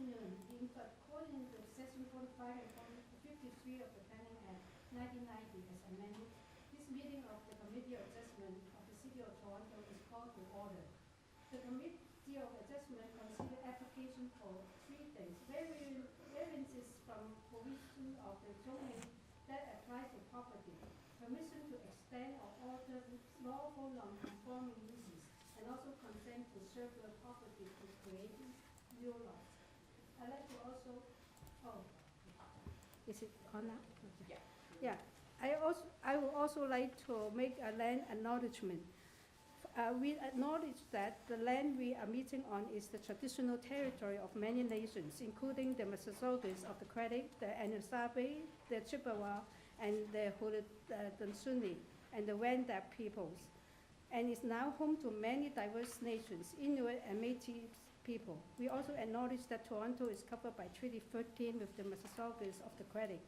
afternoon. According to Section 45 and 53 of the Planning Act 1990 as amended, this meeting of the Committee of Adjustment of the City of Toronto is called to order. The Committee of Adjustment considered application for three things: variances from provision of the zoning that apply to property, permission to extend or alter lawful non-conforming uses, and also consent to circular property to create new lots. I'd like to also, is it on now? Okay. Yeah. I would also like to make a land acknowledgement. We acknowledge that the land we are meeting on is the traditional territory of many nations, including the Mississaugas of the Quebec, the Anishinaabe, the Chippewa, and the Haudenosaunee, and the Wendat peoples, and is now home to many diverse nations, Inuit and Métis people. We also acknowledge that Toronto is covered by Treaty 13 with the Mississaugas of the Quebec.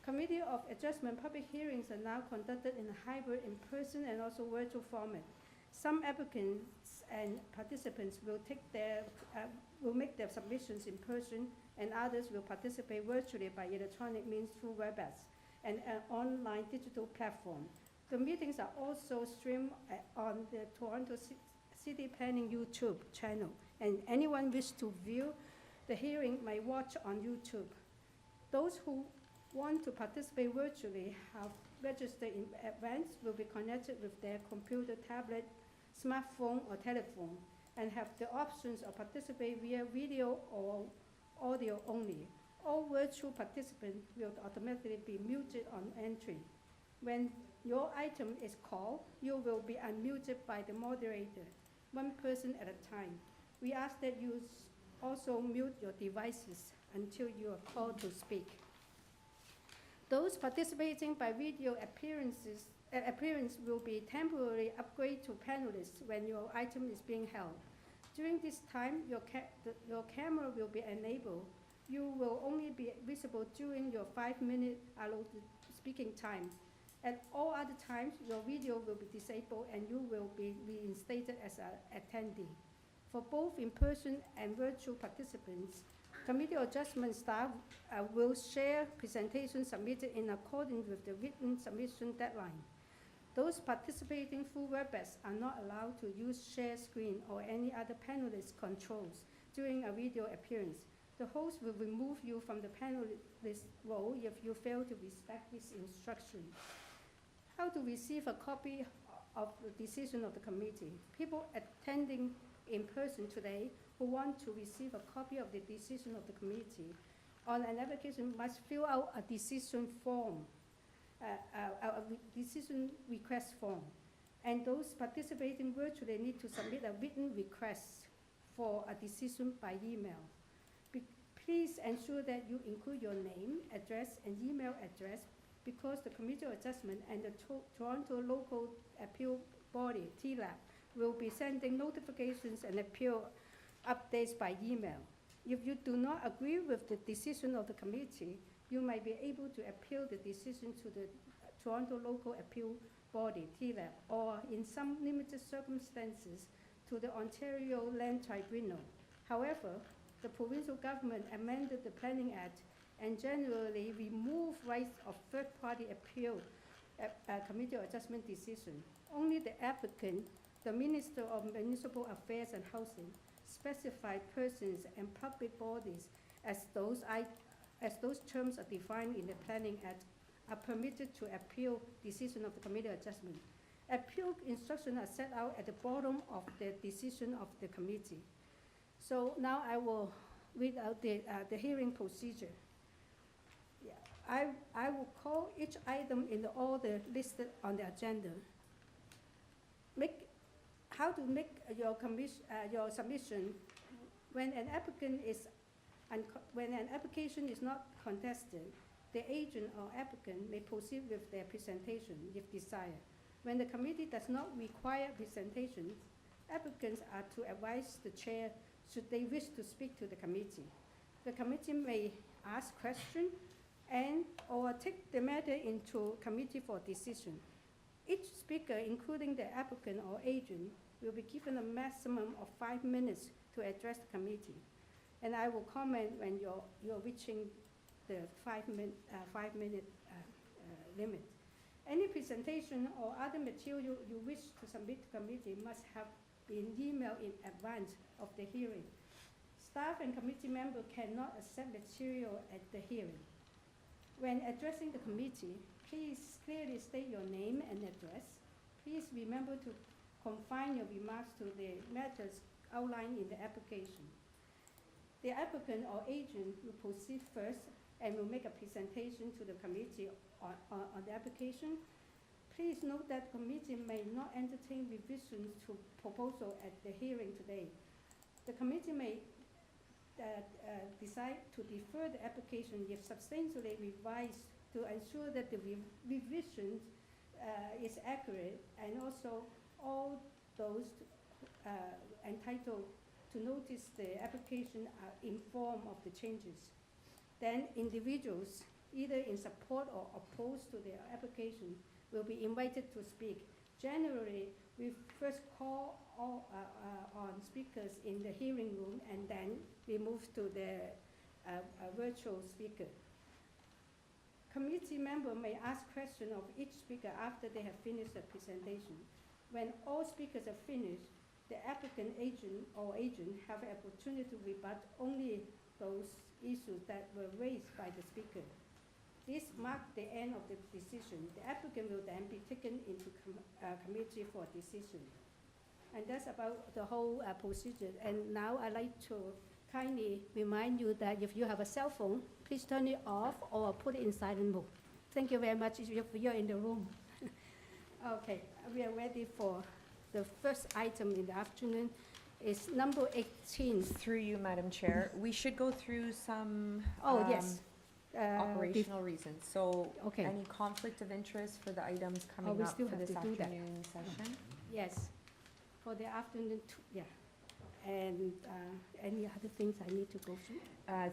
Committee of Adjustment public hearings are now conducted in a hybrid in-person and also virtual format. Some applicants and participants will make their submissions in person, and others will participate virtually by electronic means through WebEx and an online digital platform. The meetings are also streamed on the Toronto City Planning YouTube channel, and anyone wish to view the hearing may watch on YouTube. Those who want to participate virtually have registered in advance will be connected with their computer, tablet, smartphone, or telephone, and have the options of participate via video or audio only. All virtual participants will automatically be muted on entry. When your item is called, you will be unmuted by the moderator, one person at a time. We ask that you also mute your devices until you are called to speak. Those participating by video appearance will be temporarily upgraded to panelists when your item is being held. During this time, your camera will be enabled. You will only be visible during your 5-minute allotted speaking time. At all other times, your video will be disabled and you will be reinstated as an attendee. For both in-person and virtual participants, Committee Adjustment staff will share presentations submitted in accordance with the written submission deadline. Those participating through WebEx are not allowed to use share screen or any other panelist controls during a video appearance. The host will remove you from the panelist role if you fail to respect this instruction. How to receive a copy of the decision of the committee? People attending in person today who want to receive a copy of the decision of the committee on an application must fill out a decision form, a decision request form. And those participating virtually need to submit a written request for a decision by email. Please ensure that you include your name, address, and email address, because the Committee of Adjustment and the Toronto Local Appeal Body, TLAB, will be sending notifications and appeal updates by email. If you do not agree with the decision of the committee, you might be able to appeal the decision to the Toronto Local Appeal Body, TLAB, or in some limited circumstances, to the Ontario Land Tribunal. However, the provincial government amended the Planning Act and generally removed rights of third-party appeal Committee of Adjustment decision. Only the applicant, the Minister of Municipal Affairs and Housing, specified persons and public bodies as those terms are defined in the Planning Act are permitted to appeal decision of the Committee of Adjustment. Appeal instructions are set out at the bottom of the decision of the committee. So now I will read out the hearing procedure. Yeah, I will call each item in the order listed on the agenda. How to make your submission when an application is not contested. The agent or applicant may proceed with their presentation if desired. When the committee does not require presentations, applicants are to advise the chair should they wish to speak to the committee. The committee may ask questions and or take the matter into committee for decision. Each speaker, including the applicant or agent, will be given a maximum of 5 minutes to address the committee. and I will comment when you're reaching the 5-minute limit. Any presentation or other material you wish to submit to committee must have been emailed in advance of the hearing. Staff and committee members cannot accept material at the hearing. When addressing the committee, please clearly state your name and address. Please remember to confine your remarks to the matters outlined in the application. The applicant or agent will proceed first and will make a presentation to the committee on the application. Please note that the committee may not entertain revisions to proposal at the hearing today. The committee may decide to defer the application if substantially revised to ensure that the revision is accurate, and also all those entitled to notice the application are informed of the changes. Then individuals, either in support or opposed to the application, will be invited to speak. Generally, we first call all on speakers in the hearing room, and then we move to the virtual speaker. Committee member may ask questions of each speaker after they have finished the presentation. When all speakers are finished, the applicant agent have an opportunity to rebut only those issues that were raised by the speaker. This marks the end of the decision. The applicant will then be taken into committee for decision. And that's about the whole procedure. And now I'd like to kindly remind you that if you have a cell phone, please turn it off or put it in silent mode. Thank you very much if you're in the room. Okay, we are ready for the first item in the afternoon. Is number 18. Through you, Madam Chair. We should go through some yes. Operational reasons. So okay. Any conflict of interest for the items coming up for this afternoon session? Yes, for the afternoon, yeah. And any other things I need to go through?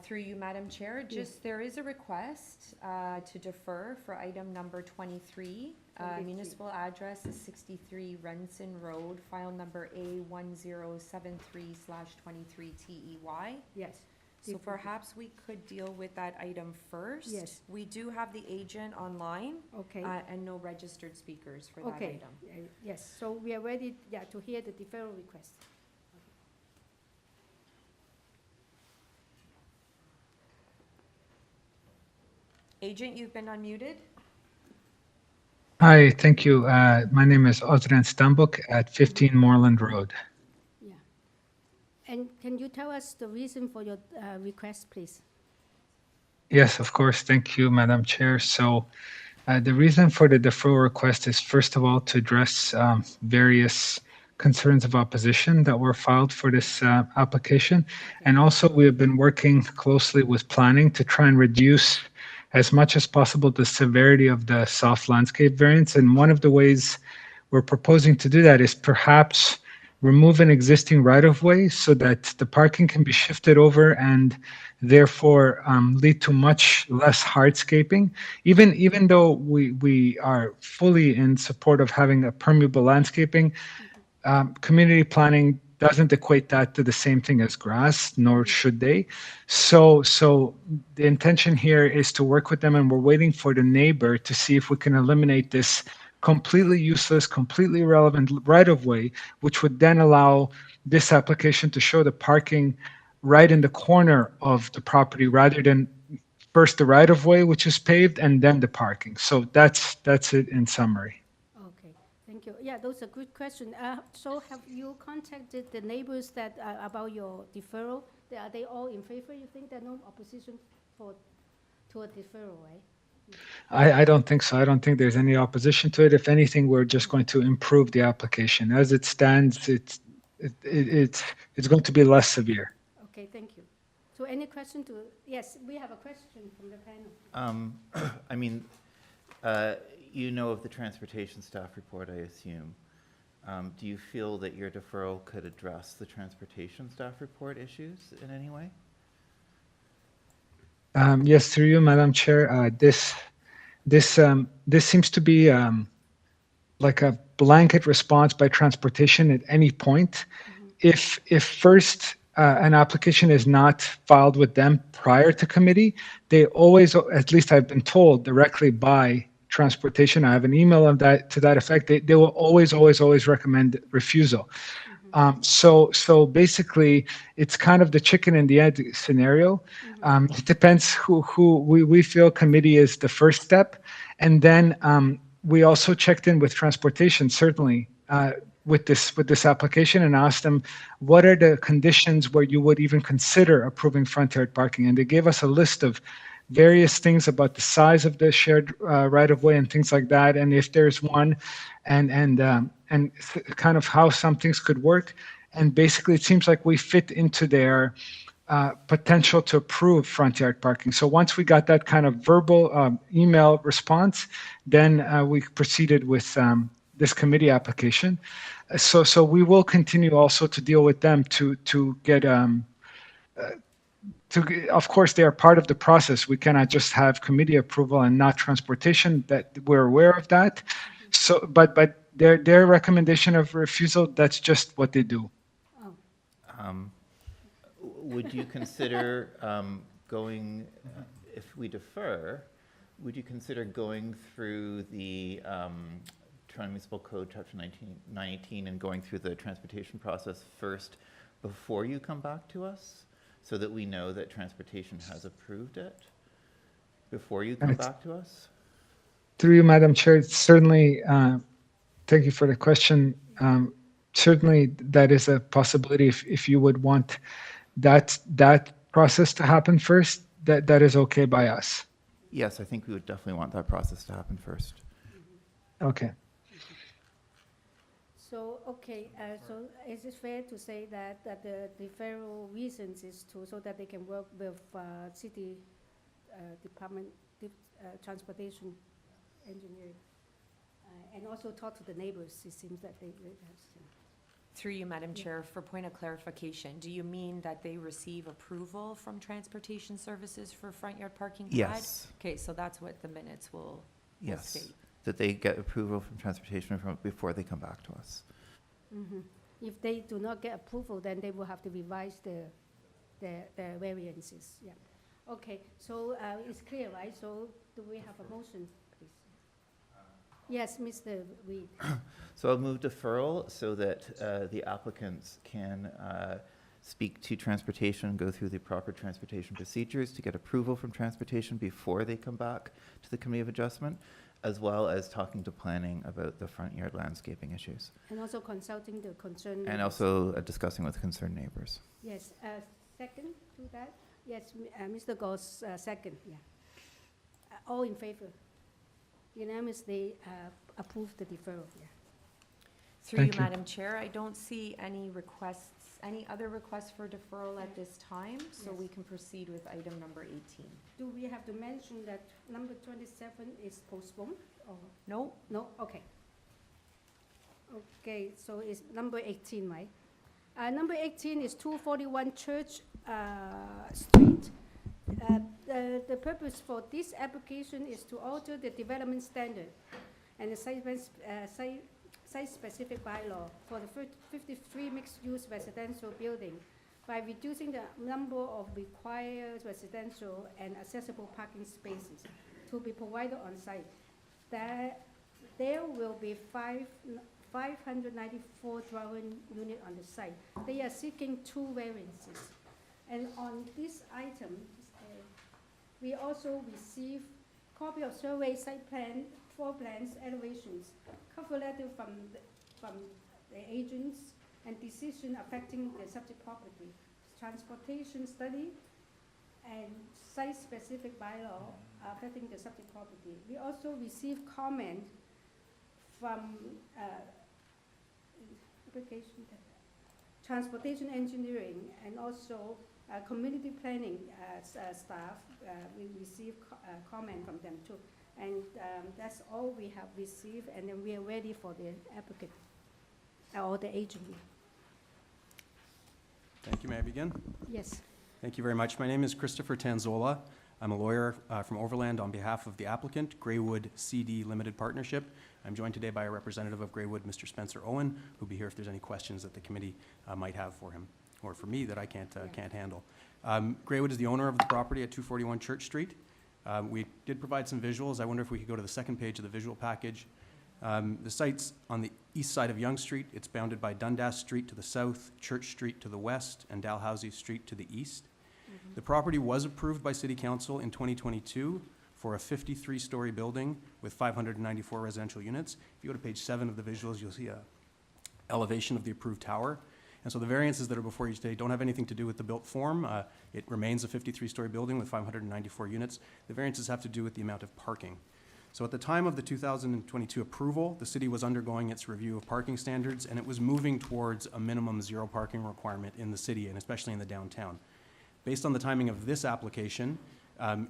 Through you, Madam Chair, just there is a request to defer for item number 23. Municipal address is 63 RENSON Road, file number A1073/23TEY. Yes. So perhaps we could deal with that item first. Yes. We do have the agent online. Okay. And no registered speakers for that item. Yes, so we are ready to hear the deferral request. Agent, you've been unmuted. Hi, thank you. My name is Ozren Stambuk at 15 Moreland Road. Yeah. And can you tell us the reason for your request, please? Yes, of course. Thank you, Madam Chair. So the reason for the deferral request is, first of all, to address various concerns of opposition that were filed for this application. And also, we have been working closely with planning to try and reduce as much as possible the severity of the soft landscape variance. And one of the ways we're proposing to do that is perhaps remove an existing right-of-way so that the parking can be shifted over and therefore lead to much less hardscaping. Even though we are fully in support of having a permeable landscaping, community planning doesn't equate that to the same thing as grass, nor should they. So the intention here is to work with them, and we're waiting for the neighbor to see if we can eliminate this completely useless, completely irrelevant right-of-way, which would then allow this application to show the parking right in the corner of the property rather than first the right-of-way, which is paved, and then the parking. So that's it in summary. Okay, thank you. Yeah, those are good questions. So have you contacted the neighbors that about your deferral? Are they all in favor? You think there's no opposition to a deferral, right? I don't think so. I don't think there's any opposition to it. If anything, we're just going to improve the application. As it stands, it's going to be less severe. Okay, thank you. So any question to, yes, we have a question from the panel. I mean, you know of the transportation staff report, I assume. Do you feel that your deferral could address the transportation staff report issues in any way? Yes, through you, Madam Chair. This seems to be like a blanket response by transportation at any point. If first an application is not filed with them prior to committee, they always, at least I've been told, directly by transportation. I have an email of that to that effect. They will always recommend refusal. So basically, it's kind of the chicken and the egg scenario. It depends who we feel committee is the first step, and then we also checked in with transportation, certainly, with this application, and asked them what are the conditions where you would even consider approving front yard parking, and they gave us a list of various things about the size of the shared right of way and things like that, and if there's one, and kind of how some things could work. And basically, it seems like we fit into their potential to approve front yard parking. So once we got that kind of verbal email response, then we proceeded with this committee application. So we will continue also to deal with them to get. Of course, they are part of the process. We cannot just have committee approval and not transportation. That we're aware of that. So, but their recommendation of refusal, that's just what they do. Would you consider going, if we defer, would you consider going through the Toronto Municipal Code, Chapter 918, and going through the transportation process first before you come back to us, so that we know that transportation has approved it before you come back to us? Through you, Madam Chair, certainly, thank you for the question. Certainly, that is a possibility if you would want that process to happen first, that is okay by us. Yes, I think we would definitely want that process to happen first. Okay. So, okay, so is it fair to say that the deferral reasons is so that they can work with city department, transportation engineering, and also talk to the neighbors? It seems that they have some. Through you, Madam Chair, for point of clarification, do you mean that they receive approval from transportation services for front yard parking? Yes. Okay, so that's what the minutes will state. That they get approval from transportation before they come back to us. If they do not get approval, then they will have to revise the variances. Yeah. Okay. So it's clear, right? So do we have a motion, please? Yes, Mr. Reid. So I'll move deferral so that the applicants can speak to transportation, go through the proper transportation procedures to get approval from transportation before they come back to the Committee of Adjustment, as well as talking to planning about the front yard landscaping issues. And also consulting the concerned neighbors. And also discussing with concerned neighbors. Yes. Second to that? Yes, Mr. Goss, second. Yeah. All in favor? Unanimously approve the deferral. Yeah. Through you, Madam Chair, I don't see any other requests for deferral at this time, so we can proceed with item number 18. Do we have to mention that number 27 is postponed? Or? No. No? Okay. Okay, so it's number 18, right? Number 18 is 241 Church Street. The purpose for this application is to alter the development standard and the site-specific bylaw for the 53 mixed-use residential building by reducing the number of required residential and accessible parking spaces to be provided on site. There will be 594 dwelling units on the site. They are seeking 2 variances. And on this item, we also receive copy of survey site plan, floor plans, elevations, cover letter from the agents, and decision affecting the subject property, transportation study, and site-specific bylaw affecting the subject property. We also receive comment from transportation engineering and also community planning staff. We receive comment from them too. And that's all we have received, and then we are ready for the applicant or the agent. Thank you. May I begin? Yes. Thank you very much. My name is Christopher Tanzola. I'm a lawyer from Overland on behalf of the applicant, Greywood CD Limited Partnership. I'm joined today by a representative of Greywood, Mr. Spencer Owen, who'll be here if there's any questions that the committee might have for him. or for me, that I can't handle. Greywood is the owner of the property at 241 Church Street. We did provide some visuals. I wonder if we could go to the second page of the visual package. The site's on the east side of Yonge Street. It's bounded by Dundas Street to the south, Church Street to the west, and Dalhousie Street to the east. The property was approved by City Council in 2022 for a 53-story building with 594 residential units. If you go to page 7 of the visuals, you'll see a elevation of the approved tower. And so the variances that are before you today don't have anything to do with the built form. It remains a 53-story building with 594 units. The variances have to do with the amount of parking. So at the time of the 2022 approval, the city was undergoing its review of parking standards, and it was moving towards a minimum 0 parking requirement in the city, and especially in the downtown. Based on the timing of this application,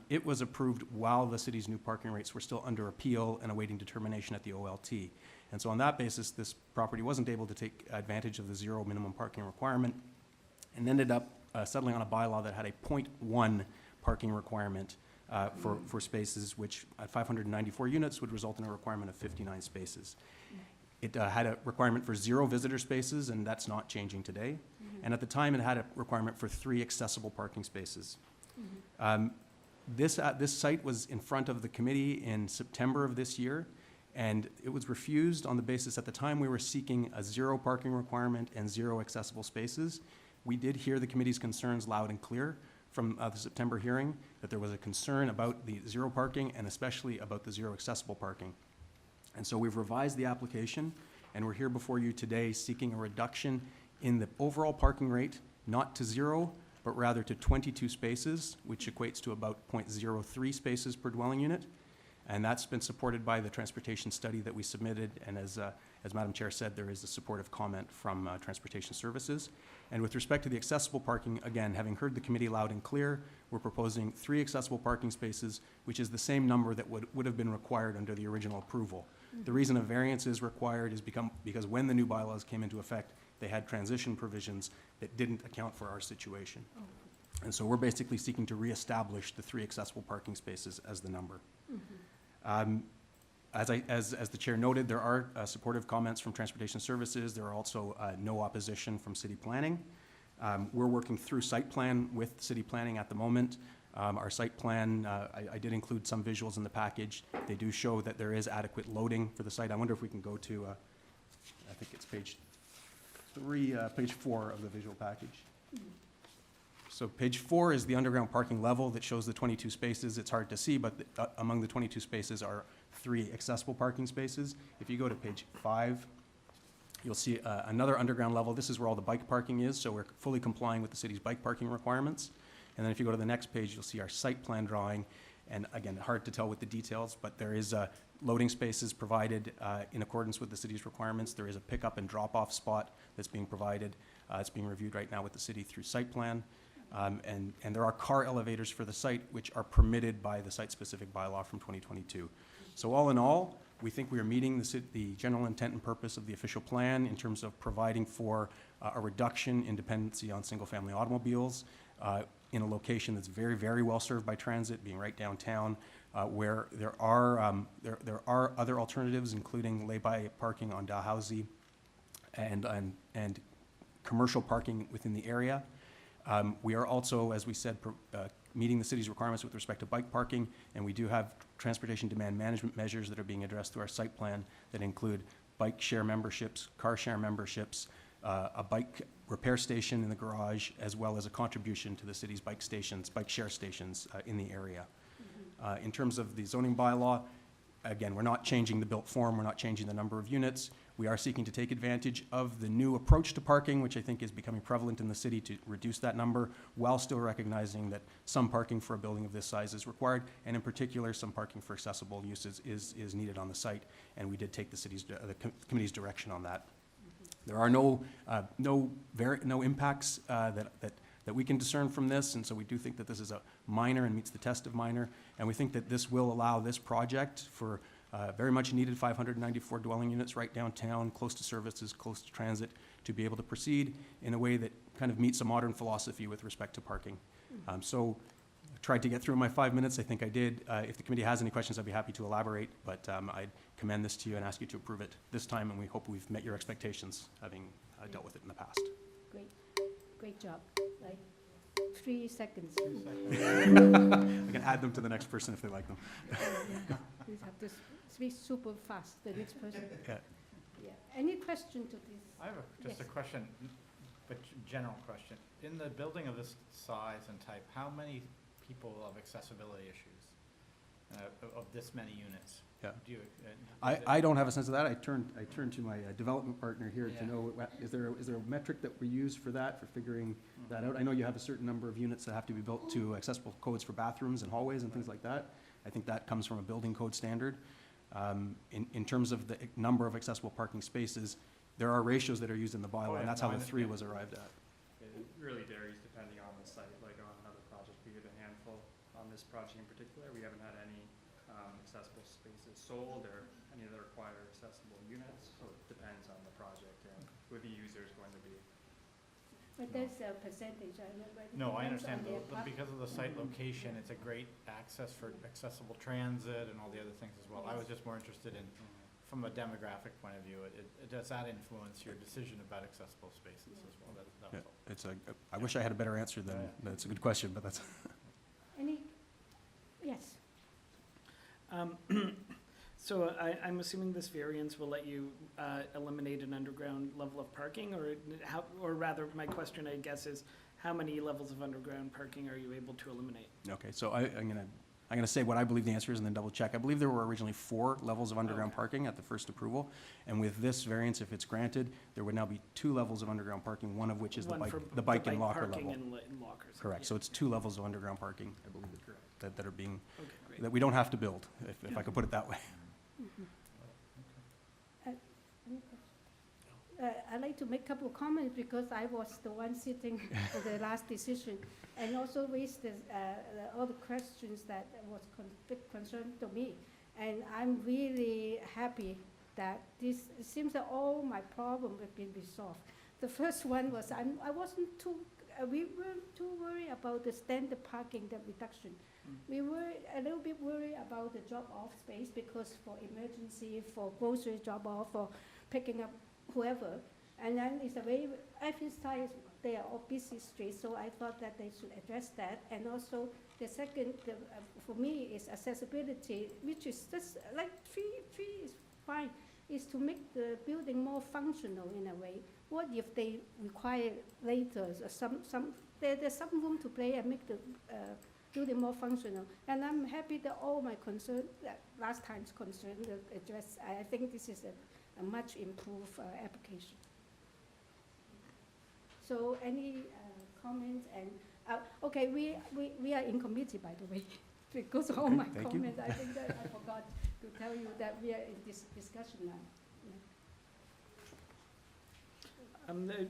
it was approved while the city's new parking rates were still under appeal and awaiting determination at the OLT. And so on that basis, this property wasn't able to take advantage of the 0 minimum parking requirement and ended up settling on a bylaw that had a 0.1 parking requirement for spaces, which at 594 units would result in a requirement of 59 spaces. It had a requirement for 0 visitor spaces, and that's not changing today. And at the time, it had a requirement for 3 accessible parking spaces. This site was in front of the committee in September of this year, and it was refused on the basis at the time we were seeking a 0 parking requirement and 0 accessible spaces. We did hear the committee's concerns loud and clear from the September hearing, that there was a concern about the 0 parking and especially about the 0 accessible parking. And so we've revised the application, and we're here before you today seeking a reduction in the overall parking rate, not to 0, but rather to 22 spaces, which equates to about 0.03 spaces per dwelling unit. And that's been supported by the transportation study that we submitted, and as Madam Chair said, there is a supportive comment from Transportation Services. And with respect to the accessible parking, again, having heard the committee loud and clear, we're proposing 3 accessible parking spaces, which is the same number that would have been required under the original approval. The reason a variance is required is because when the new bylaws came into effect, they had transition provisions that didn't account for our situation. And so we're basically seeking to reestablish the 3 accessible parking spaces as the number. As the chair noted, there are supportive comments from Transportation Services. There are also no opposition from City Planning. We're working through site plan with City Planning at the moment. Our site plan, I did include some visuals in the package. They do show that there is adequate loading for the site. I wonder if we can go to, I think it's page 4 of the visual package. So page 4 is the underground parking level that shows the 22 spaces. It's hard to see, but among the 22 spaces are 3 accessible parking spaces. If you go to page 5, you'll see another underground level. This is where all the bike parking is, so we're fully complying with the city's bike parking requirements. And then if you go to the next page, you'll see our site plan drawing. And again, hard to tell with the details, but there is loading spaces provided in accordance with the city's requirements. There is a pickup and drop-off spot that's being provided. It's being reviewed right now with the city through site plan. And there are car elevators for the site, which are permitted by the site-specific bylaw from 2022. So all in all, we think we are meeting the general intent and purpose of the official plan in terms of providing for a reduction in dependency on single-family automobiles in a location that's very, very well served by transit, being right downtown, where there are other alternatives, including lay-by parking on Dalhousie and commercial parking within the area. We are also, as we said, meeting the city's requirements with respect to bike parking, and we do have transportation demand management measures that are being addressed through our site plan that include bike share memberships, car share memberships, a bike repair station in the garage, as well as a contribution to the city's bike share stations in the area. In terms of the zoning bylaw, again, we're not changing the built form, we're not changing the number of units. We are seeking to take advantage of the new approach to parking, which I think is becoming prevalent in the city, to reduce that number while still recognizing that some parking for a building of this size is required, and in particular, some parking for accessible uses is needed on the site, and we did take the committee's direction on that. There are no impacts that we can discern from this, and so we do think that this is a minor and meets the test of minor, and we think that this will allow this project for very much needed 594 dwelling units right downtown, close to services, close to transit, to be able to proceed in a way that kind of meets a modern philosophy with respect to parking. So I tried to get through in my 5 minutes. I think I did. If the committee has any questions, I'd be happy to elaborate, but I'd commend this to you and ask you to approve it this time, and we hope we've met your expectations, having dealt with it in the past. Great. great job, like 3 seconds. I can add them to the next person if they like them. Please have to speak super fast, the next person. Yeah. Yeah. Any question to this? I have just a Yes. question, but general question. In the building of this size and type, how many people have accessibility issues of this many units? Yeah. Do you, I don't have a sense of that. I turn to my development partner here Yeah. to know, is there a metric that we use for that, for figuring that out? I know you have a certain number of units that have to be built to accessible codes for bathrooms and hallways and things like that. I think that comes from a building code standard. In terms of the number of accessible parking spaces, there are ratios that are used in the bylaw, yeah, and that's how no, the I 3 understand. was arrived at. It really varies depending on the site, like on another project, we get a handful. On this project in particular, we haven't had any accessible spaces sold or any of the required accessible units, so it depends on the project and who the user is going to be. But there's a percentage, I remember. It No, I depends on understand, their but because of the site location, it's a great access for accessible transit and all the other things as well. I was just more interested in, from a demographic point of view, does that influence your decision about accessible spaces as well? That was all. I wish I had a better answer than, that's a good question, but that's. Any, yes. So I'm assuming this variance will let you eliminate an underground level of parking, or rather, my question, I guess, is how many levels of underground parking are you able to eliminate? Okay, so I'm gonna say what I believe the answer is and then double check. I believe there were originally 4 levels of underground Okay. parking at the first approval. And with this variance, if it's granted, there would now be 2 levels of underground parking, one of which is the One for bike and locker parking level. and lockers. Correct, so it's 2 levels of underground parking, I believe, that are being, Okay, great. that we don't have to build, if I could put it that way. Any question? I'd like to make a couple of comments because I was the one sitting for the last decision, and also raised all the questions that was big concern to me. And I'm really happy that this, it seems that all my problems have been resolved. The first one was I wasn't too, we weren't too worried about the standard parking, the reduction. We were a little bit worried about the drop-off space because for emergency, for grocery drop-off, for picking up whoever. And then it's a very, every side, they are all busy streets, so I thought that they should address that. And also, the second, for me, is accessibility, which is just like three is fine, is to make the building more functional in a way. What if they require later, there's some room to play and make the building more functional. And I'm happy that all my concern, last time's concern, addressed. I think this is a much improved application. So any comments? And okay, we are in committee, by the way, because all Okay, my thank you. comments. I think that I forgot to tell you that we are in this discussion now.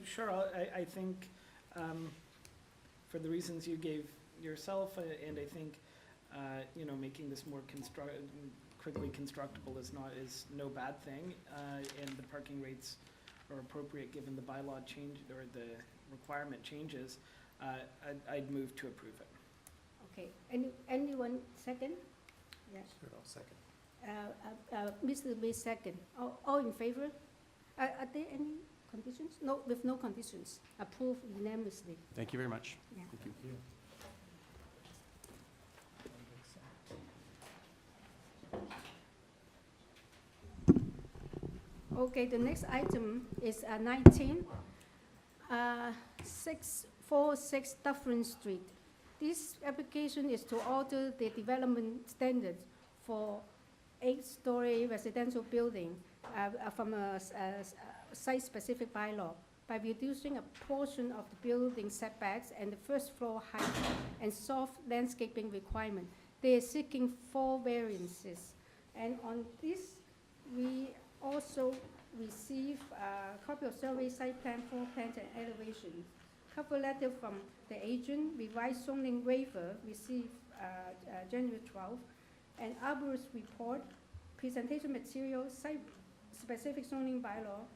Sure, I think for the reasons you gave yourself, and I think making this more quickly constructible is no bad thing, and the parking rates are appropriate given the bylaw change or the requirement changes. I'd move to approve it. Okay. Anyone second? Yes. I'll second. Mr. Lee second. All in favor? Are there any conditions? No, with no conditions. Approved unanimously. Thank you very much. Yeah. Thank you. Okay, the next item is 19, 646 Dufferin Street. This application is to alter the development standards for 8-story residential building from a site-specific bylaw by reducing a portion of the building setbacks and the first floor height and soft landscaping requirement. They are seeking 4 variances. And on this, we also receive a copy of survey site plan, floor plans, and elevation. Cover letter from the agent, revised zoning waiver received January 12th, and arborist report, presentation material, site-specific zoning bylaw,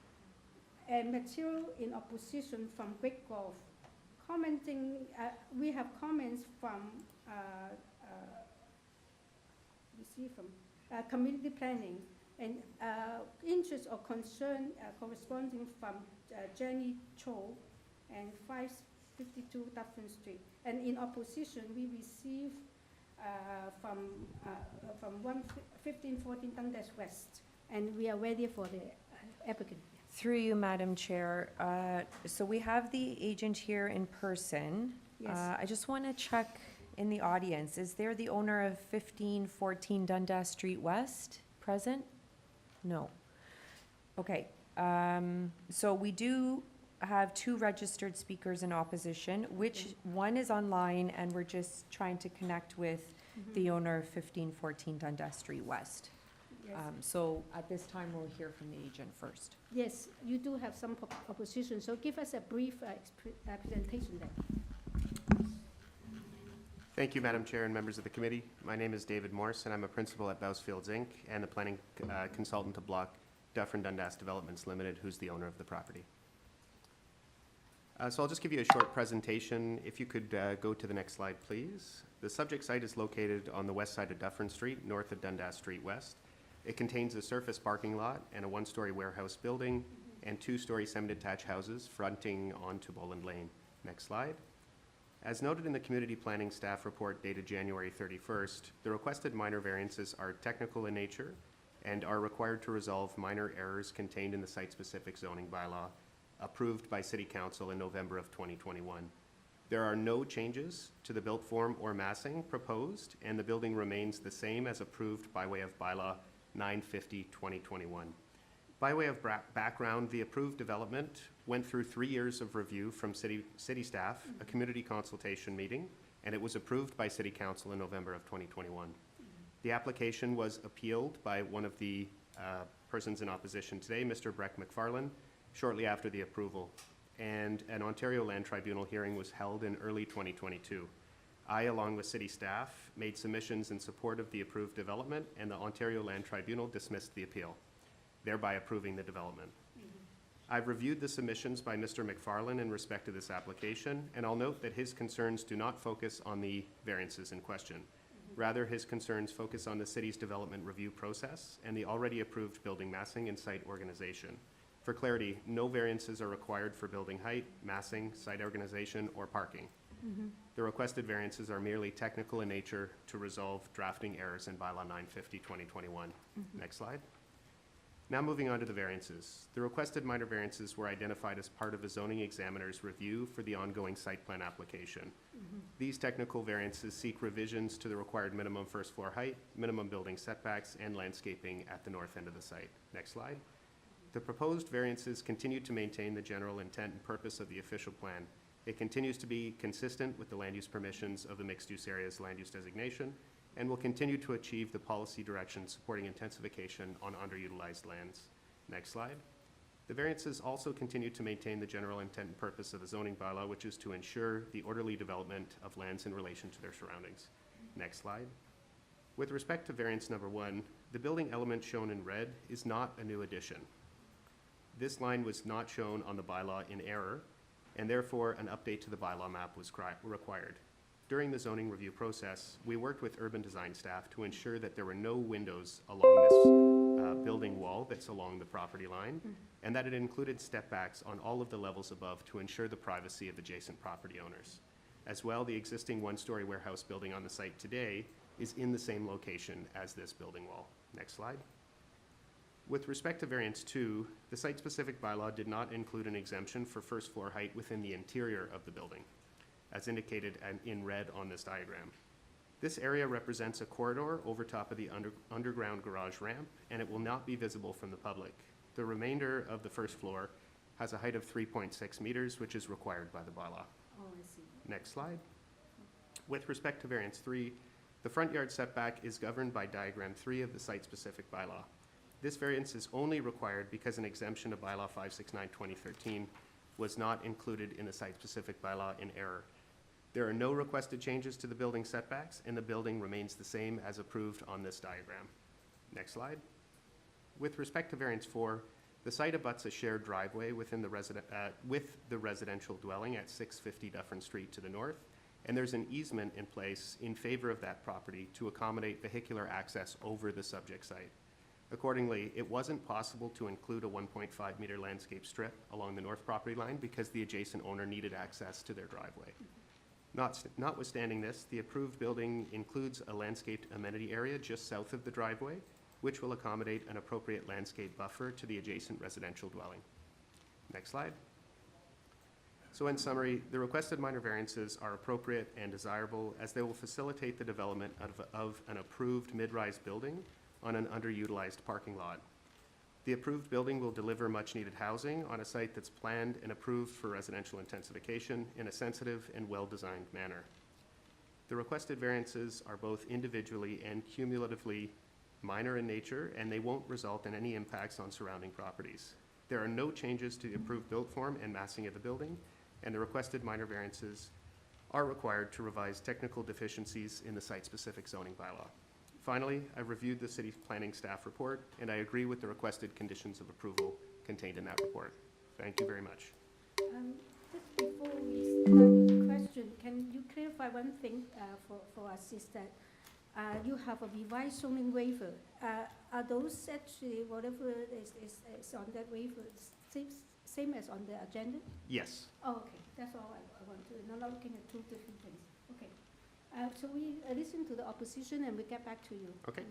and material in opposition from Great Grove. Commenting, we have comments from received from community planning, and interest or concern corresponding from Jenny Cho and 52 Dufferin Street. And in opposition, we received from 1514 Dundas West, and we are ready for the applicant. Through you, Madam Chair. So we have the agent here in person. Yes. I just want to check in the audience, is there the owner of 1514 Dundas Street West present? No. Okay, so we do have two registered speakers in opposition, which one is online, and we're just trying to connect with the owner of 1514 Dundas Street West. Yes. So at this time, we'll hear from the agent first. Yes, you do have some opposition, so give us a brief presentation then. Thank you, Madam Chair and members of the committee. My name is David Morse, and I'm a principal at Bousfields, Inc. and the planning consultant to Block Dufferin Dundas Developments Limited, who's the owner of the property. So I'll just give you a short presentation. If you could go to the next slide, please. The subject site is located on the west side of Dufferin Street, north of Dundas Street West. It contains a surface parking lot and a one-story warehouse building and two-story semi-detached houses fronting onto Boland Lane. Next slide. As noted in the community planning staff report dated January 31st, the requested minor variances are technical in nature and are required to resolve minor errors contained in the site-specific zoning bylaw approved by City Council in November of 2021. There are no changes to the built form or massing proposed, and the building remains the same as approved by way of bylaw 950/2021. By way of background, the approved development went through 3 years of review from city staff, a community consultation meeting, and it was approved by City Council in November of 2021. The application was appealed by one of the persons in opposition today, Mr. Breck McFarlane, shortly after the approval, and an Ontario Land Tribunal hearing was held in early 2022. I, along with city staff, made submissions in support of the approved development, and the Ontario Land Tribunal dismissed the appeal, thereby approving the development. I've reviewed the submissions by Mr. McFarlane in respect to this application, and I'll note that his concerns do not focus on the variances in question. Rather, his concerns focus on the city's development review process and the already approved building massing and site organization. For clarity, no variances are required for building height, massing, site organization, or parking. The requested variances are merely technical in nature to resolve drafting errors in bylaw 950/2021. Next slide. Now moving on to the variances. The requested minor variances were identified as part of the zoning examiner's review for the ongoing site plan application. These technical variances seek revisions to the required minimum first floor height, minimum building setbacks, and landscaping at the north end of the site. Next slide. The proposed variances continue to maintain the general intent and purpose of the official plan. It continues to be consistent with the land use permissions of the mixed-use area's land use designation, and will continue to achieve the policy direction supporting intensification on underutilized lands. Next slide. The variances also continue to maintain the general intent and purpose of the zoning bylaw, which is to ensure the orderly development of lands in relation to their surroundings. Next slide. With respect to variance number 1, the building element shown in red is not a new addition. This line was not shown on the bylaw in error, and therefore an update to the bylaw map was required. During the zoning review process, we worked with urban design staff to ensure that there were no windows along this building wall that's along the property line, and that it included step backs on all of the levels above to ensure the privacy of adjacent property owners. As well, the existing one-story warehouse building on the site today is in the same location as this building wall. Next slide. With respect to variance 2, the site-specific bylaw did not include an exemption for first floor height within the interior of the building, as indicated in red on this diagram. This area represents a corridor over top of the underground garage ramp, and it will not be visible from the public. The remainder of the first floor has a height of 3.6 meters, which is required by the bylaw. Oh, I see. Next slide. With respect to variance 3, the front yard setback is governed by diagram 3 of the site-specific bylaw. This variance is only required because an exemption of bylaw 569/2013 was not included in the site-specific bylaw in error. There are no requested changes to the building setbacks, and the building remains the same as approved on this diagram. Next slide. With respect to variance 4, the site abuts a shared driveway with the residential dwelling at 650 Dufferin Street to the north, and there's an easement in place in favor of that property to accommodate vehicular access over the subject site. Accordingly, it wasn't possible to include a 1.5 meter landscape strip along the north property line because the adjacent owner needed access to their driveway. Notwithstanding this, the approved building includes a landscaped amenity area just south of the driveway, which will accommodate an appropriate landscape buffer to the adjacent residential dwelling. Next slide. So in summary, the requested minor variances are appropriate and desirable as they will facilitate the development of an approved mid-rise building on an underutilized parking lot. The approved building will deliver much-needed housing on a site that's planned and approved for residential intensification in a sensitive and well-designed manner. The requested variances are both individually and cumulatively minor in nature, and they won't result in any impacts on surrounding properties. There are no changes to the approved built form and massing of the building, and the requested minor variances are required to revise technical deficiencies in the site-specific zoning bylaw. Finally, I've reviewed the city planning staff report, and I agree with the requested conditions of approval contained in that report. Thank you very much. Just before we start question, can you clarify one thing for us is that you have a revised zoning waiver. Are those actually, whatever is on that waiver, same as on the agenda? Yes. Oh, okay, that's all I want to know. Not looking at two different things. Okay. So we listen to the opposition and we get back to you. Okay.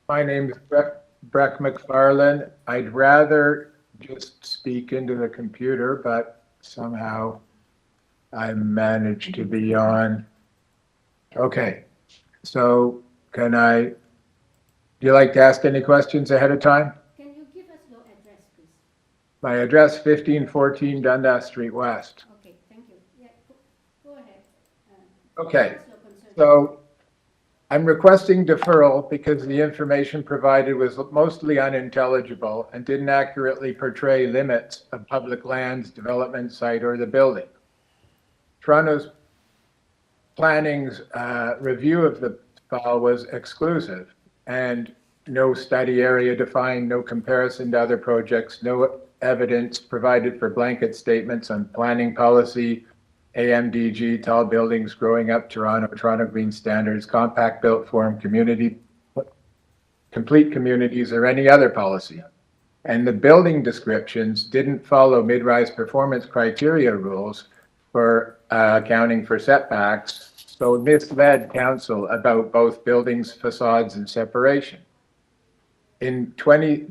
My name is Breck McFarlane. I'd rather just speak into the computer, but somehow I managed to be on. Okay, so do you like to ask any questions ahead of time? Can you give us your address, please? My address, 1514 Dundas Street West. Okay, thank you. Yeah, go ahead. Okay, What's your concern? so I'm requesting deferral because the information provided was mostly unintelligible and didn't accurately portray limits of public lands, development site, or the building. Toronto's planning's review of the file was exclusive, and no study area defined, no comparison to other projects, no evidence provided for blanket statements on planning policy, AMDG, tall buildings growing up Toronto Green Standards, compact built form community, complete communities, or any other policy. And the building descriptions didn't follow mid-rise performance criteria rules for accounting for setbacks, so it misled council about both buildings, facades, and separation. In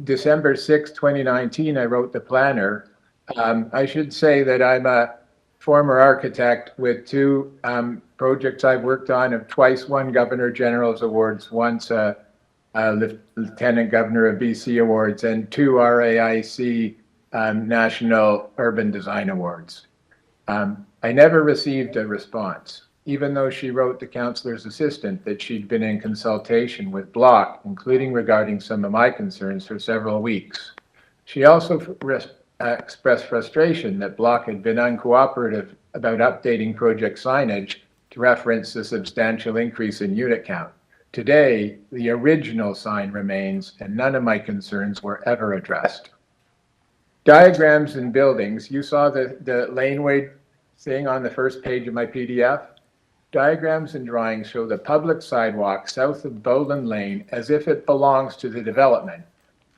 December 6, 2019, I wrote the planner. I should say that I'm a former architect with two projects I've worked on, have twice won Governor General's Awards, once a Lieutenant Governor of BC Awards, and two RAIC National Urban Design Awards. I never received a response, even though she wrote the councillor's assistant that she'd been in consultation with Block, including regarding some of my concerns, for several weeks. She also expressed frustration that Block had been uncooperative about updating project signage to reference the substantial increase in unit count. Today, the original sign remains, and none of my concerns were ever addressed. Diagrams and buildings, you saw the laneway thing on the first page of my PDF. Diagrams and drawings show the public sidewalk south of Bowland Lane as if it belongs to the development,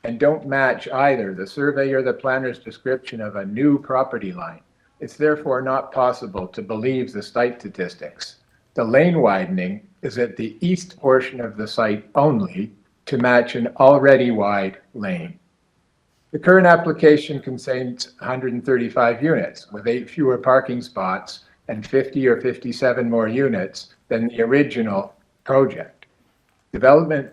and don't match either the survey or the planner's description of a new property line. It's therefore not possible to believe the site statistics. The lane widening is at the east portion of the site only to match an already wide lane. The current application contains 135 units with 8 fewer parking spots and 50 or 57 more units than the original project. Development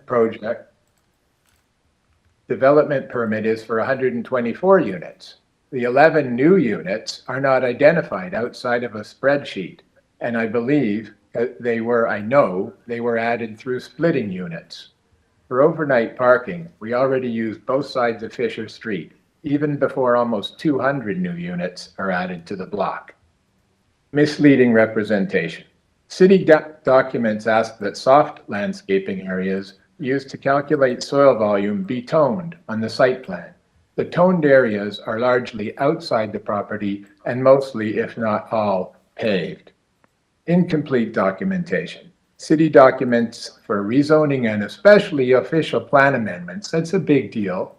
permit is for 124 units. The 11 new units are not identified outside of a spreadsheet, and I believe I know they were added through splitting units. For overnight parking, we already use both sides of Fisher Street, even before almost 200 new units are added to the block. Misleading representation. City documents ask that soft landscaping areas used to calculate soil volume be toned on the site plan. The toned areas are largely outside the property and mostly, if not all, paved. Incomplete documentation. City documents for rezoning and especially official plan amendments, that's a big deal.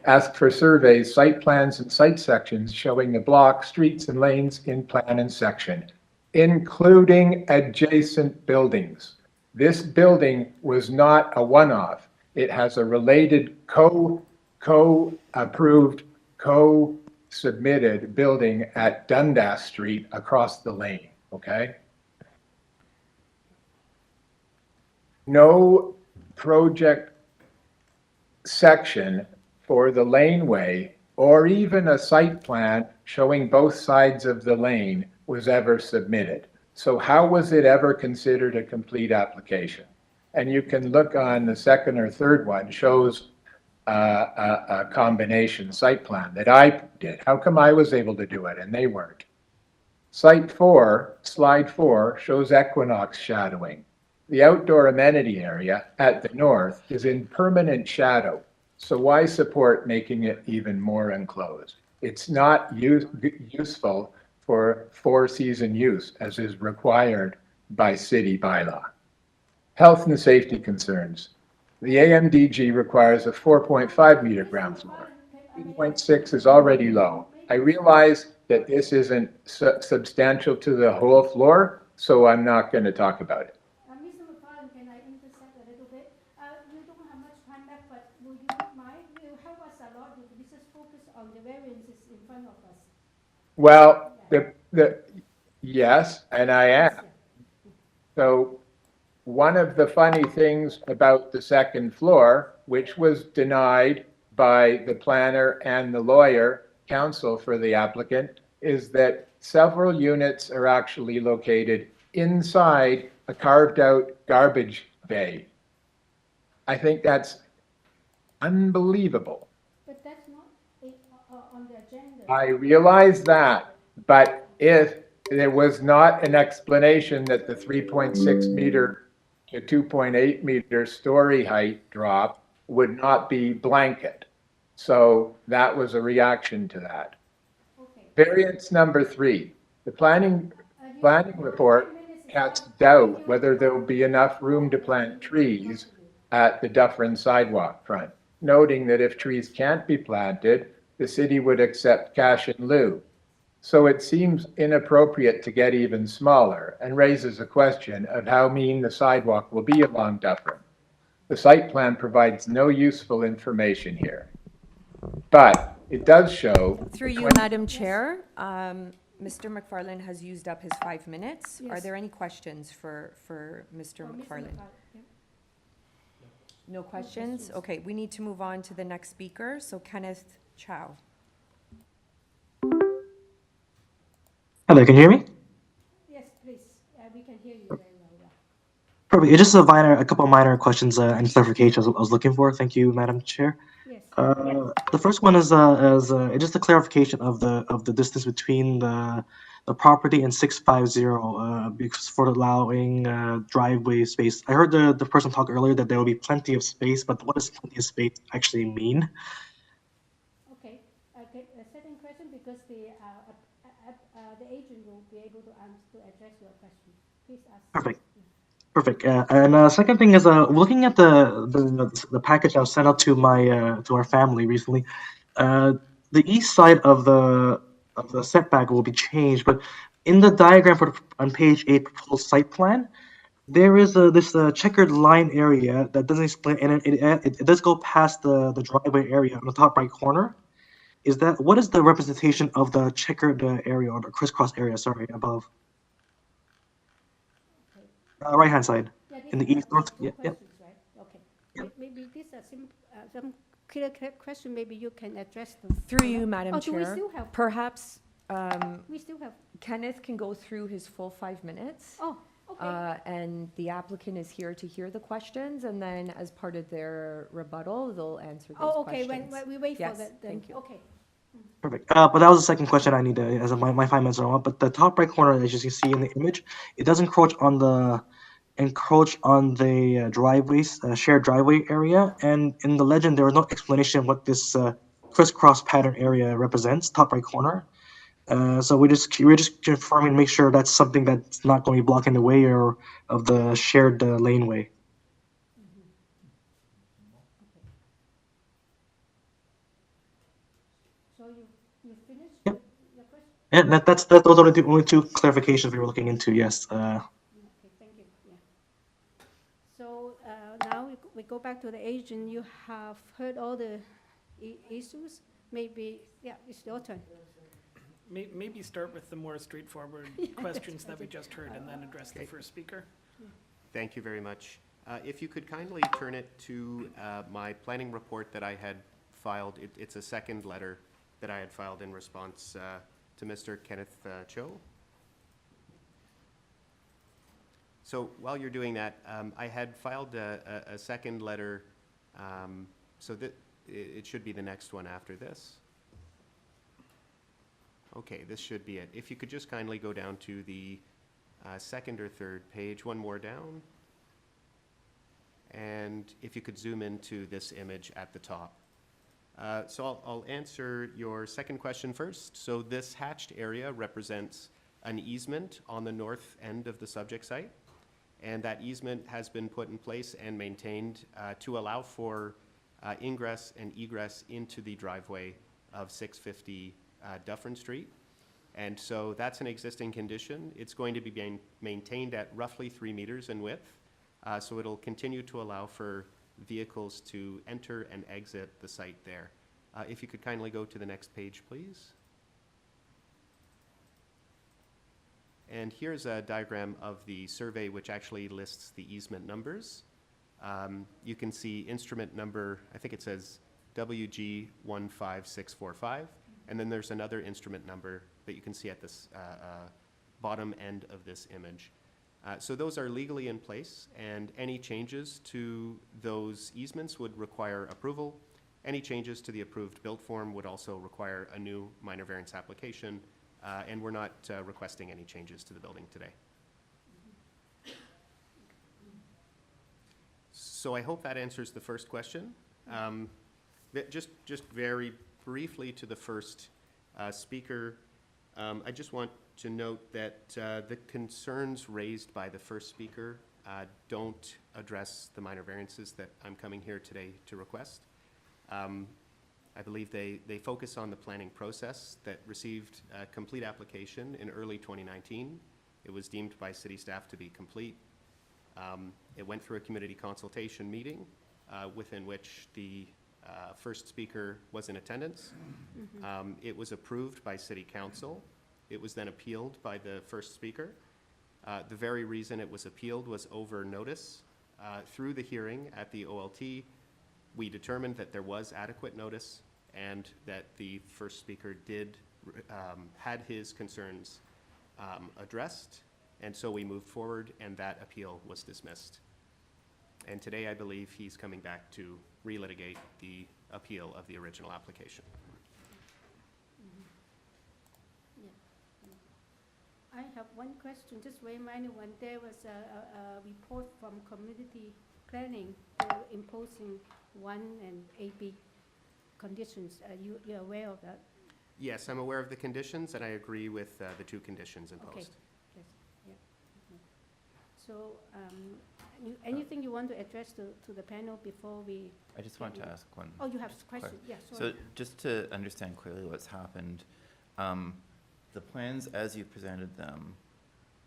Ask for surveys, site plans, and site sections showing the block, streets, and lanes in plan and section, including adjacent buildings. This building was not a one-off. It has a related co-approved, co-submitted building at Dundas Street across the lane, okay? No project section for the laneway or even a site plan showing both sides of the lane was ever submitted. So how was it ever considered a complete application? And you can look on the second or third one, shows a combination site plan that I did. How come I was able to do it and they weren't? Site 4, slide 4, shows equinox shadowing. The outdoor amenity area at the north is in permanent shadow. So why support making it even more enclosed? It's not useful for four-season use as is required by city bylaw. Health and safety concerns. The AMDG requires a 4.5 meter ground floor. 3.6 is already low. I realize that this isn't substantial to the whole floor, so I'm not going to talk about it. Mr. McFarland, can I intercept a little bit? We don't have much time left, but will you mind? Will help us a lot if we just focus on the variances in front of us. Well, yes, and I am. So one of the funny things about the second floor, which was denied by the planner and the lawyer counsel for the applicant, is that several units are actually located inside a carved out garbage bay. I think that's unbelievable. But that's not on the agenda. I realize that, but if there was not an explanation that the 3.6 meter to 2.8 meter story height drop would not be blanket. So that was a reaction to that. Okay. Variance number 3, the planning report casts doubt whether there will be enough room to plant trees at the Dufferin sidewalk front, noting that if trees can't be planted, the city would accept cash in lieu. So it seems inappropriate to get even smaller and raises a question of how mean the sidewalk will be along Dufferin. The site plan provides no useful information here, but it does show. Through you, Madam Chair, Mr. McFarland has used up his 5 minutes. Are Yes. there any questions for Mr. McFarland? No questions? Okay, we need to move on to the next speaker. So Kenneth Chow. Hello, can you hear me? Yes, please. We can hear you very well. Yeah. Perfect. It's just a couple of minor questions and clarifications I was looking for. Thank you, Madam Chair. Yes. The first one is just a clarification of the distance between the property and 650 because for allowing driveway space. I heard the person talk earlier that there will be plenty of space, but what does plenty of space actually mean? Okay. The second question, because the agent will be able to address your question. Please ask. Perfect. Perfect. And second thing is, looking at the package I was sent out to to our family recently, the east side of the setback will be changed, but in the diagram on page 8 proposed site plan, there is this checkered line area that doesn't explain, and it does go past the driveway area on the top right corner. What is the representation of the checkered area or the crisscross area? Sorry, above. Right hand side, in the east north. Yeah, yeah. Right? Okay. Yeah. Maybe these are some clear question. Maybe you can address them. Through you, Madam Do Chair. we still have? Perhaps We still have. Kenneth can go through his full 5 minutes. Oh, okay. And the applicant is here to hear the questions, and then as part of their rebuttal, they'll answer those Okay. questions. When we wait Yes, for that. thank you. Okay. Perfect. But that was the second question I need to, as my 5 minutes are up. But the top right corner, as you can see in the image, it does encroach on the driveways, shared driveway area. And in the legend, there was no explanation what this crisscross pattern area represents, top right corner. So we're just confirming to make sure that's something that's not going to be blocking the way or of the shared laneway. So you finished Yep. your question? And those are the only two clarifications we were looking into. Yes. Okay, thank you. Yeah. So now we go back to the agent. You have heard all the issues. Maybe, yeah, it's your turn. Maybe start with the more straightforward questions that we just heard and then address the first speaker. Thank you very much. If you could kindly turn it to my planning report that I had filed. It's a second letter that I had filed in response to Mr. Kenneth Cho. So while you're doing that, I had filed a second letter, so that it should be the next one after this. Okay, this should be it. If you could just kindly go down to the second or third page, one more down. And if you could zoom into this image at the top. So I'll answer your second question first. So this hatched area represents an easement on the north end of the subject site. And that easement has been put in place and maintained to allow for ingress and egress into the driveway of 650 Dufferin Street. And so that's an existing condition. It's going to be maintained at roughly 3 meters in width. So it'll continue to allow for vehicles to enter and exit the site there. If you could kindly go to the next page, please. And here's a diagram of the survey which actually lists the easement numbers. You can see instrument number, I think it says WG15645, and then there's another instrument number that you can see at this bottom end of this image. So those are legally in place, and any changes to those easements would require approval. Any changes to the approved build form would also require a new minor variance application, and we're not requesting any changes to the building today. So I hope that answers the first question. Just very briefly to the first speaker, I just want to note that the concerns raised by the first speaker don't address the minor variances that I'm coming here today to request. I believe they focus on the planning process that received a complete application in early 2019. It was deemed by city staff to be complete. It went through a community consultation meeting within which the first speaker was in attendance. It was approved by city council. It was then appealed by the first speaker. The very reason it was appealed was over notice. Through the hearing at the OLT, we determined that there was adequate notice and that the first speaker had his concerns addressed, and so we moved forward and that appeal was dismissed. And today I believe he's coming back to relitigate the appeal of the original application. I have one question, just very minor one. There was a report from community planning imposing 1 and 8B conditions. Are you aware of that? Yes, I'm aware of the conditions, and I agree with the 2 conditions imposed. Okay. Yes. Yeah. So, anything you want to address to the panel before we? I just want to ask one. Oh, you have a question? Yeah, sorry. So just to understand clearly what's happened, the plans as you presented them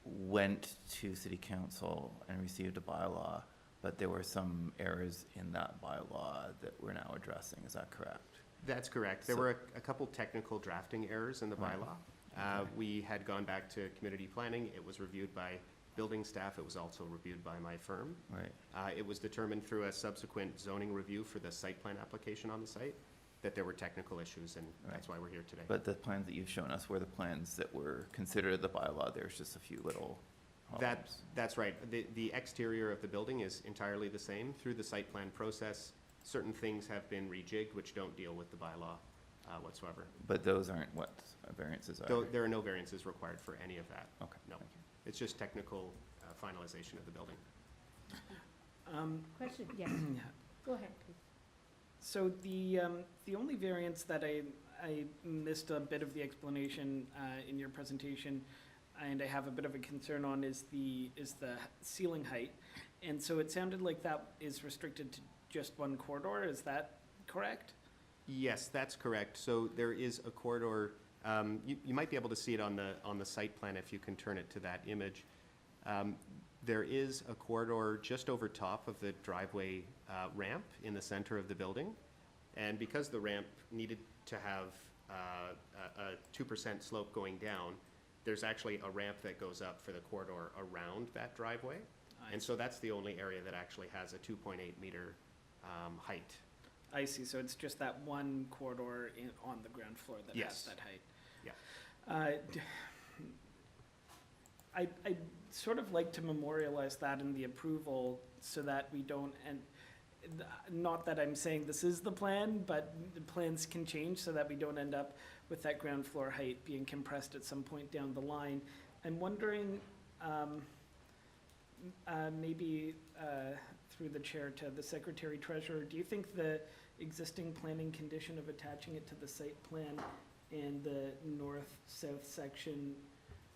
went to city council and received a bylaw, but there were some errors in that bylaw that we're now addressing. Is that correct? That's correct. There were a couple technical drafting errors in the bylaw. We had gone back to community planning. It was reviewed by building staff. It was also reviewed by my firm. Right. It was determined through a subsequent zoning review for the site plan application on the site that there were technical issues, and that's why we're here today. But the plans that you've shown us were the plans that were considered the bylaw. There's just a few little problems. That's right. The exterior of the building is entirely the same. Through the site plan process, certain things have been rejigged which don't deal with the bylaw whatsoever. But those aren't what variances are? There are no variances required for any of that. Okay. No. It's just technical finalization of the building. Question? Yes. Go ahead, please. So the only variance that I missed a bit of the explanation in your presentation, and I have a bit of a concern on, is the ceiling height. And so it sounded like that is restricted to just one corridor. Is that correct? Yes, that's correct. So there is a corridor, you might be able to see it on the site plan if you can turn it to that image. There is a corridor just over top of the driveway ramp in the center of the building. And because the ramp needed to have a 2% slope going down, there's actually a ramp that goes up for the corridor around that driveway. And so that's the only area that actually has a 2.8 meter height. I see. So it's just that one corridor on the ground floor that has that height. Yeah. I'd sort of like to memorialize that in the approval so that we don't, and not that I'm saying this is the plan, but the plans can change so that we don't end up with that ground floor height being compressed at some point down the line. I'm wondering, maybe through the chair to the secretary treasurer, do you think the existing planning condition of attaching it to the site plan and the north-south section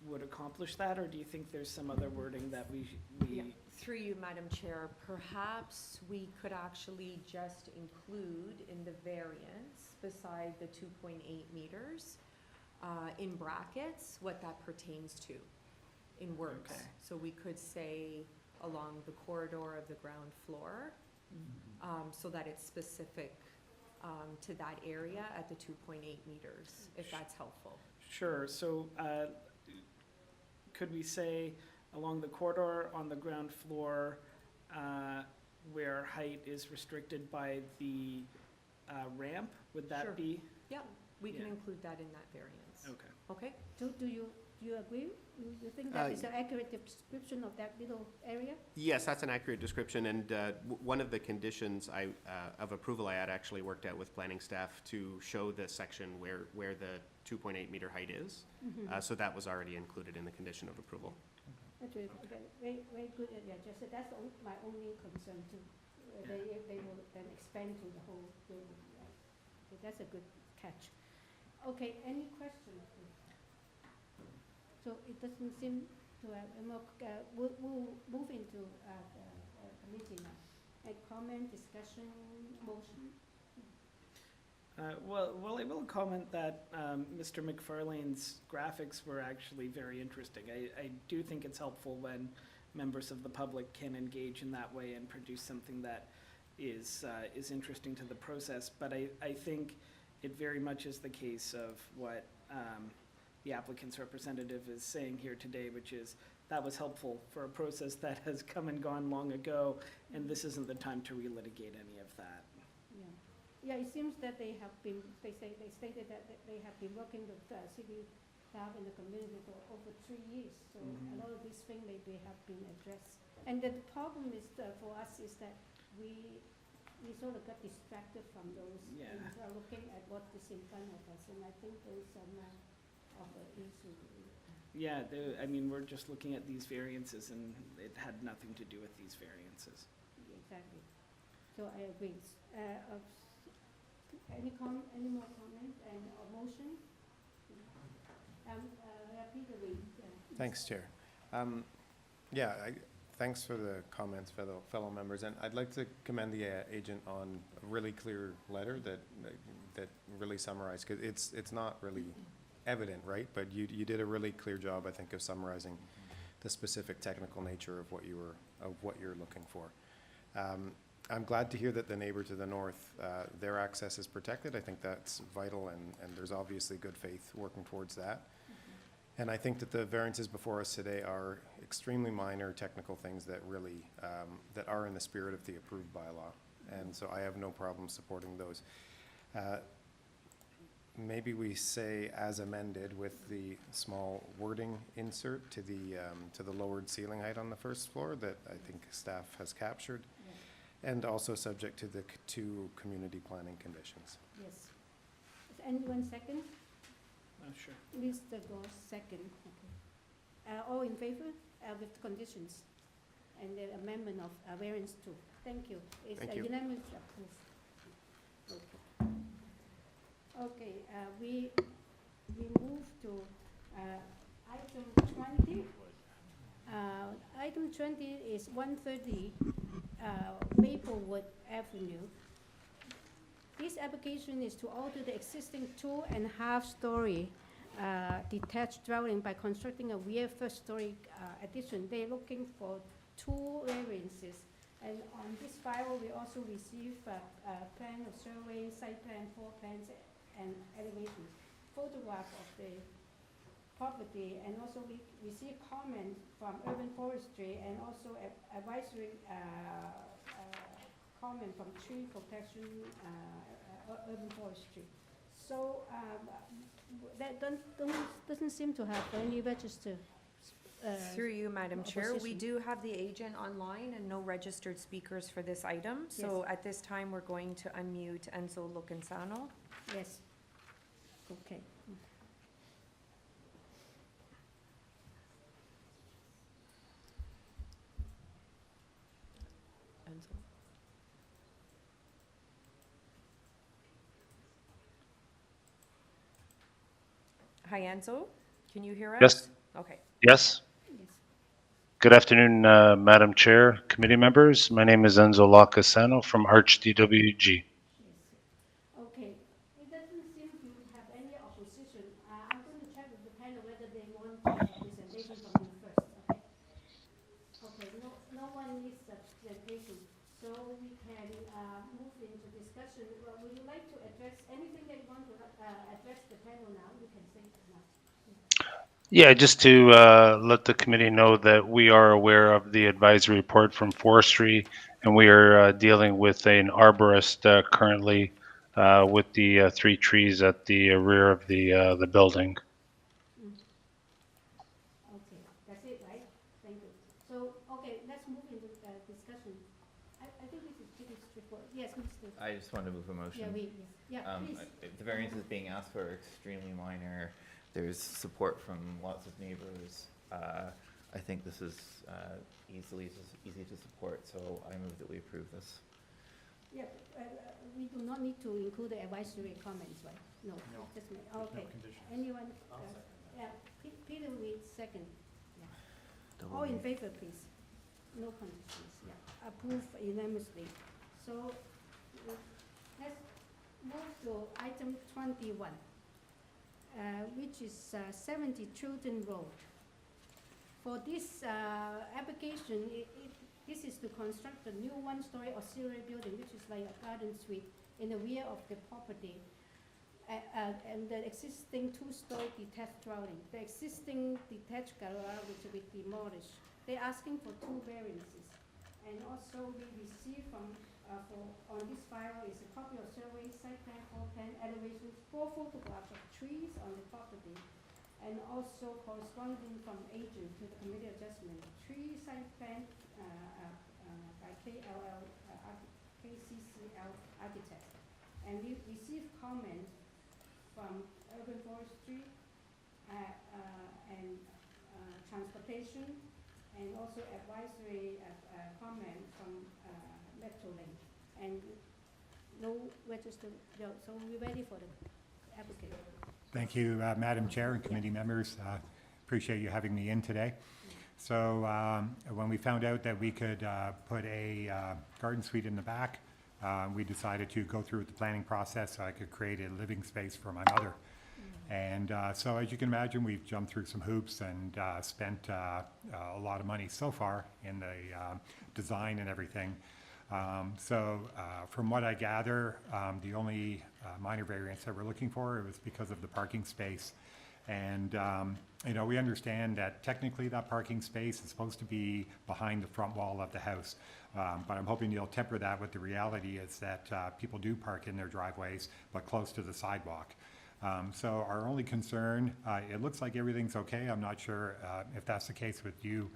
would accomplish that, or do you think there's some other wording that we Yeah. Through you, Madam Chair, perhaps we could actually just include in the variance beside the 2.8 meters, in brackets, what that pertains to in words. Okay. So we could say along the corridor of the ground floor, so that it's specific to that area at the 2.8 meters, if that's helpful. Sure. So could we say along the corridor on the ground floor where height is restricted by the ramp? Would that Sure. be? Yeah, we can Yeah. include that in that variance. Okay. Okay? Do you agree? You think that is an accurate description of that little area? Yes, that's an accurate description, and one of the conditions of approval I had actually worked out with planning staff to show the section where the 2.8 meter height is. So that was already included in the condition of approval. That's very, very good, yeah, just, that's my only concern too. They will then expand to the whole building, right? Okay, that's a good catch. Okay, any questions? So it doesn't seem to have, we'll move into the meeting now. A comment, discussion, motion? Well, I will comment that Mr. McFarlane's graphics were actually very interesting. I do think it's helpful when members of the public can engage in that way and produce something that is interesting to the process. But I think it very much is the case of what the applicant's representative is saying here today, which is that was helpful for a process that has come and gone long ago, and this isn't the time to relitigate any of that. Yeah, it seems that they stated that they have been working with city staff in the community for over 3 years. So a lot of these things maybe have been addressed. And the problem is for us is that we sort of got distracted from those and looking at what is in front of us. And I think those are more of an issue. Yeah, I mean, we're just looking at these variances, and it had nothing to do with these variances. Exactly. So I agree. Any more comment and motion? Peter Lee. Thanks, Chair. Thanks for the comments, fellow members, and I'd like to commend the agent on a really clear letter that really summarized, because it's not really evident, right? But you did a really clear job, I think, of summarizing the specific technical nature of what you're looking for. I'm glad to hear that the neighbor to the north, their access is protected. I think that's vital, and there's obviously good faith working towards that. And I think that the variances before us today are extremely minor technical things that really, that are in the spirit of the approved bylaw. And so I have no problem supporting those. Maybe we say as amended with the small wording insert to the lowered ceiling height on the first floor that I think staff has captured. And also subject to the two community planning conditions. Yes. Is anyone second? Sure. Mr. Goss, second. Okay. All in favor with conditions and the amendment of variance 2. Thank you. It's Thank you. unanimously approved. Okay, we move to item 20. Item 20 is 130 Maplewood Avenue. This application is to alter the existing 2.5-story detached dwelling by constructing a rear first-story addition. They're looking for 2 variances. And on this file, we also receive a plan of survey, site plan, floor plans, and elevation, photograph of the property, and also we receive comment from urban forestry and also advisory comment from tree protection, urban forestry. So that doesn't seem to have any registered. Through you, Madam Chair, we opposition. do have the agent online and no registered speakers for this item. So at this time, we're going to unmute Enzo Locenzano. Yes. Okay. Enzo. Hi, Enzo. Can you hear us? Yes. Okay. Yes. Yes. Good afternoon, Madam Chair, committee members. My name is Enzo Locasano from Arch DWG. Okay. It doesn't seem to have any opposition. I'm going to check with the panel whether they want a presentation from you first. Okay. Okay. No one needs a presentation, so we can move into discussion. Well, would you like to address anything that you want to address the panel now? You can say it now. Yeah, just to let the committee know that we are aware of the advisory report from forestry, and we are dealing with an arborist currently with the 3 trees at the rear of the building. Okay, that's it, right? Thank you. So, okay, let's move into discussion. I think this is pretty straightforward. Yes, Mr. I just want to move a motion. Please. The variances being asked for are extremely minor. There's support from lots of neighbors. I think this is easy to support, so I move that we approve this. Yeah, we do not need to include the advisory comments, right? No, No, just me. there's Okay. no conditions. Anyone? I'll second. Yeah, Peter will second. Yeah. All in favor, please. No conditions, yeah. Approve unanimously. So let's move to item 21, which is 70 Chilton Road. For this application, this is to construct a new 1-story auxiliary building, which is like a garden suite in the rear of the property, and the existing 2-story detached dwelling. The existing detached garage which will be demolished. They're asking for 2 variances. And also we received from, on this file is a copy of survey, site plan, floor plan, elevations, 4 photographs of trees on the property, and also corresponding from agent to the committee adjustment. Tree site plan by KCCL architect. And we received comment from urban forestry and transportation, and also advisory comment from McLeod, and no registered, so we're ready for the applicant. Thank you, Madam Chair and committee members. Appreciate you having me in today. So when we found out that we could put a garden suite in the back, we decided to go through with the planning process so I could create a living space for my mother. And so as you can imagine, we've jumped through some hoops and spent a lot of money so far in the design and everything. So from what I gather, the only minor variance that we're looking for was because of the parking space. And you know, we understand that technically that parking space is supposed to be behind the front wall of the house. But I'm hoping you'll temper that with the reality is that people do park in their driveways, but close to the sidewalk. So our only concern, it looks like everything's okay. I'm not sure if that's the case with you.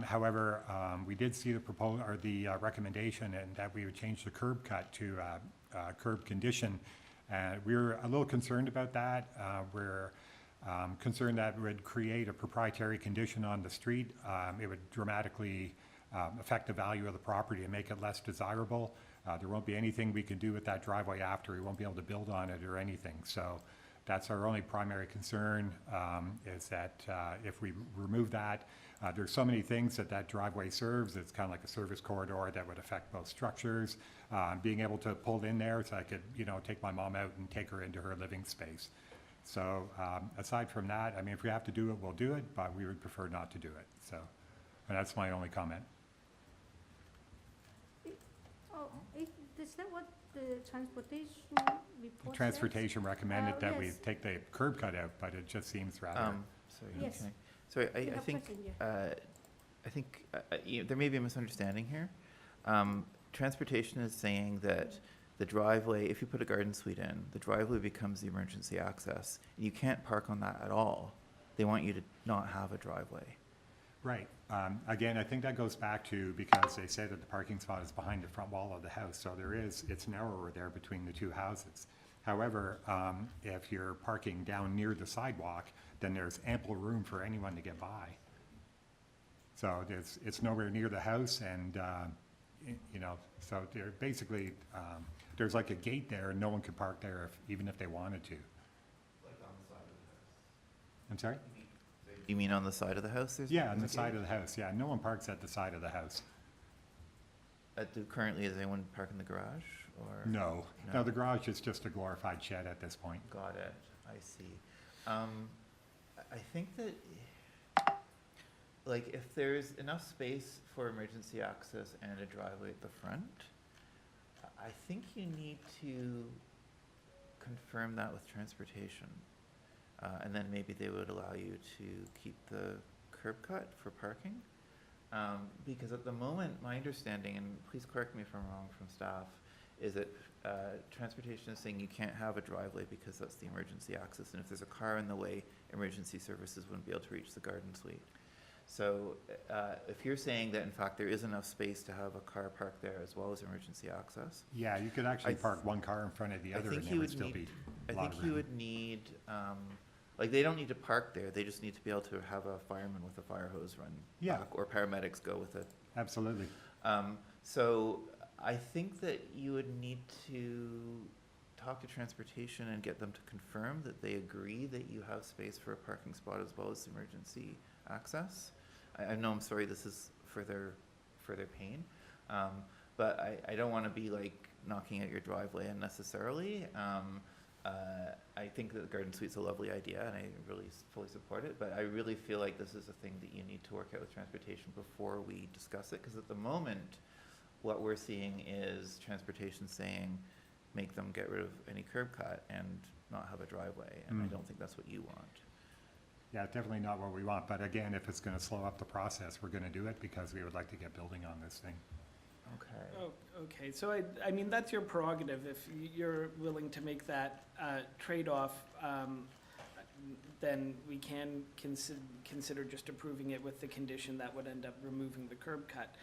However, we did see the proposal or the recommendation, and that we would change the curb cut to curb condition. We're a little concerned about that. We're concerned that it would create a proprietary condition on the street. It would dramatically affect the value of the property and make it less desirable. There won't be anything we can do with that driveway after. We won't be able to build on it or anything. So that's our only primary concern, is that if we remove that, there's so many things that that driveway serves. It's kind of like a service corridor that would affect both structures. Being able to pull in there so I could, take my mom out and take her into her living space. So aside from that, I mean, if we have to do it, we'll do it, but we would prefer not to do it. So, and that's my only comment. Is that what the transportation report says? Transportation recommended that we yes. take the curb cut out, but it just seems rather. Sorry, Yes. okay. Sorry, You I have think, question, yeah. there may be a misunderstanding here. Transportation is saying that the driveway, if you put a garden suite in, the driveway becomes the emergency access. You can't park on that at all. They want you to not have a driveway. Right. Again, I think that goes back to because they say that the parking spot is behind the front wall of the house, so it's narrower there between the two houses. However, if you're parking down near the sidewalk, then there's ample room for anyone to get by. So it's nowhere near the house, and so they're basically there's like a gate there, and no one can park there even if they wanted to. Like on the side of the house. I'm sorry? You mean on the side of the house? Yeah, on the side of the house. Yeah, no one parks at the side of the house. Currently, is anyone parking in the garage, or? No, the garage is just a glorified shed at this point. Got it, I see. I think that, like, if there's enough space for emergency access and a driveway at the front, I think you need to confirm that with transportation. And then maybe they would allow you to keep the curb cut for parking. Because at the moment, my understanding, and please correct me if I'm wrong from staff, is that transportation is saying you can't have a driveway because that's the emergency access. And if there's a car in the way, emergency services wouldn't be able to reach the garden suite. So if you're saying that in fact there is enough space to have a car parked there as well as emergency access. Yeah, you could actually park one car in front of the other and there would still be a lot of room. I think you would need, like, they don't need to park there, they just need to be able to have a fireman with a fire hose run back, or paramedics go with it. Absolutely. So I think that you would need to talk to transportation and get them to confirm that they agree that you have space for a parking spot as well as emergency access. I know, I'm sorry, this is for their pain, but I don't want to be like knocking at your driveway unnecessarily. I think that the garden suite's a lovely idea, and I really fully support it, but I really feel like this is a thing that you need to work out with transportation before we discuss it, because at the moment, what we're seeing is transportation saying, make them get rid of any curb cut and not have a driveway, and I don't think that's what you want. Yeah, definitely not what we want, but again, if it's going to slow up the process, we're going to do it because we would like to get building on this thing. Okay. Oh, okay, so I mean, that's your prerogative. If you're willing to make that trade-off, then we can consider just approving it with the condition that would end up removing the curb cut.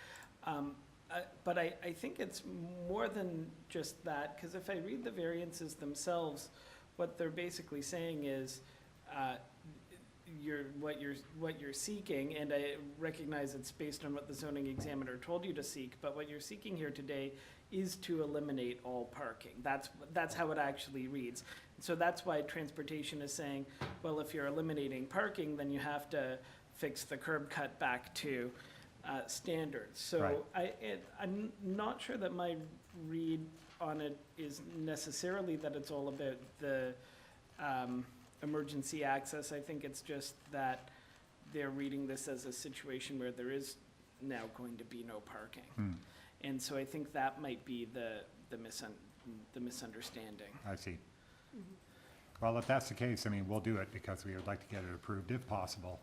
But I think it's more than just that, because if I read the variances themselves, what they're basically saying is what you're seeking, and I recognize it's based on what the zoning examiner told you to seek, but what you're seeking here today is to eliminate all parking. That's how it actually reads. So that's why transportation is saying, well, if you're eliminating parking, then you have to fix the curb cut back to standards. So Right. I'm not sure that my read on it is necessarily that it's all about the emergency access. I think it's just that they're reading this as a situation where there is now going to be no parking. And so I think that might be the misunderstanding. I see. Well, if that's the case, I mean, we'll do it because we would like to get it approved if possible.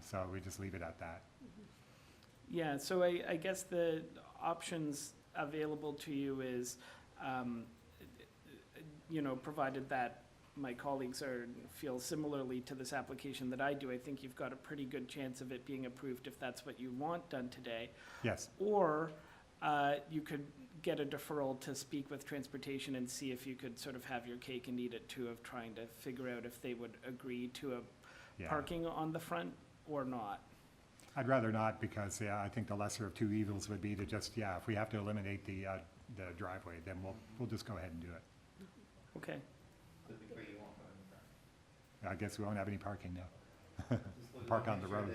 So we just leave it at that. Yeah, so I guess the options available to you is, provided that my colleagues feel similarly to this application that I do, I think you've got a pretty good chance of it being approved if that's what you want done today. Yes. Or you could get a deferral to speak with transportation and see if you could sort of have your cake and eat it too, of trying to figure out if they would agree to a parking on the front or not. I'd rather not because, I think the lesser of two evils would be to just, if we have to eliminate the the driveway, then we'll just go ahead and do it. Okay. I guess we won't have any parking now. Park on the road.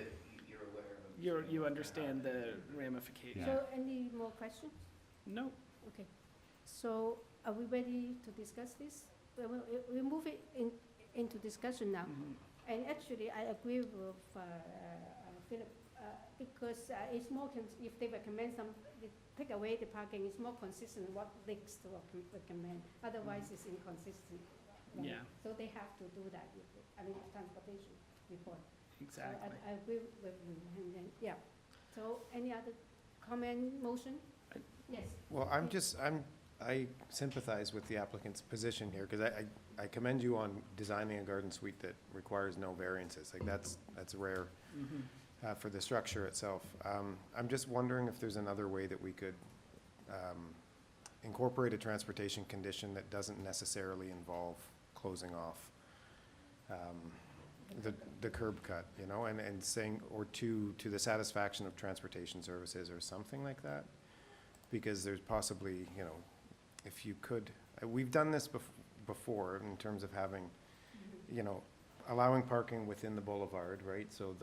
You understand the ramifications? Yeah. So any more questions? No. Okay. So are we ready to discuss this? We move it into discussion now. And actually, I agree with Philip, because it's more, if they recommend they take away the parking, it's more consistent what next to recommend. Otherwise, it's inconsistent. Right? Yeah. So they have to do that with it, transportation report. Exactly. So I agree with you. And then, yeah. So any other comment, motion? Yes. Well, I sympathize with the applicant's position here, because I commend you on designing a garden suite that requires no variances. Like, that's rare for the structure itself. I'm just wondering if there's another way that we could incorporate a transportation condition that doesn't necessarily involve closing off the curb cut, you know, and saying, or to the satisfaction of transportation services or something like that. Because there's possibly, you know, if you could, we've done this before in terms of having, you know, allowing parking within the boulevard, right? So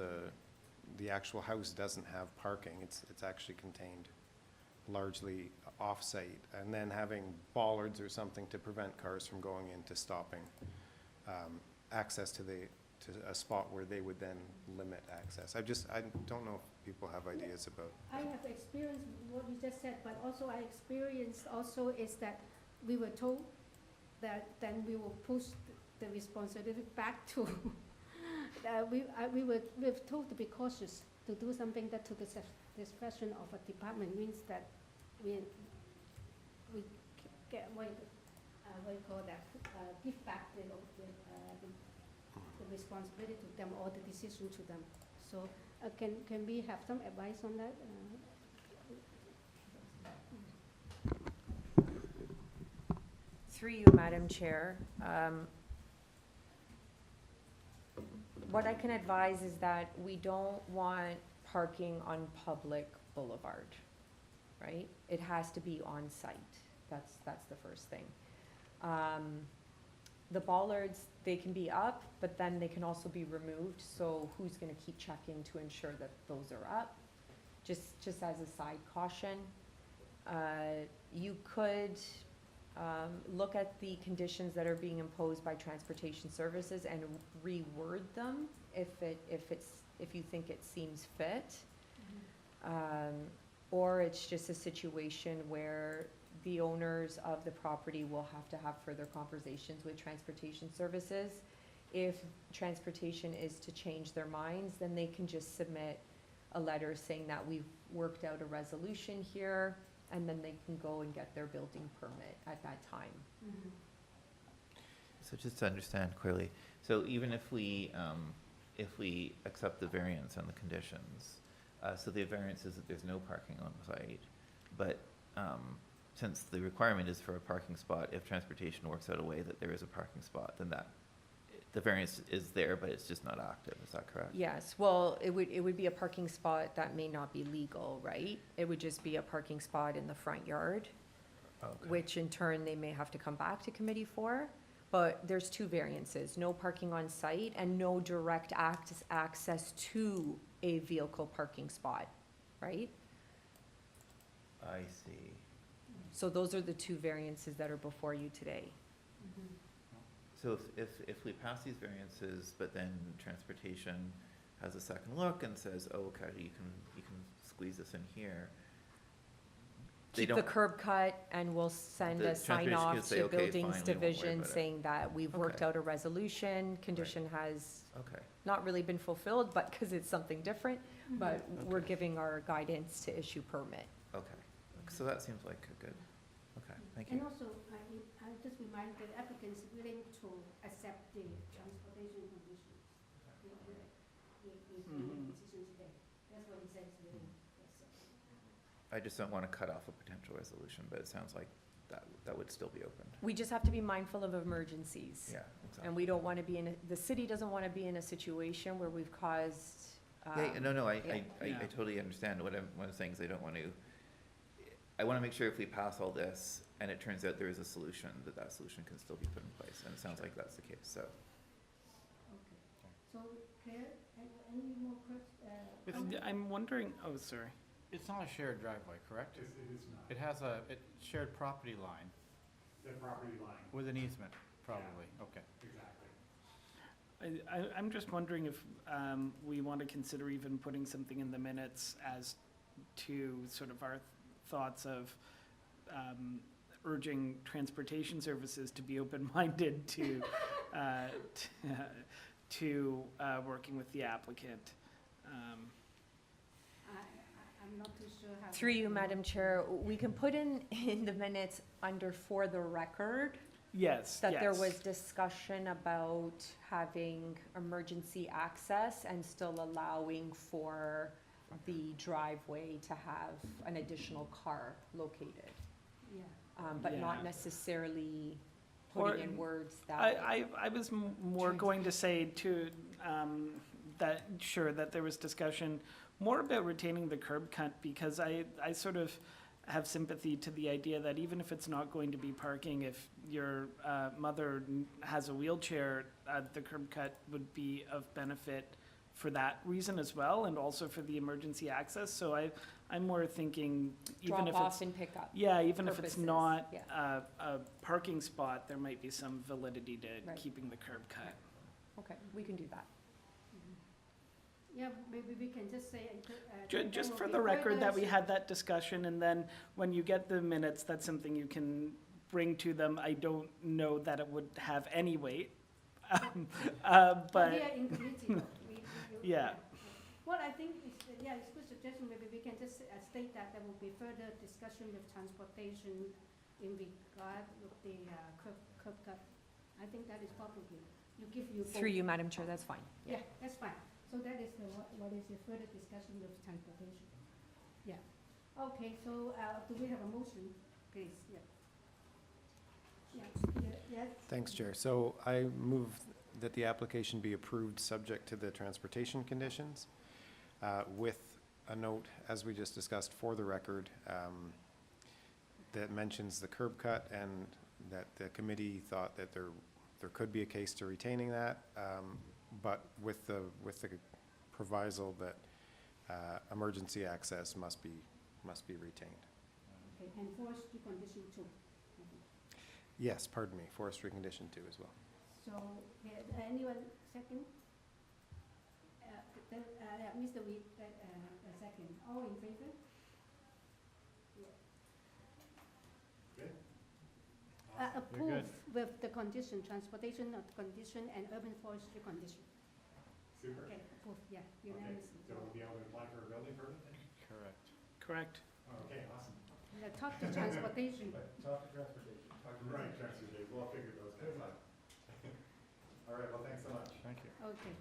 the actual house doesn't have parking. It's actually contained largely off-site, and then having bollards or something to prevent cars from going into stopping access to a spot where they would then limit access. I don't know if people have ideas about. I have experienced what you just said, but also I experienced also is that we were told that then we will push the responsibility back to, we were told to be cautious, to do something that to the discretion of a department means that we get, what you call that, give back the responsibility to them or the decision to them. So can we have some advice on that? Through you, Madam Chair. What I can advise is that we don't want parking on public boulevard, right? It has to be on site. That's the first thing. The bollards, they can be up, but then they can also be removed. So who's going to keep checking to ensure that those are up? Just as a side caution, you could look at the conditions that are being imposed by transportation services and reword them if you think it seems fit. Or it's just a situation where the owners of the property will have to have further conversations with transportation services. If transportation is to change their minds, then they can just submit a letter saying that we've worked out a resolution here, and then they can go and get their building permit at that time. So just to understand clearly, so even if we accept the variance on the conditions, so the variance is that there's no parking on site, but since the requirement is for a parking spot, if transportation works out a way that there is a parking spot, then the variance is there, but it's just not active. Is that correct? Yes, well, it would be a parking spot that may not be legal, right? It would just be a parking spot in the front yard, Okay. which in turn they may have to come back to committee for. But there's two variances: no parking on site and no direct access to a vehicle parking spot, right? I see. So those are the two variances that are before you today. So if we pass these variances, but then transportation has a second look and says, oh, okay, you can squeeze this in here. They Keep the don't, curb cut, and we'll send The a sign transportation off can say, to "Okay, fine, Buildings we won't worry Division about it." saying that we've worked Okay. out a resolution, condition has okay. not really been fulfilled, but because it's something different, but we're Okay. giving our guidance to issue permit. Okay. So that seems like a good, okay, thank And you. also, I just remind the applicants willing to accept the transportation conditions. We make a decision today. That's what he said, he's willing to accept. I just don't want to cut off a potential resolution, but it sounds like that would still be open. We just have to be mindful of emergencies. Yeah, exactly. And we don't want to be the city doesn't want to be in a situation where we've caused. Yeah, no, I Yeah. totally understand. What I'm saying is I don't want to, I want to make sure if we pass all this and it turns out there is a solution, that that solution can still be put in place, and it sounds like that's the case, so. So, Claire, any more questions? I'm wondering, oh, sorry. It's not a shared driveway, correct? It is not. It has a shared property line The property line. with an easement, probably, okay. Exactly. I'm just wondering if we want to consider even putting something in the minutes as to sort of our thoughts of urging transportation services to be open-minded to working with the applicant. I'm not too sure how. Through you, Madam Chair, we can put in the minutes under for the record Yes, that there yes. was discussion about having emergency access and still allowing for the driveway to have an additional car located, Yeah. but not Yeah. necessarily Or- putting in words that way. I was more going to say to, that, sure, that there was discussion more about retaining the curb cut, because I sort of have sympathy to the idea that even if it's not going to be parking, if your mother has a wheelchair, the curb cut would be of benefit for that reason as well, and also for the emergency access. So I'm more thinking, even Drop if off it's, and pick up. yeah, even if it's purposes, not yeah. a parking spot, there might be some validity to Right. keeping the curb cut. Okay, we can do that. Yeah, maybe we can just say. Just there for will the be record that further we had that discussion, and then when you get the minutes, that's something you can bring to them. I don't know that it would have any weight. But we But, are in committee, though. yeah. What I think is, yeah, it's a good suggestion, maybe we can just state that there will be further discussion with transportation in regard with the curb cut. I think that is probably, you give you. Through you, Madam Chair, that's fine. Yeah, that's fine. So that is the, what is the further discussion with transportation. Yeah. Okay, so, do we have a motion, please? Yeah. Yeah. Thanks, Chair. So I move that the application be approved subject to the transportation conditions, with a note, as we just discussed, for the record, that mentions the curb cut, and that the committee thought that there could be a case to retaining that, but with the proviso that emergency access must be retained. Okay, and forestry condition two. Yes, pardon me, forestry condition 2 as well. So, anyone second? Mr. Weed, second. All in favor? Good. Approve with the condition, transportation of condition and urban forestry condition. Super. Okay, approve, yeah, Okay, unanimously. so we'll be able to apply for a building permit then? Correct. Correct. Oh, okay, awesome. Yeah, talk to transportation. Talk to transportation. Right, transportation, we'll figure those guys out. All right, well, thanks so much. Thank you. Okay.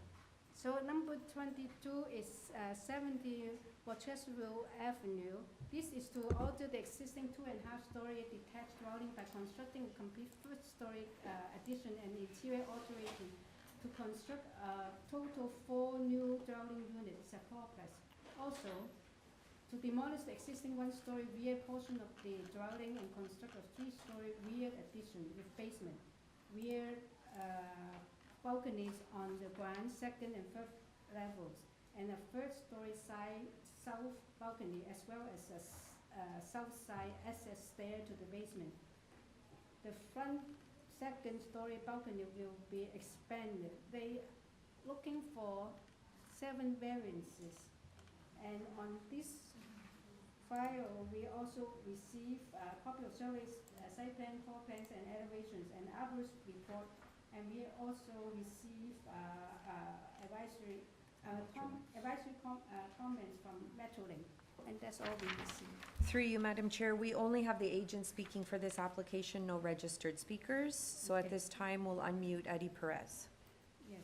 So number 22 is 70 Roncesvalles Avenue. This is to alter the existing 2.5-story detached dwelling by constructing a complete first-story addition and interior alteration to construct a total 4 new dwelling units. It's a fourplex. Also, to demolish the existing 1-story rear portion of the dwelling and construct a 3-story rear addition with basement, rear balconies on the ground, 2nd and 3rd levels, and a 3rd-story side south balcony, as well as a south side access stair to the basement. The front 2nd-story balcony will be expanded. They looking for 7 variances, and on this file, we also receive copy of surveys, site plan, floor plans, and elevations, and arborist report. And we also receive advisory comments from MetroLink, and that's all we receive. Through you, Madam Chair, we only have the agent speaking for this application, no registered speakers. So at Okay. this time, we'll unmute Eddie Perez. Yes.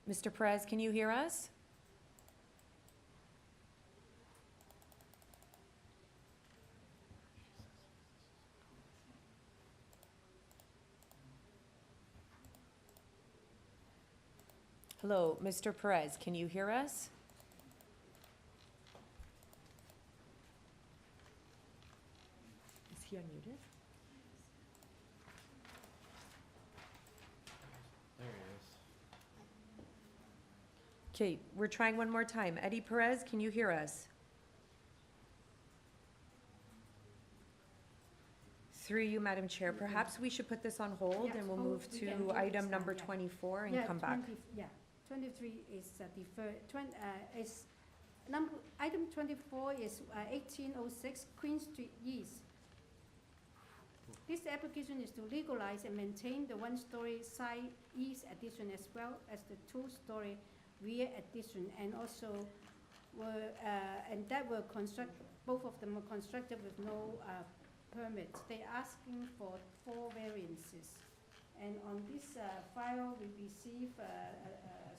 Mr. Perez, can you hear us? Hello, Mr. Perez, can you hear us? Is he unmuted? There he is. Okay, we're trying one more time. Eddie Perez, can you hear us? Through you, Madam Chair, perhaps we should put this on hold Yeah, and we'll hold. move We can to do item this number now, yeah. 24 and Yeah, come back. 20 Yeah, 23 is deferred, is, item 24 is 1806 Queen Street East. This application is to legalize and maintain the one-story side east addition as well as the two-story rear addition, and also both of them were constructed with no permits. They're asking for 4 variances. And on this file, we receive a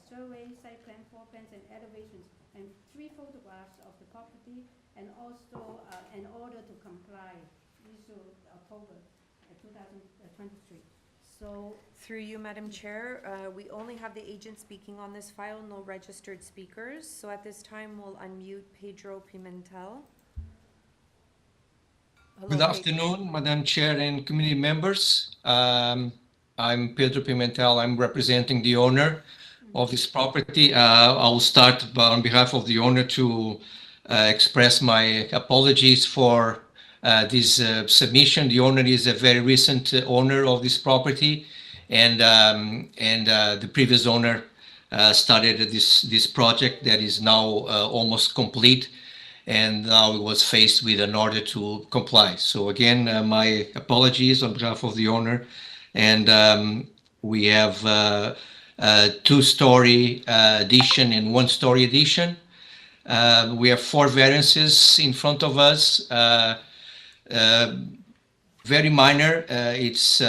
survey, site plan, floor plans, and elevations, and 3 photographs of the property, and also an order to comply, issued October 2023. So, Through you, Madam Chair, we only have the agent speaking on this file, no registered speakers. So at this time, we'll unmute Pedro Pimentel. Hello, Good afternoon, Madam Chair and community members. I'm Pedro Pimentel. I'm representing the owner of this property. I will start on behalf of the owner to express my apologies for this submission. The owner is a very recent owner of this property, and the previous owner started this project that is now almost complete, and now it was faced with an order to comply. So again, my apologies on behalf of the owner. And we have a 2-story addition and 1-story addition. We have 4 variances in front of us. Very minor. It's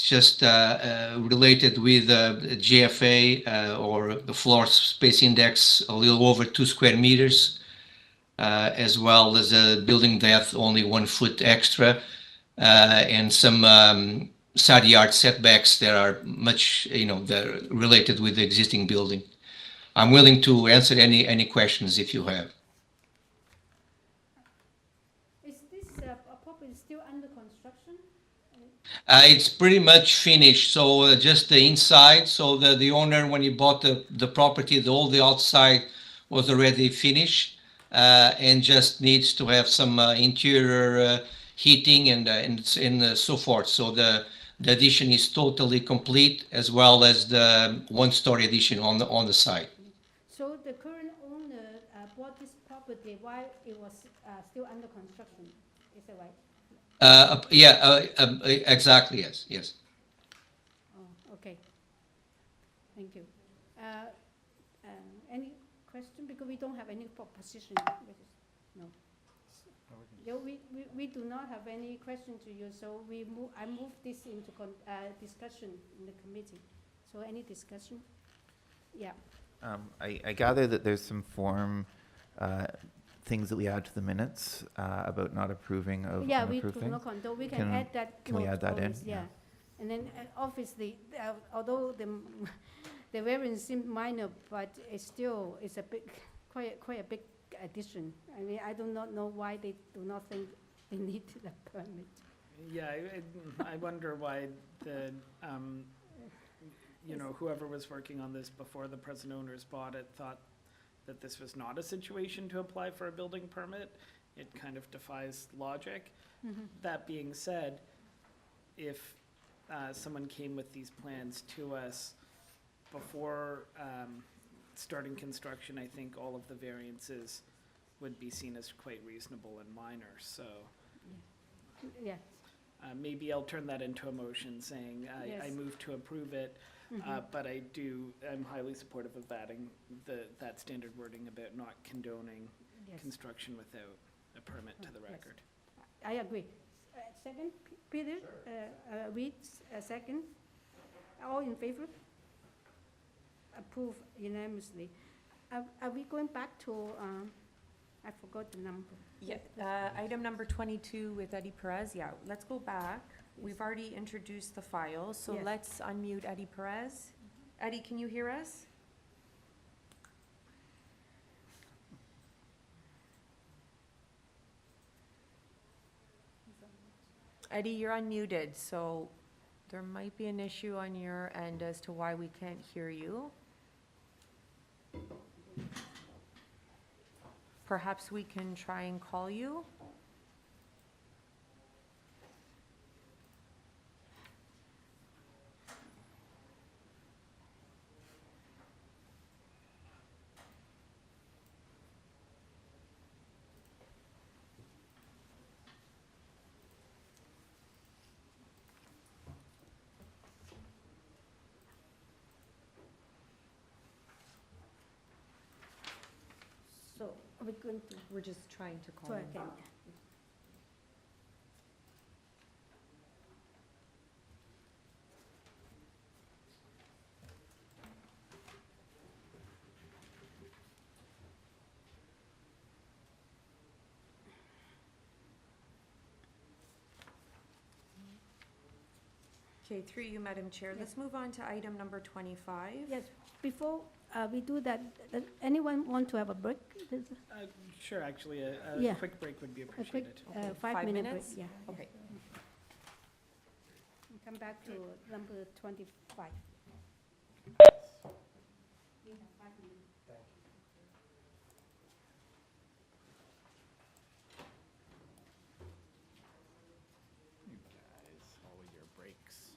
just related with GFA or the floor space index, a little over 2 square meters, as well as a building depth, only 1 foot extra, and some side yard setbacks that are much, they're related with the existing building. I'm willing to answer any questions if you have. is this property still under construction? It's pretty much finished, so just the inside. So the owner, when he bought the property, all the outside was already finished, and just needs to have some interior heating and so forth. So the addition is totally complete, as well as the 1-story addition on the side. So the current owner bought this property while it was still under construction, is that right? Exactly, yes. Oh, okay. Thank you. Any question? Because we don't have any proposition. No. Yeah, we do not have any question to you, so I move this into discussion in the committee. So any discussion? Yeah. I gather that there's some form things that we add to the minutes about not approving of Yeah, we unapproved do things. not condone. We can add that. Can we note add that in? always, yeah. And then obviously, although the variance seems minor, but it's a big, quite a big addition. I mean, I do not know why they do not think they need the permit. Yeah, I wonder why the, whoever was working on this before the present owners bought it thought that this was not a situation to apply for a building permit. It kind of defies logic. Mm-hmm. That being said, if someone came with these plans to us before starting construction, I think all of the variances would be seen as quite reasonable and minor, so. Yeah. Maybe I'll turn that into a motion saying I Yes. move to approve it, but I'm highly supportive of adding that standard wording about not condoning Yes. construction without a permit to the Yes. record. I agree. Second, Peter, Reed, second. All in favor? Approve unanimously. Are we going back to, I forgot the number. Yeah, item number 22 with Eddie Perez. Yeah, let's go back. We've already introduced the file, so Yes. let's unmute Eddie Perez. Eddie, can you hear us? Eddie, you're unmuted, so there might be an issue on your end as to why we can't hear you. Perhaps we can try and call you. So are we going to We're just trying to call try him. again? Okay, through you, Madam Chair. Let's move on to item number 25. Yes, before we do that, does anyone want to have a break? Sure, actually, a Yeah. quick break would be A quick appreciated. Okay, 5-minute break, minutes? yeah. Okay. We'll come back to number 25. You guys, always your breaks.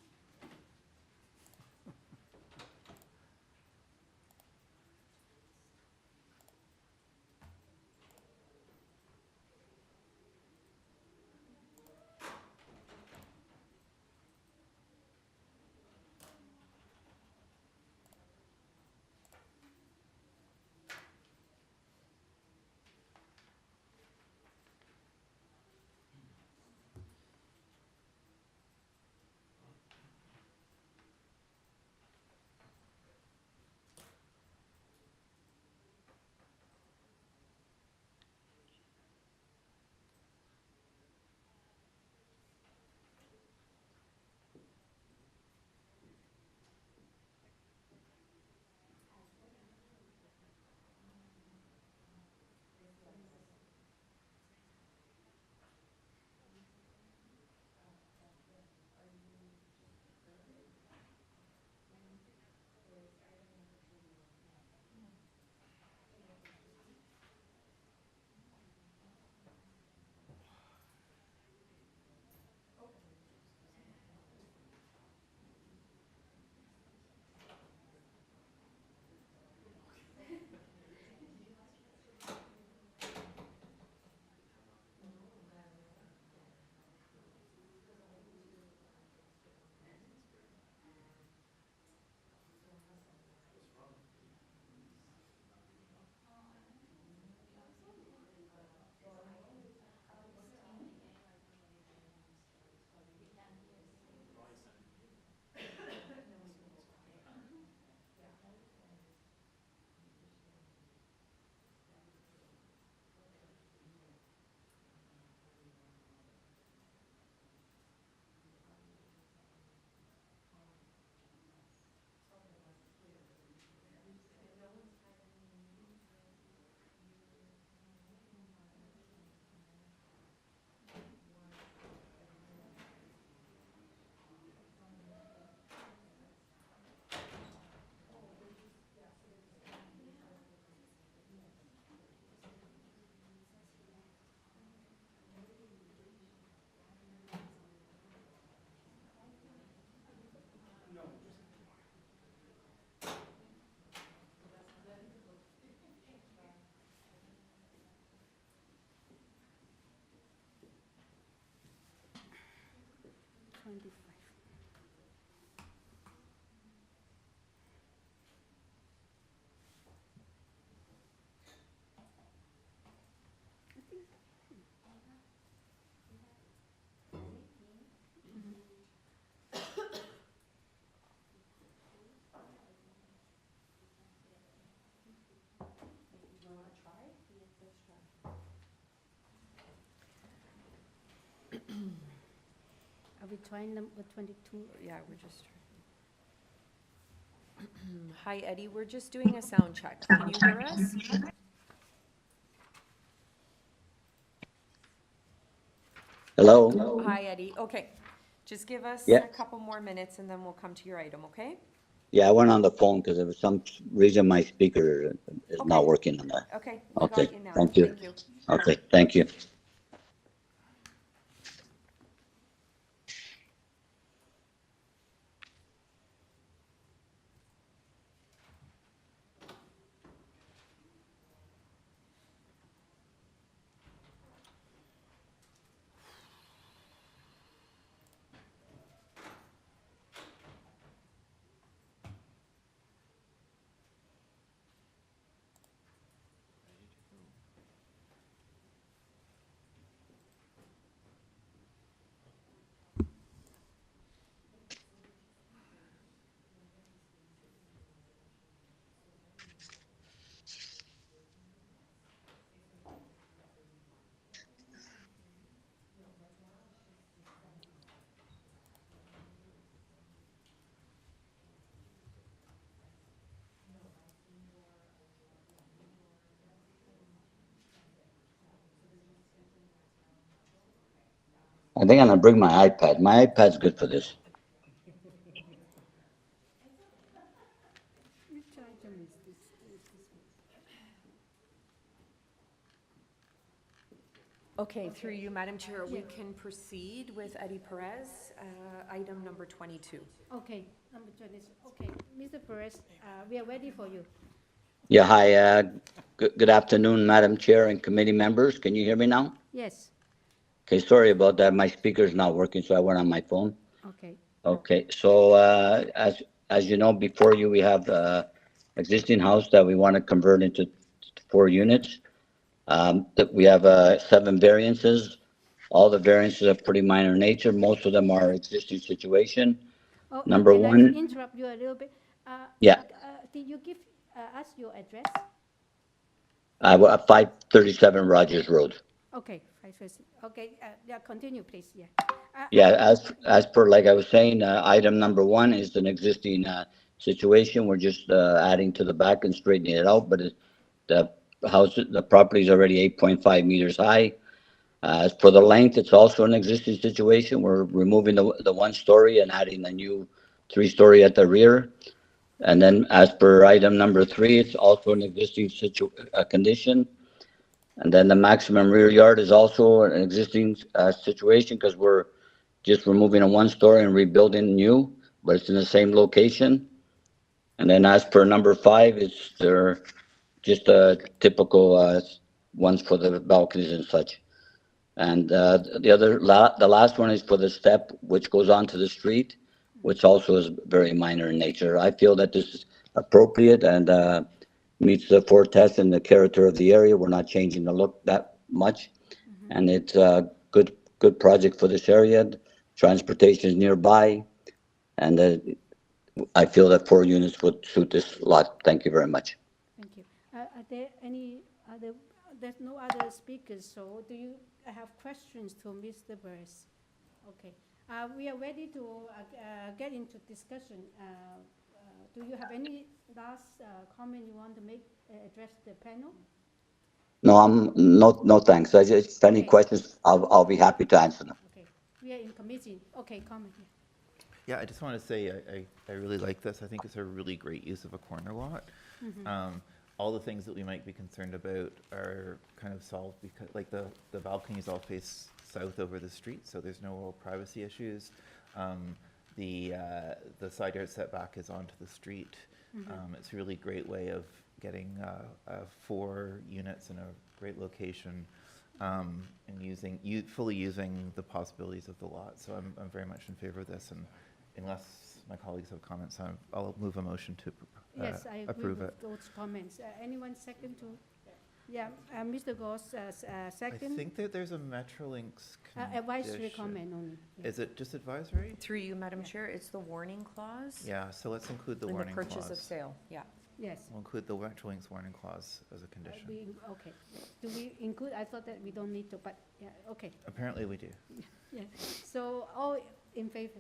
Are we trying number 22? Yeah, we're just. Hi, Eddie. We're just doing a sound check. Can you hear us? Hello? Hi, Eddie. Okay, just give us Yeah. a couple more minutes and then we'll come to your item, okay? Yeah, I went on the phone because for some reason my speaker is not Okay. working on that. Okay, we Okay, got you now. thank you. Thank you. Okay, thank you. I think I'm gonna bring my iPad. My iPad's good for this. Which item is this? Okay, through you, Madam Chair, we can proceed with Eddie Perez, item number 22. Okay, number 20. Okay, Mr. Perez, we are ready for you. Yeah, hi, good afternoon, Madam Chair and committee members. Can you hear me now? Yes. Okay, sorry about that. My speaker's not working, so I went on my phone. Okay. Okay, so as you know, before you, we have existing house that we want to convert into 4 units. That we have 7 variances. All the variances are pretty minor in nature. Most of them are existing situation. Oh, Number can I 1. interrupt you a little bit? Yeah. Did you give us your address? 537 Rogers Road. Okay, 530. Okay, yeah, continue, please. Yeah. Yeah, as per, like I was saying, item number 1 is an existing situation. We're just adding to the back and straightening it out, but the property is already 8.5 meters high. As for the length, it's also an existing situation. We're removing the 1-story and adding a new 3-story at the rear. And then as per item number 3, it's also an existing condition. And then the maximum rear yard is also an existing situation because we're just removing a 1-story and rebuilding new, but it's in the same location. And then as per number 5, they're just typical ones for the balconies and such. And the last one is for the step which goes onto the street, which also is very minor in nature. I feel that this is appropriate and meets the 4 tests and the character of the area. We're not changing the look that much, and it's a good project for this area. Transportation is nearby, and I feel that 4 units would suit this lot. Thank you very much. Thank you. Are there any other? There's no other speakers, so do you have questions to Mr. Perez? Okay. We are ready to get into discussion. Do you have any last comment you want to make, address the panel? No, no thanks. If any questions, I'll be happy to answer them. Okay. We are in committee. Okay, comment. Yeah, I just want to say I really like this. I think it's a really great use of a corner lot. All the things that we might be concerned about are kind of solved because, like, the balconies all face south over the street, so there's no real privacy issues. The side yard setback is onto the street. It's a really great way of getting 4 units in a great location and fully using the possibilities of the lot. So I'm very much in favor of this, and unless my colleagues have comments, I'll move a motion to Yes, I agree approve with it. those comments. Anyone second to? Yeah, Mr. Goss, second. I think that there's a Metrolinx Advisory condition. comment only. Yeah. Is it just advisory? Through you, Madam Chair, it's the warning clause. Yeah, so let's include the In the warning clause. purchase of sale, yeah. Yes. We'll include the Metrolinx warning clause as a condition. Okay. Do we include? I thought that we don't need to, but yeah, okay. Apparently we do. Yeah. So all in favor?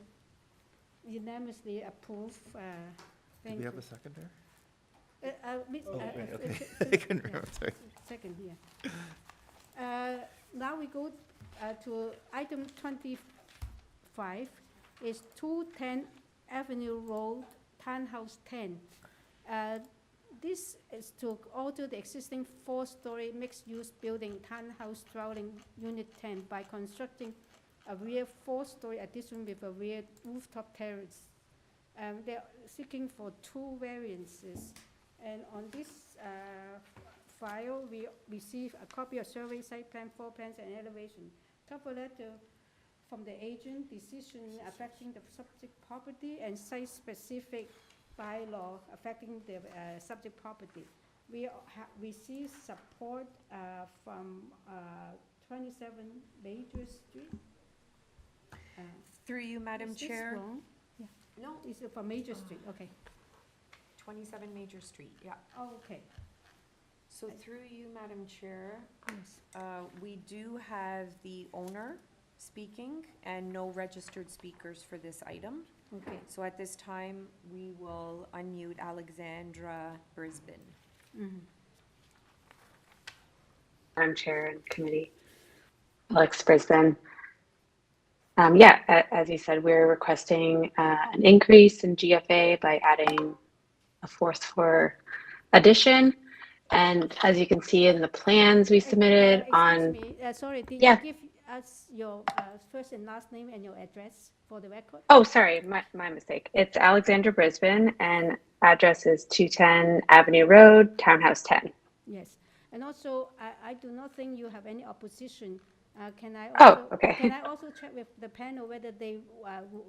Unanimously approve. Do Thank we you. have a seconder? Miss- Oh, right, okay. uh, I couldn't yeah, remember, sorry. Second, yeah. now we go to item 25, is 210 Avenue Road, Townhouse 10. This is to alter the existing 4-story mixed-use building, Townhouse dwelling Unit 10, by constructing a rear 4-story addition with a rear rooftop terrace. They're seeking for 2 variances. And on this file, we receive a copy of survey, site plan, floor plans, and elevation. Cover letter from the agent, decision affecting the subject property, and site-specific bylaw affecting the subject property. We receive support from 27 Major Street. Through you, Madam Is this Chair. wrong? Yeah. No, it's from Major Street, okay. 27 Major Street, yeah. Oh, okay. So through you, Madam Chair, Yes. we do have the owner speaking and no registered speakers for this item. Okay. So at this time, we will unmute Alexandra Brisbane. Mhm. Madam Chair and Committee, Alex Brisbane. Yeah, as you said, we're requesting an increase in GFA by adding a 4th floor addition. And as you can see in the plans we submitted on... Excuse me, sorry, did Yeah. you give us your first and last name and your address for the record? Oh, sorry, my mistake. It's Alexandra Brisbane, and address is 210 Avenue Road, Townhouse 10. Yes, and also, I do not think you have any opposition. Can I Oh, also, okay. Can I also check with the panel whether they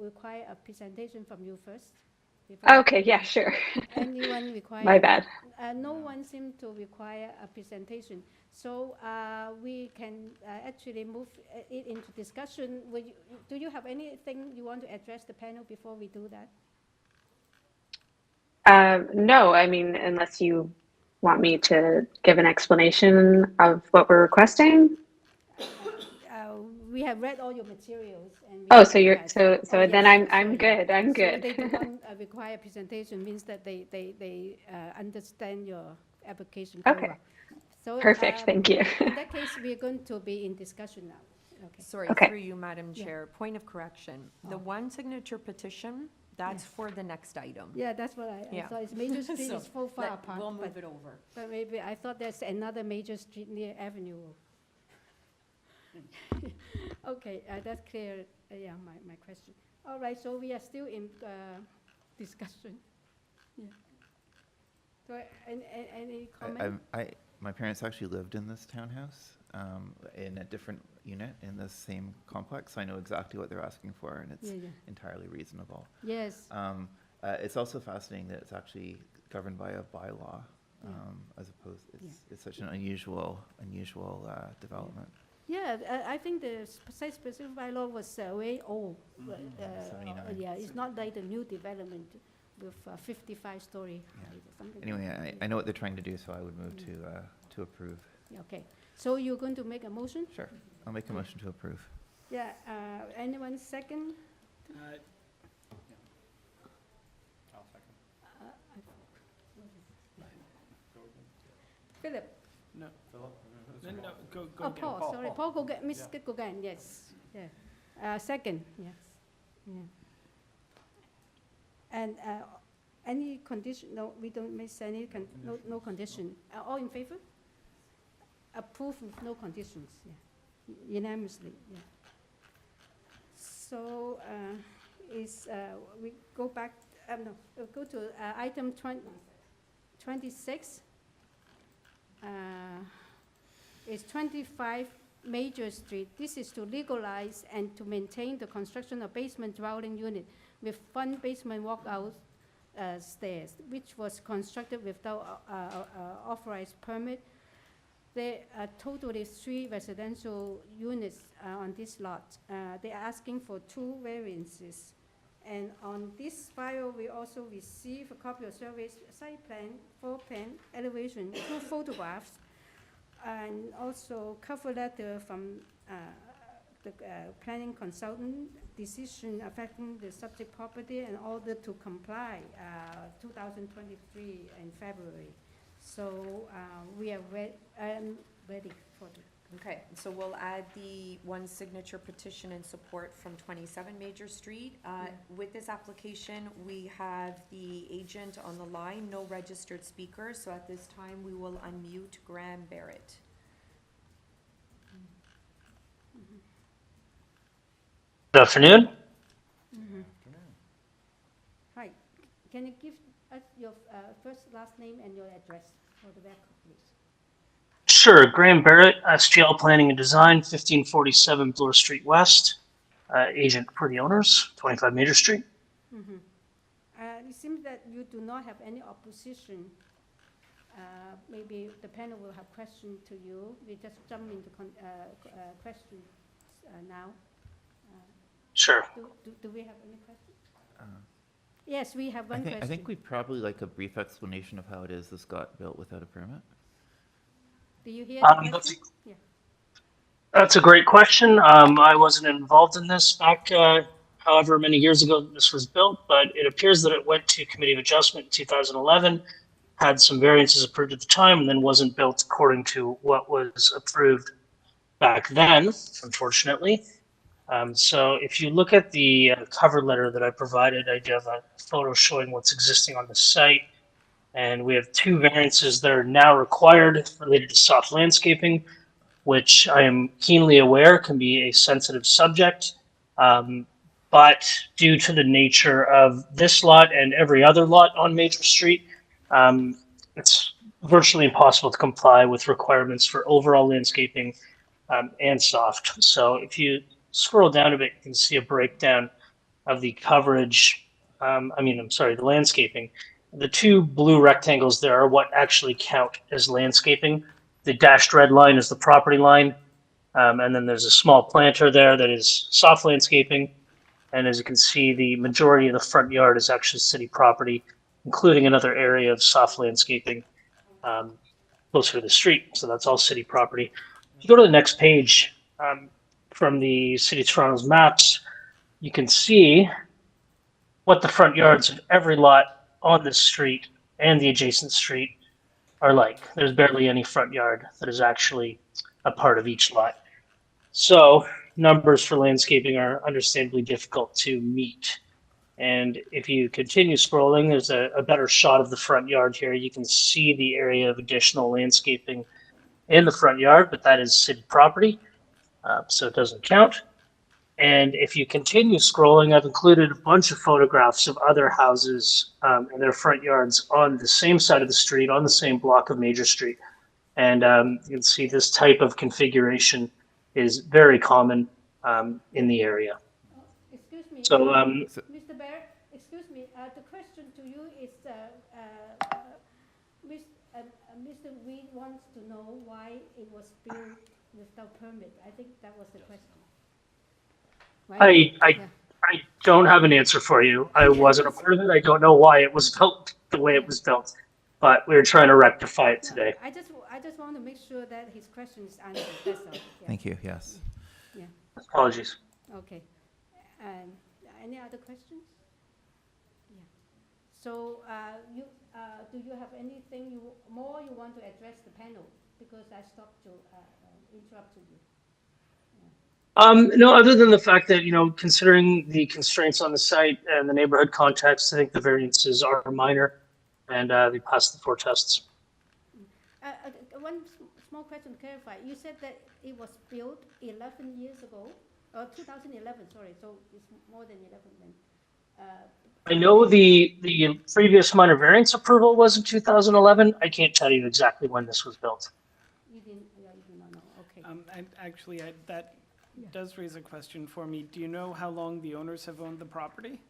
require a presentation from you first? Okay, yeah, sure. Anyone require? My bad. No one seemed to require a presentation. So we can actually move it into discussion. Do you have anything you want to address the panel before we do that? No, I mean, unless you want me to give an explanation of what we're requesting. We have read all your materials. And Oh, so you're so oh, then yes, I'm good. I'm So good. they do not require presentation, means that they understand your application very Okay. well. So, Perfect, thank you. In that case, we are going to be in discussion now. Okay. Sorry, Okay. through you, Madam Chair, point of correction. The one signature petition, that's for the next item. Yeah, that's what I Yeah. thought. It's Major Street So is so far apart. We'll move but- it over. But maybe, I thought there's another major street near Avenue. Okay, that's clear, yeah, my question. All right, so we are still in discussion. Yeah. So, any comment? My parents actually lived in this townhouse in a different unit in the same complex. So I know exactly what they're asking for, and it's Yeah, yeah. entirely reasonable. Yes. It's also fascinating that it's actually governed by a bylaw, as opposed. It's such an unusual development. Yeah, I think the site-specific bylaw was way old. 79. Yeah, it's not like the new development with 55-story height or something. Anyway, I know what they're trying to do, so I would move to approve. Okay, so you're going to make a motion? Sure, I'll make a motion to approve. Yeah, anyone second? I'll second. Philip? No, Philip? No, go Oh, again. Paul, sorry, Paul Gauguin, Mr. Gauguin, yes, yeah. Second, yes, yeah. And any condition, no, we don't miss any, no condition. All in favor? Approve with no conditions, yeah, unanimously, yeah. So we go back, no, we'll go to item 26. Is 25 Major Street. This is to legalize and to maintain the construction of basement dwelling unit with front basement walkout stairs, which was constructed without authorized permit. There are totally 3 residential units on this lot. They're asking for 2 variances. And on this file, we also receive a copy of survey site plan, floor plan, elevation, 2 photographs, and also cover letter from the planning consultant, decision affecting the subject property and order to comply 2023 in February. So we are ready for the Okay, so we'll add the one signature petition in support from 27 Major Street. With this application, we have the agent on the line, no registered speaker, so at this time, we will unmute Graham Barrett. Good afternoon. Hi, can you give us your first, last name and your address for the record, please? Sure, Graham Barrett, SGL Planning and Design, 1547 Bloor Street West, agent for the owners, 25 Major Street. It seems that you do not have any opposition. Maybe the panel will have questions to you. We just jump into questions now. Sure. Do we have any questions? Yes, we have one question. I think we'd probably like a brief explanation of how it is this got built without a permit. Do you hear the question? Yeah. That's a great question. I wasn't involved in this back however many years ago this was built, but it appears that it went to Committee of Adjustment in 2011, had some variances approved at the time, and then wasn't built according to what was approved back then, unfortunately. So if you look at the cover letter that I provided, I do have a photo showing what's existing on the site. And we have two variances that are now required related to soft landscaping, which I am keenly aware can be a sensitive subject. But due to the nature of this lot and every other lot on Major Street, it's virtually impossible to comply with requirements for overall landscaping and soft. So if you scroll down a bit, you can see a breakdown of the coverage, the landscaping. The two blue rectangles there are what actually count as landscaping. The dashed red line is the property line, and then there's a small planter there that is soft landscaping. And as you can see, the majority of the front yard is actually city property, including another area of soft landscaping closer to the street. So that's all city property. If you go to the next page, from the City of Toronto's maps, you can see what the front yards of every lot on this street and the adjacent street are like. There's barely any front yard that is actually a part of each lot. So numbers for landscaping are understandably difficult to meet. And if you continue scrolling, there's a better shot of the front yard here. You can see the area of additional landscaping in the front yard, but that is city property, so it doesn't count. And if you continue scrolling, I've included a bunch of photographs of other houses and their front yards on the same side of the street, on the same block of Major Street. And you can see this type of configuration is very common in the area. Excuse me, So, Mr. Barrett, excuse me, the question to you is, Mr. Reed wants to know why it was built without permit. I think that was the question. Right? I don't have an answer for you. I wasn't a part of it. I don't know why it was built the way it was built, but we're trying to rectify it today. I just want to make sure that his question is answered. That's all. Yeah. Thank you. Yes. Yeah. Apologies. Okay. And any other questions? Yeah. So do you have anything more you want to address the panel? Because I stopped to interrupt you. No, other than the fact that, considering the constraints on the site and the neighborhood context, I think the variances are minor and they passed the 4 tests. One small question to clarify. You said that it was built 11 years ago, or 2011, sorry, so it's more than 11 then. I know the previous minor variance approval was in 2011. I can't tell you exactly when this was built. You do not know, okay. That does raise a question for me. Do you know how long the owners have owned the property?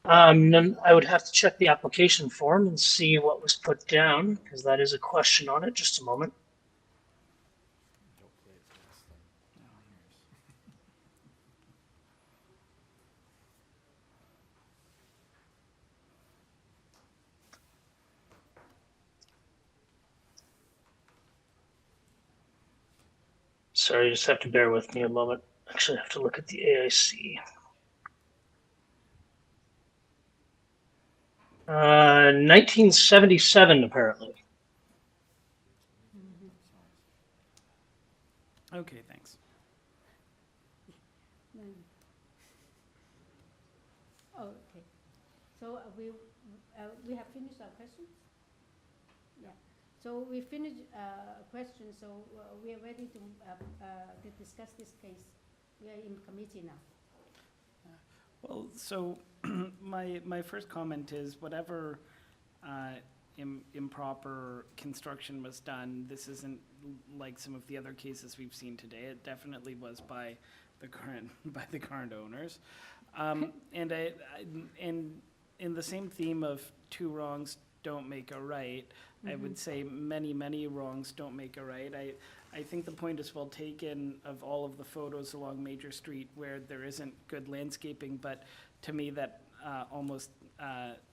I would have to check the application form and see what was put down, because that is a question on it. Just a moment. Sorry, you just have to bear with me a moment. Actually, I have to look at the AIC. 1977, apparently. Okay, thanks. Oh, okay. So we have finished our questions? Yeah. So we finished questions, so we are ready to discuss this case. We are in committee now. Well, so my first comment is whatever improper construction was done, this isn't like some of the other cases we've seen today. It definitely was by the current owners. And in the same theme of two wrongs don't make a right, I would say many wrongs don't make a right. I think the point is well taken of all of the photos along Major Street where there isn't good landscaping, but to me that almost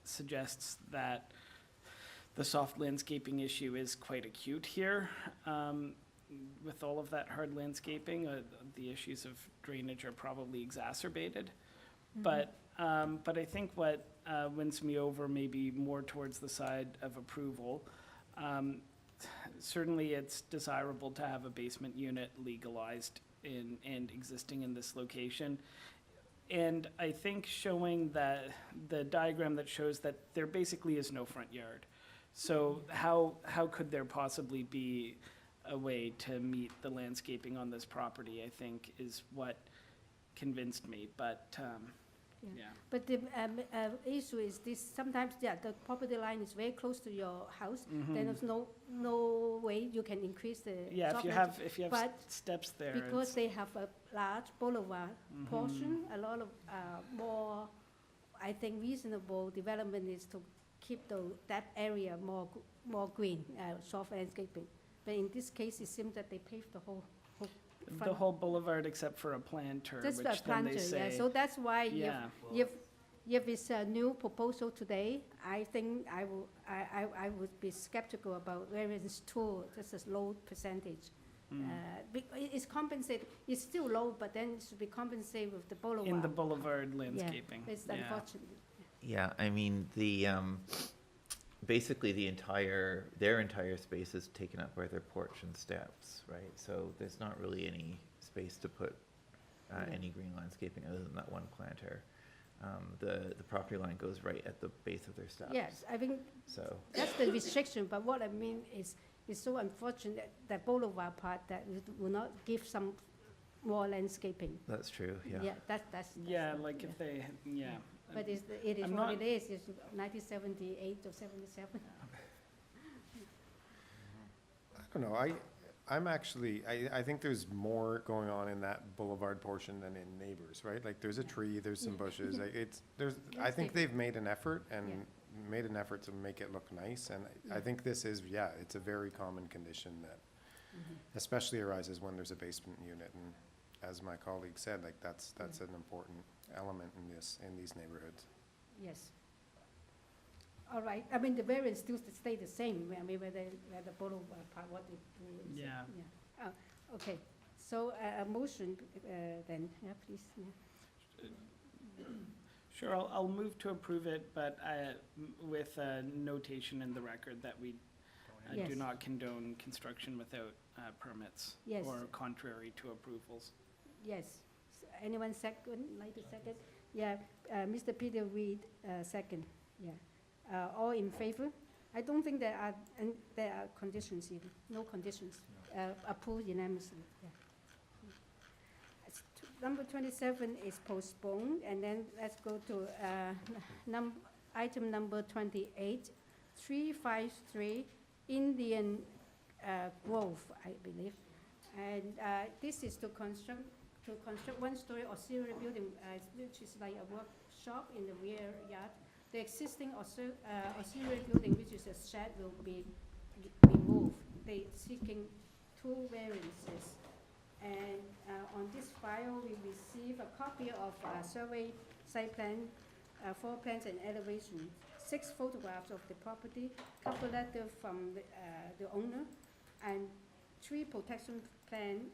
suggests that the soft landscaping issue is quite acute here. With all of that hard landscaping, the issues of drainage are probably exacerbated. But I think what wins me over may be more towards the side of approval. Certainly it's desirable to have a basement unit legalized and existing in this location. And I think showing that the diagram that shows that there basically is no front yard. So how could there possibly be a way to meet the landscaping on this property, I think is what convinced me, but yeah. But the issue is this, sometimes, the property line is very close to your house, then there's no way you can increase the Yeah, if you have but steps there. because they have a large boulevard portion, a lot of more, I think, reasonable development is to keep that area more green, soft landscaping. But in this case, it seems that they paved the whole the whole boulevard except for a planter, just which a planter, then they say. yeah. So that's why if it's a new proposal today, I think I would be skeptical about where it is too just a low percentage. It's compensated. It's still low, but then it should be compensated with the boulevard. In the boulevard landscaping. Yeah, it's unfortunate. Yeah, I mean the basically their entire space is taken up by their porch and steps, right? So there's not really any space to put any green landscaping other than that one planter. The property line goes right at the base of their steps. Yes, I think so that's the restriction. But what I mean is, it's so unfortunate that boulevard part that it will not give some more landscaping. That's true. Yeah. Yeah, that's. Yeah, like if they, yeah. But it is what it is. It's 1978 or 77. I don't know, I'm actually, I think there's more going on in that boulevard portion than in Neighbors, right? Like, there's a tree, there's some bushes, like, I think they've made an effort to make it look nice, and I think this is, it's a very common condition that especially arises when there's a basement unit, and as my colleague said, like, that's an important element in these neighborhoods. Yes. All right. I mean, the variance still stay the same. I mean, where the boulevard part, what they do. Yeah. Yeah. Oh, okay. So a motion then, yeah, please. Yeah. Sure, I'll move to approve it, but with a notation in the record that we do not condone construction without permits or contrary to approvals. Yes. Anyone like to second? Yeah, Mr. Peter Reed, second. Yeah. All in favor? I don't think there are conditions even. No conditions. Approved unanimously. Yeah. Number 27 is postponed, and then let's go to item number 28, 353 Indian Grove, I believe, and this is to construct one-story auxiliary building, which is like a workshop in the rear yard. The existing auxiliary building, which is a shed, will be removed. They seeking 2 variances. And on this file, we receive a copy of survey site plan, floor plans and elevation, 6 photographs of the property, cover letter from the owner, and 3 protection plan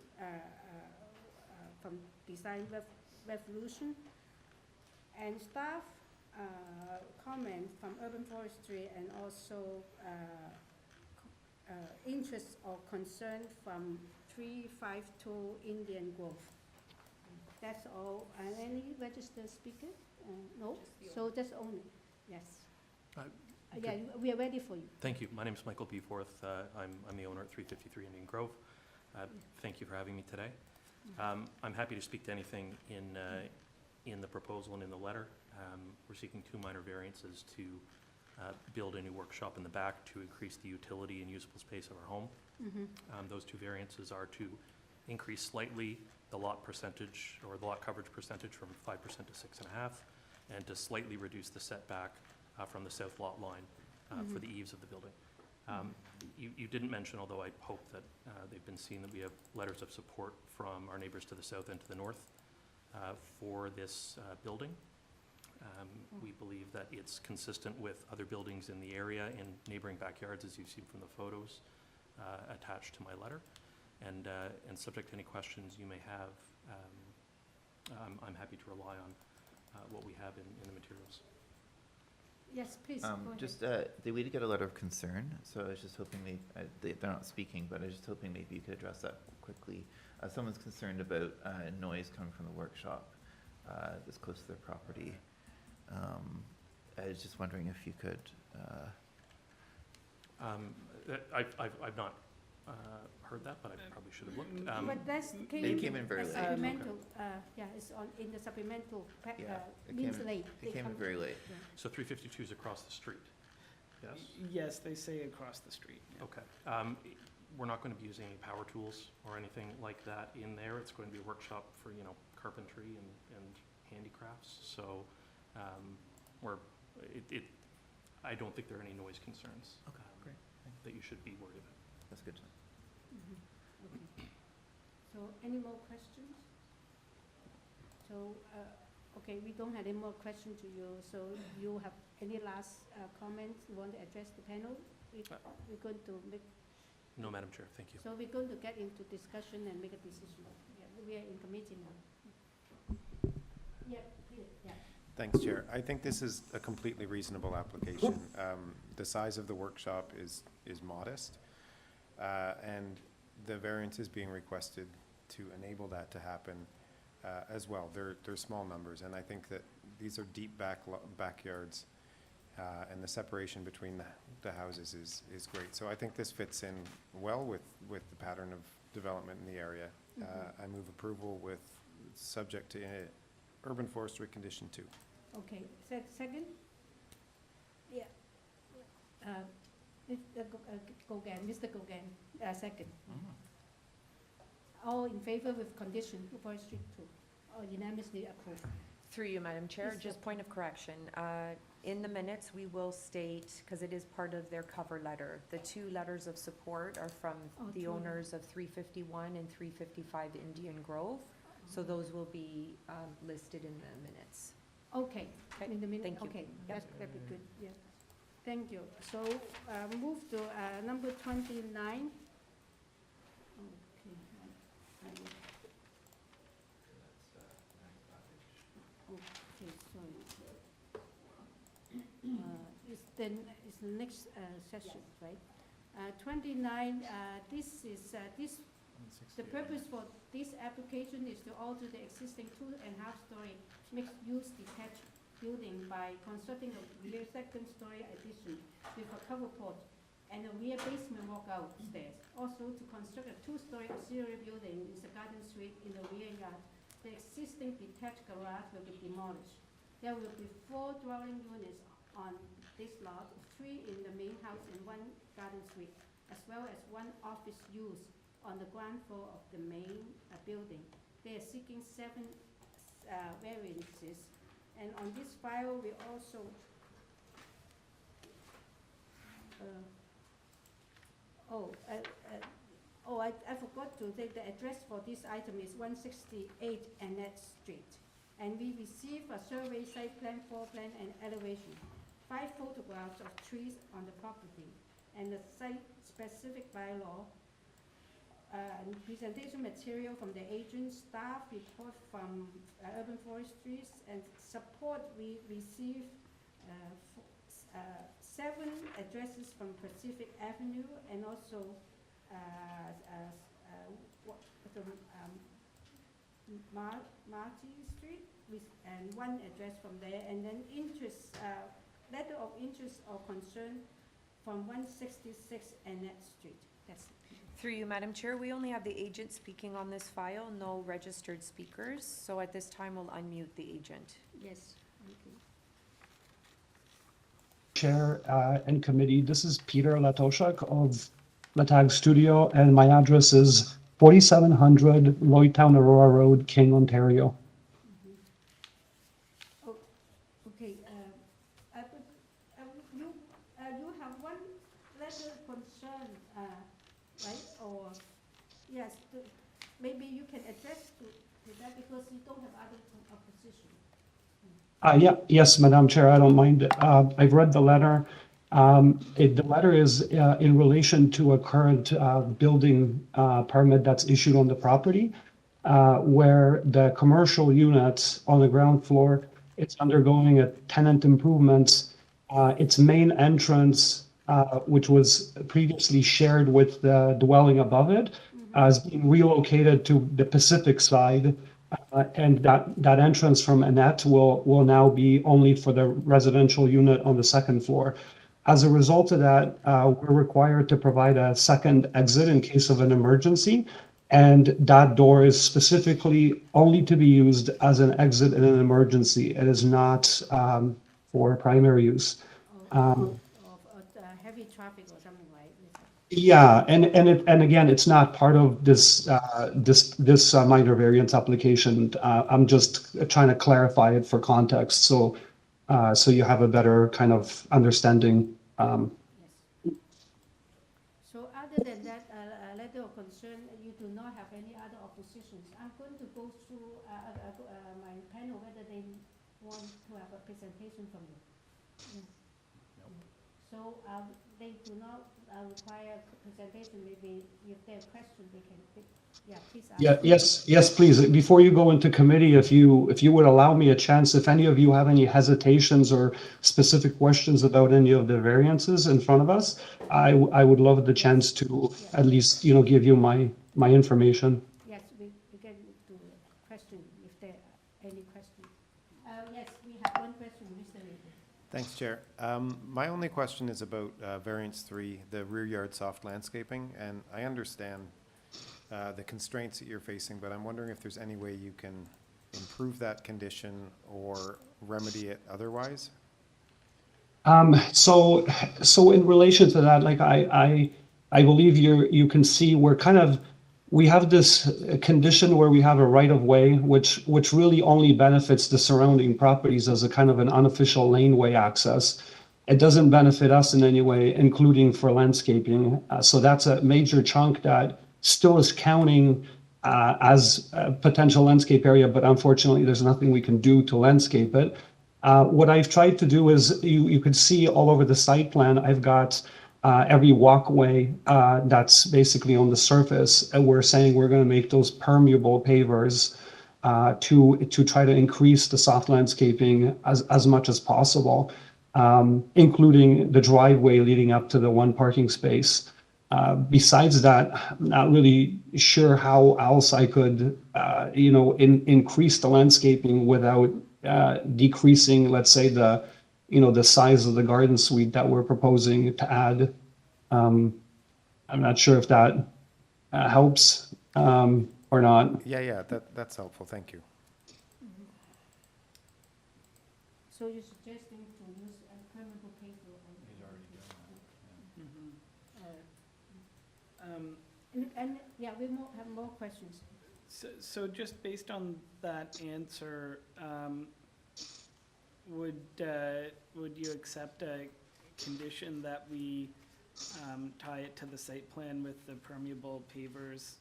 from Design Revolution, and staff comment from Urban Forestry, and also interest or concern from 352 Indian Grove. That's all. Any registered speaker? No? So just only, yes. Yeah, we are ready for you. Thank you. My name is Michael Beeforth. I'm the owner at 353 Indian Grove. Thank you for having me today. I'm happy to speak to anything in the proposal and in the letter. We're seeking 2 minor variances to build a new workshop in the back to increase the utility and usable space of our home. Those 2 variances are to increase slightly the lot percentage or the lot coverage percentage from 5% to 6.5%, and to slightly reduce the setback from the south lot line for the eaves of the building. You didn't mention, although I hope that they've been seen, that we have letters of support from our neighbors to the south and to the north for this building. We believe that it's consistent with other buildings in the area and neighboring backyards, as you've seen from the photos attached to my letter. And subject to any questions you may have, I'm happy to rely on what we have in the materials. Yes, please, go ahead. Just, we did get a letter of concern, so I was just hoping they're not speaking, but I was just hoping maybe you could address that quickly. Someone's concerned about noise coming from the workshop that's close to their property. I was just wondering if you could. I've not heard that, but I probably should have looked. But that's came in very late. Supplemental, yeah, it's in the supplemental, means late. It came in very late. Yeah. So 352 is across the street? Yes? Yes, they say across the street. Yeah. Okay. We're not going to be using any power tools or anything like that in there. It's going to be a workshop for, carpentry and handicrafts. So I don't think there are any noise concerns. Okay, great. That you should be worried about. That's good. Okay. So any more questions? So, okay, we don't have any more questions to you. So you have any last comments you want to address the panel? We're going to make. No, Madam Chair, thank you. So we're going to get into discussion and make a decision. Yeah, we are in committee now. Yeah, please, yeah. Thanks, Chair. I think this is a completely reasonable application. The size of the workshop is modest, and the variance is being requested to enable that to happen as well. They're small numbers, and I think that these are deep backyards, and the separation between the houses is great. So I think this fits in well with the pattern of development in the area. I move approval with subject to urban forestry condition 2. Okay, second? Yeah. Mr. Gauguin, second. All in favor with condition, forestry 2, or unanimously approved. Through you, Madam Chair, Yes, just point of correction. In the minutes, we will state, because it is part of their cover letter, the 2 letters of support are from the owners of 351 and 355 Indian Grove. So those will be listed in the minutes. Okay, in the minute, Thank you. okay, that'd be good, yeah. Thank you. So, move to number 29. Okay, sorry. It's the next session, right? 29, this is, the purpose for this application is to alter the existing 2.5-story mixed-use detached building by constructing a rear second-story addition with a covered porch and a rear basement walkout stairs. Also, to construct a 2-story auxiliary building with a garden suite in the rear yard. The existing detached garage will be demolished. There will be 4 dwelling units on this lot, 3 in the main house and 1 garden suite, as well as 1 office use on the ground floor of the main building. They are seeking 7 variances. And on this file, we also, I forgot to say the address for this item is 168 Annette Street. And we received a survey, site plan, floor plan, and elevation, 5 photographs of trees on the property, and the site-specific bylaw, and presentation material from the agent, staff report from Urban Forestries, and support we received 7 addresses from Pacific Avenue, and also Marty Street with, and one address from there, and then interest, letter of interest or concern from 166 Annette Street. That's it. Through you, Madam Chair, we only have the agent speaking on this file, no registered speakers. So at this time, we'll unmute the agent. Yes, okay. Chair and committee, this is Peter Latoshak of Latag Studio, and my address is 4700 Lloydtown Aurora Road, King, Ontario. Oh, okay, you have one letter concern, right? Or, yes, maybe you can address to that because you don't have other opposition. Yes, Madam Chair, I don't mind. I've read the letter. The letter is in relation to a current building permit that's issued on the property, where the commercial unit on the ground floor, it's undergoing a tenant improvements. Its main entrance, which was previously shared with the dwelling above it, is being relocated to the Pacific side. And that entrance from Annette will now be only for the residential unit on the second floor. As a result of that, we're required to provide a second exit in case of an emergency. And that door is specifically only to be used as an exit in an emergency. It is not for primary use. Heavy traffic or something, right? Yeah, and again, it's not part of this minor variance application. I'm just trying to clarify it for context, so you have a better kind of understanding. Yes. So other than that letter of concern, you do not have any other oppositions. I'm going to go through my panel whether they want to have a presentation from you. Yes. Nope. So they do not require presentation. Maybe if there are questions, they can. Yeah, please ask. Yes, please. Before you go into committee, if you would allow me a chance, if any of you have any hesitations or specific questions about any of the variances in front of us, I would love the chance to at least give you my information. Yes, we can do a question if there are any questions. Yes, we have one question, Mr. Reader. Thanks, Chair. My only question is about variance 3, the rear yard soft landscaping, and I understand the constraints that you're facing, but I'm wondering if there's any way you can improve that condition or remedy it otherwise? So in relation to that, like I believe you can see we have this condition where we have a right of way, which really only benefits the surrounding properties as a kind of an unofficial laneway access. It doesn't benefit us in any way, including for landscaping. So that's a major chunk that still is counting as a potential landscape area, but unfortunately there's nothing we can do to landscape it. What I've tried to do is, you could see all over the site plan, I've got every walkway that's basically on the surface, and we're saying we're going to make those permeable pavers to try to increase the soft landscaping as much as possible, including the driveway leading up to the one parking space. Besides that, I'm not really sure how else I could, increase the landscaping without decreasing, let's say, the size of the garden suite that we're proposing to add. I'm not sure if that helps or not. Yeah, that's helpful. Thank you. So you're suggesting to use a permeable paper? He's already doing that. And yeah, we have more questions. So just based on that answer, would you accept a condition that we tie it to the site plan with the permeable pavers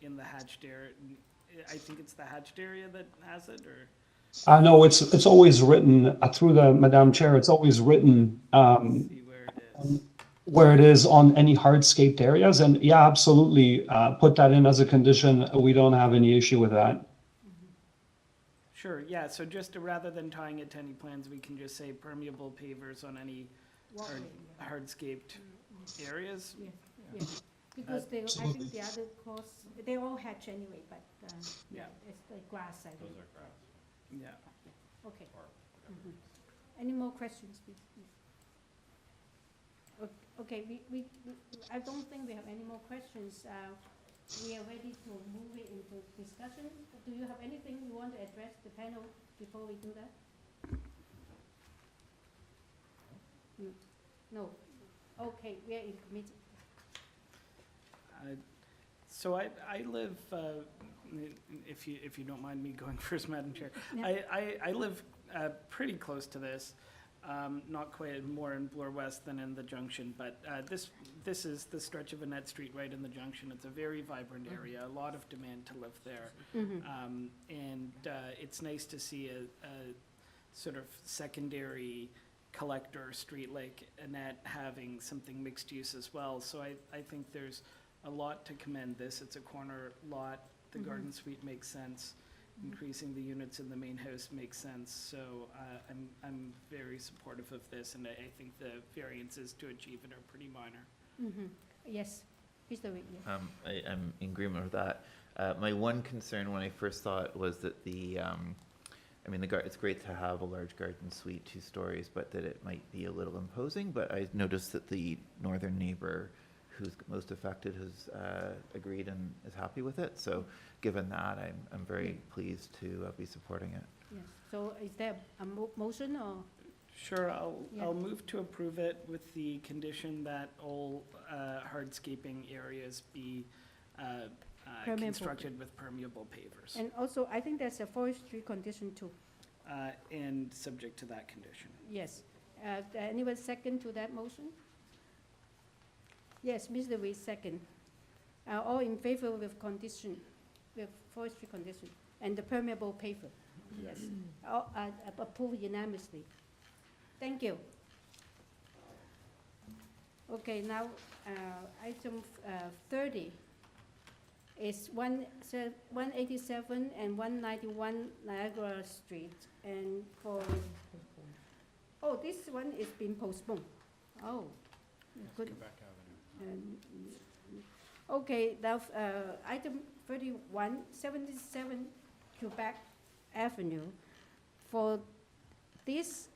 in the hatched area? I think it's the hatched area that has it, or? No, it's always written through the Madam Chair. It's always written See where it is. where it is on any hardscaped areas, and yeah, absolutely, put that in as a condition. We don't have any issue with that. Sure, yeah, so just rather than tying it to any plans, we can just say permeable pavers on any hardscaped areas? Yeah. Because they, I think the other course, they all hatch anyway, but, yeah, it's like grass, I think. Those are grass. Yeah. Okay. Mhm. Any more questions, please? Okay, I don't think we have any more questions. We are ready to move it into discussion. Do you have anything you want to address the panel before we do that? No. Okay, we are in committee. So I live, if you don't mind me going first, Madam Chair, Yeah. I live pretty close to this, not quite more in Bloor West than in the Junction, but this is the stretch of Annette Street right in the Junction. It's a very vibrant area, a lot of demand to live there. Mhm. And it's nice to see a sort of secondary collector street like Annette having something mixed use as well. So I think there's a lot to commend this. It's a corner lot. The garden suite makes sense. Increasing the units in the main house makes sense. So I'm very supportive of this, and I think the variances to achieve it are pretty minor. Yes, Mr. Wick, yeah. I'm in agreement with that. My one concern when I first saw it was that I mean, it's great to have a large garden suite, 2 stories, but that it might be a little imposing. But I noticed that the northern neighbor who's most affected has agreed and is happy with it. So given that, I'm very pleased to be supporting it. Yes. So is there a motion or? Sure, Yeah. I'll move to approve it with the condition that all hardscaping areas be Permeable. constructed with permeable pavers. And also, I think there's a forestry condition too. And subject to that condition. Yes. Anyone second to that motion? Yes, Mr. Wick, second. All in favor with condition, with forestry condition, and the permeable paver? Yes. All approved unanimously. Thank you. Okay, now, item 30 is 187 and 191 Niagara Street. And this one is being postponed. Oh, good. Quebec Avenue. Okay, now, item 31, 77 Quebec Avenue. For this,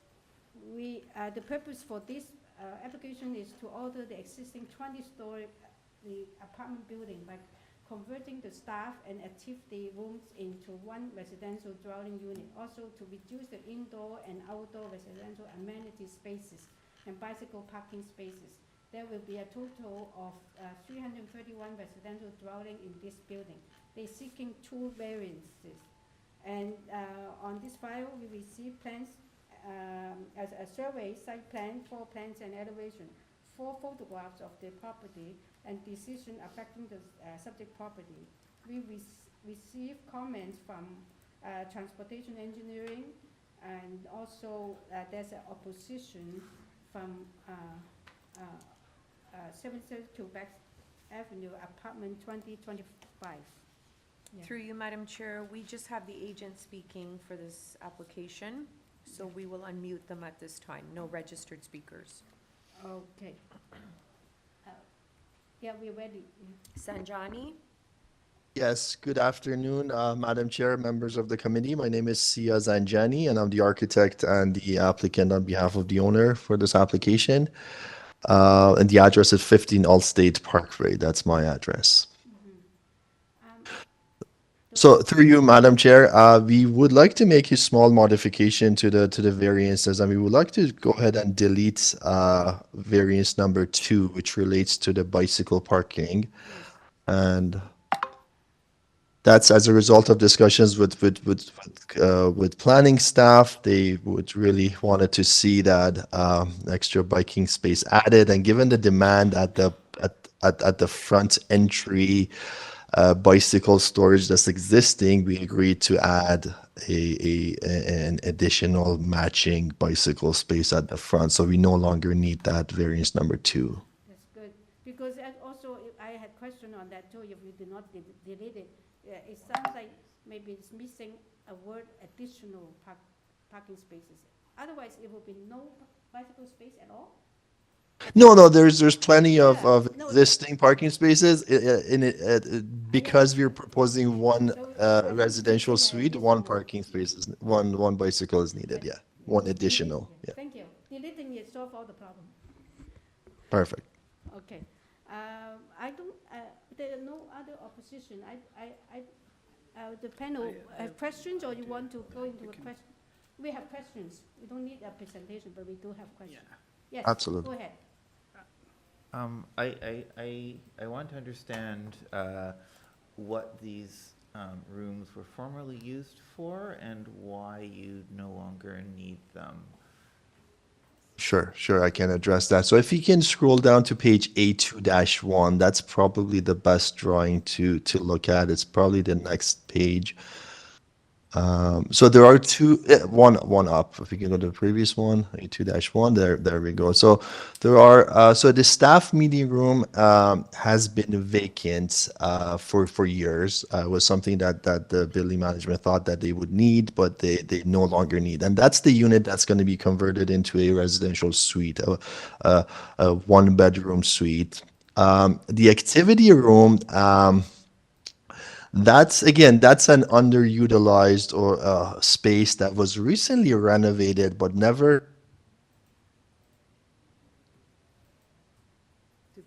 the purpose for this application is to alter the existing 20-story apartment building by converting the staff and activity rooms into one residential dwelling unit. Also to reduce the indoor and outdoor residential amenity spaces and bicycle parking spaces. There will be a total of 331 residential dwelling in this building. They're seeking 2 variances. And on this file, we received plans as a survey, site plan, floor plans and elevation, 4 photographs of the property and decision affecting the subject property. We received comments from transportation engineering, and also there's an opposition from 77 Quebec Avenue, apartment 2025. Yeah. Through you, Madam Chair, we just have the agent speaking for this application, so we will unmute them at this time. No registered speakers. Okay. Yeah, we're ready. Sanjani? Yes, good afternoon, Madam Chair, members of the committee. My name is Sia Zanjani, and I'm the architect and the applicant on behalf of the owner for this application. And the address is 15 Allstate Parkway. That's my address. So through you, Madam Chair, we would like to make a small modification to the variances, and we would like to go ahead and delete variance number 2, which relates to the bicycle parking, and that's as a result of discussions with planning staff. They would really wanted to see that extra biking space added, and given the demand at the front entry. Bicycle storage that's existing, we agreed to add an additional matching bicycle space at the front, so we no longer need that variance number 2. That's good, because also I had question on that too. If you did not delete it, it sounds like maybe it's missing a word additional parking spaces. Otherwise, it will be no bicycle space at all. No, there's plenty of No, existing parking spaces in it, because we're proposing one residential suite, one parking space is, one bicycle is needed, yeah. One additional, yeah. thank you. Deleting it solve all the problem. Perfect. Okay. I don't, there are no other opposition. The panel have questions, or you want to go into a question? We have questions. We don't need a presentation, but we do have questions. Yes, Absolutely. go ahead. I want to understand what these rooms were formerly used for and why you no longer need them. Sure, I can address that. So if you can scroll down to page A2-1, that's probably the best drawing to look at. It's probably the next page. So there are one up. If we can go to the previous one, A2-1, there we go. So there are, so the staff meeting room has been vacant for years. It was something that the building management thought that they would need, but they no longer need. And that's the unit that's going to be converted into a residential suite, a one-bedroom suite. The activity room, that's an underutilized or space that was recently renovated but never,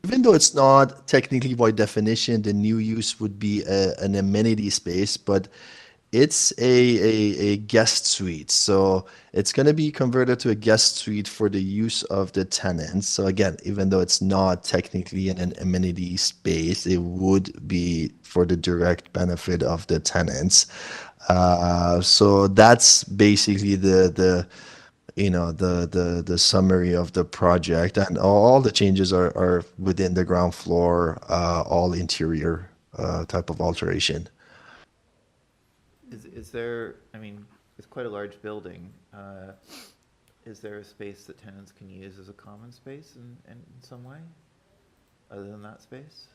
even though it's not technically by definition, the new use would be an amenity space, but it's a guest suite. So it's going to be converted to a guest suite for the use of the tenants. So again, even though it's not technically an amenity space, it would be for the direct benefit of the tenants. So that's basically the summary of the project, and all the changes are within the ground floor, all interior type of alteration. Is there, I mean, it's quite a large building. Is there a space that tenants can use as a common space in some way, other than that space?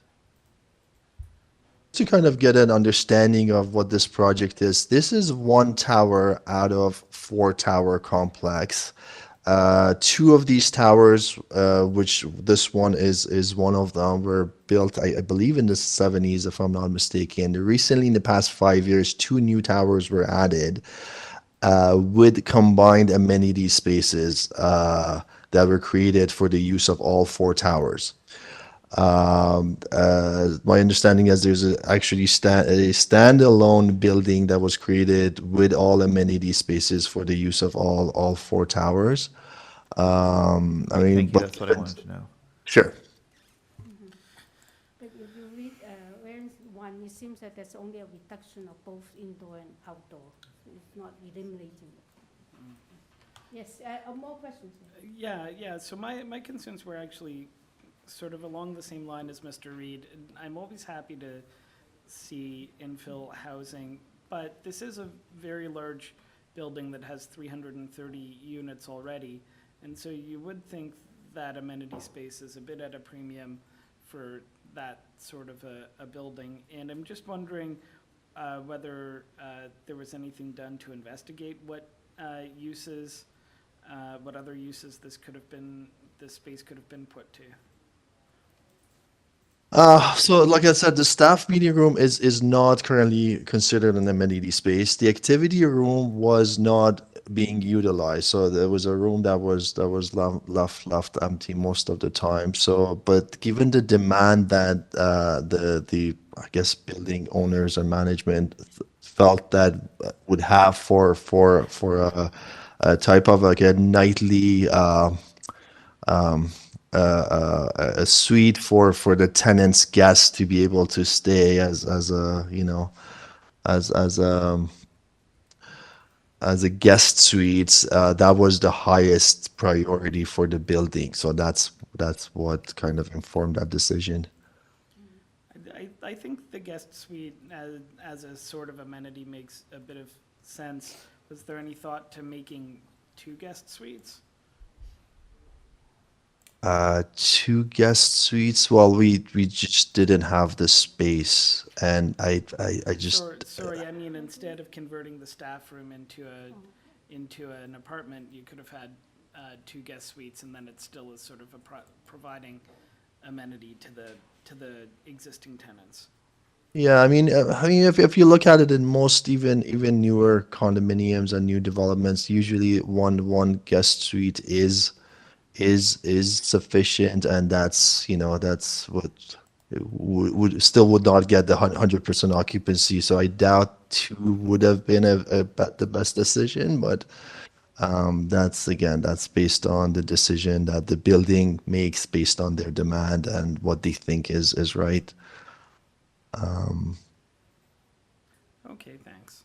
To kind of get an understanding of what this project is, this is one tower out of 4-tower complex. Two of these towers, which this one is one of them, were built, I believe, in the 70s, if I'm not mistaken. Recently, in the past 5 years, 2 new towers were added with combined amenity spaces that were created for the use of all 4 towers. My understanding is there's actually a standalone building that was created with all amenity spaces for the use of all 4 towers. I mean, Thank you, that's what I wanted to know. Sure. But if you read RENS 1, it seems that there's only a reduction of both indoor and outdoor. It's not eliminating. Yes, more questions? Yeah, so my concerns were actually sort of along the same line as Mr. Reed. I'm always happy to see infill housing, but this is a very large building that has 330 units already, and so you would think that amenity space is a bit at a premium for that sort of a building. And I'm just wondering whether there was anything done to investigate what uses, what other uses this space could have been put to. So like I said, the staff meeting room is not currently considered an amenity space. The activity room was not being utilized, so there was a room that was left empty most of the time. So, but given the demand that the I guess building owners and management felt that would have for a type of like a nightly a suite for the tenants guests to be able to stay as a guest suites, that was the highest priority for the building. So that's what kind of informed that decision. I think the guest suite as a sort of amenity makes a bit of sense. Was there any thought to making 2 guest suites? 2 guest suites. Well, we just didn't have the space, and I just Sorry, I mean, instead of converting the staff room into an apartment, you could have had two guest suites, and then it still is sort of providing amenity to the existing tenants. Yeah, I mean, if you look at it in most even newer condominiums and new developments, usually one guest suite is sufficient, and that's that's what would not get the 100% occupancy. So I doubt two would have been the best decision, but that's based on the decision that the building makes based on their demand and what they think is right. Okay, thanks.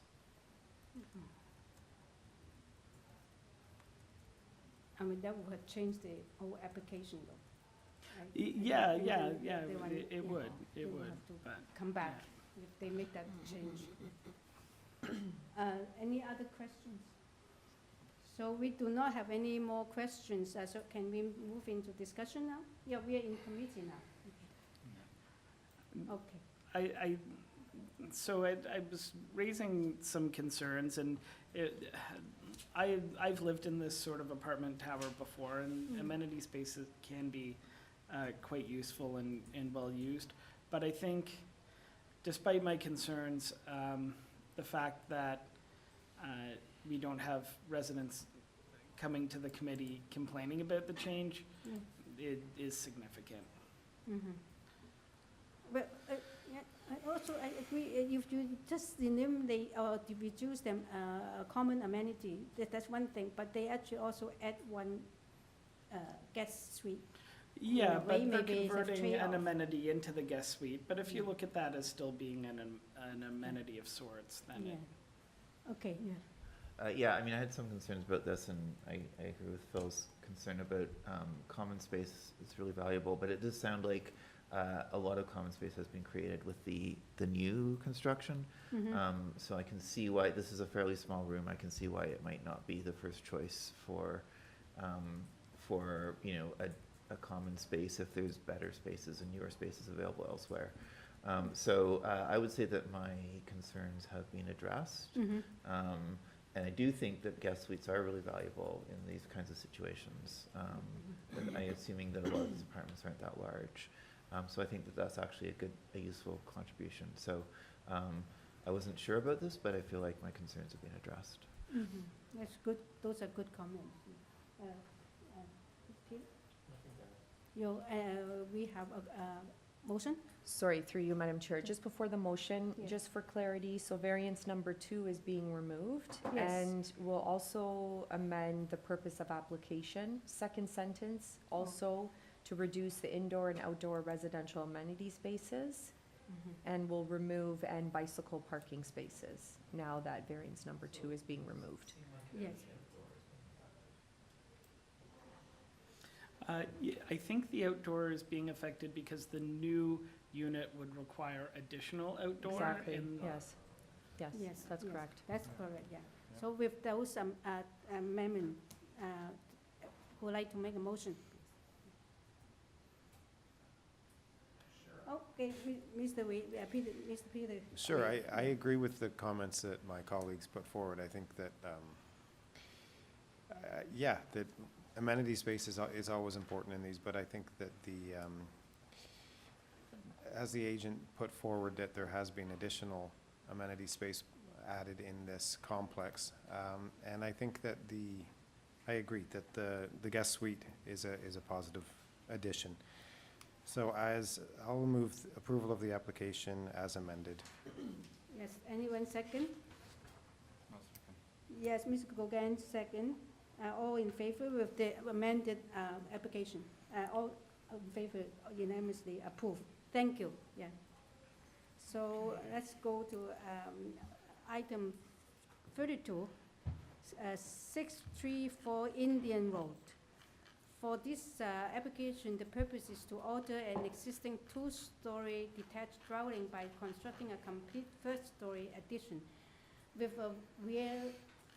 I mean, that would have changed the whole application though. Right? Yeah, I think yeah, they- yeah, they want- it yeah, would, they it will would, have to but. come back if they make that change. Any other questions? So we do not have any more questions, so can we move into discussion now? Yeah, we are in committee now. Okay. So I was raising some concerns, and I've lived in this sort of apartment tower before, and amenity spaces can be quite useful and well used. But I think, despite my concerns, the fact that we don't have residents coming to the committee complaining about the change, it is significant. Well, yeah, I agree, if you just eliminate or reduce them, common amenity, that's one thing, but they actually also add one guest suite. Yeah, In a way, but they're maybe it's a converting an trade-off. amenity into the guest suite, but if you look at that as still being an amenity of sorts, then Yeah. Okay, yeah. Yeah, I mean, I had some concerns about this, and I agree with Phil's concern about common space is really valuable, but it does sound like a lot of common space has been created with the new construction. So I can see why, this is a fairly small room, I can see why it might not be the first choice for a common space if there's better spaces and newer spaces available elsewhere. So I would say that my concerns have been addressed. And I do think that guest suites are really valuable in these kinds of situations. But I'm assuming that a lot of these apartments aren't that large. So I think that that's actually a useful contribution. So I wasn't sure about this, but I feel like my concerns have been addressed. That's good, those are good comments. Peter? We have a motion? Sorry, through you, Madam Chair, just before the motion, just for clarity, so variance number 2 is being removed. Yes. And we'll also amend the purpose of application, second sentence, also to reduce the indoor and outdoor residential amenity spaces. And we'll remove and bicycle parking spaces, now that variance number 2 is being removed. Yes. I think the outdoor is being affected because the new unit would require additional outdoor. Exactly, in- yes. Yes, that's correct. That's correct, yeah. So with those amendment, who would like to make a motion? Okay, Mr. Peter. Sure, I agree with the comments that my colleagues put forward. I think that, yeah, that amenity space is always important in these, but I think that as the agent put forward, that there has been additional amenity space added in this complex. And I think that I agree that the guest suite is a positive addition. So I'll move approval of the application as amended. Yes, anyone second? Yes, Mr. Gauguin second. All in favor with the amended application? All in favor, unanimously approved. Thank you, yeah. So let's go to item 32, 634 Indian Road. For this application, the purpose is to alter an existing two-story detached dwelling by constructing a complete first-story addition with a rear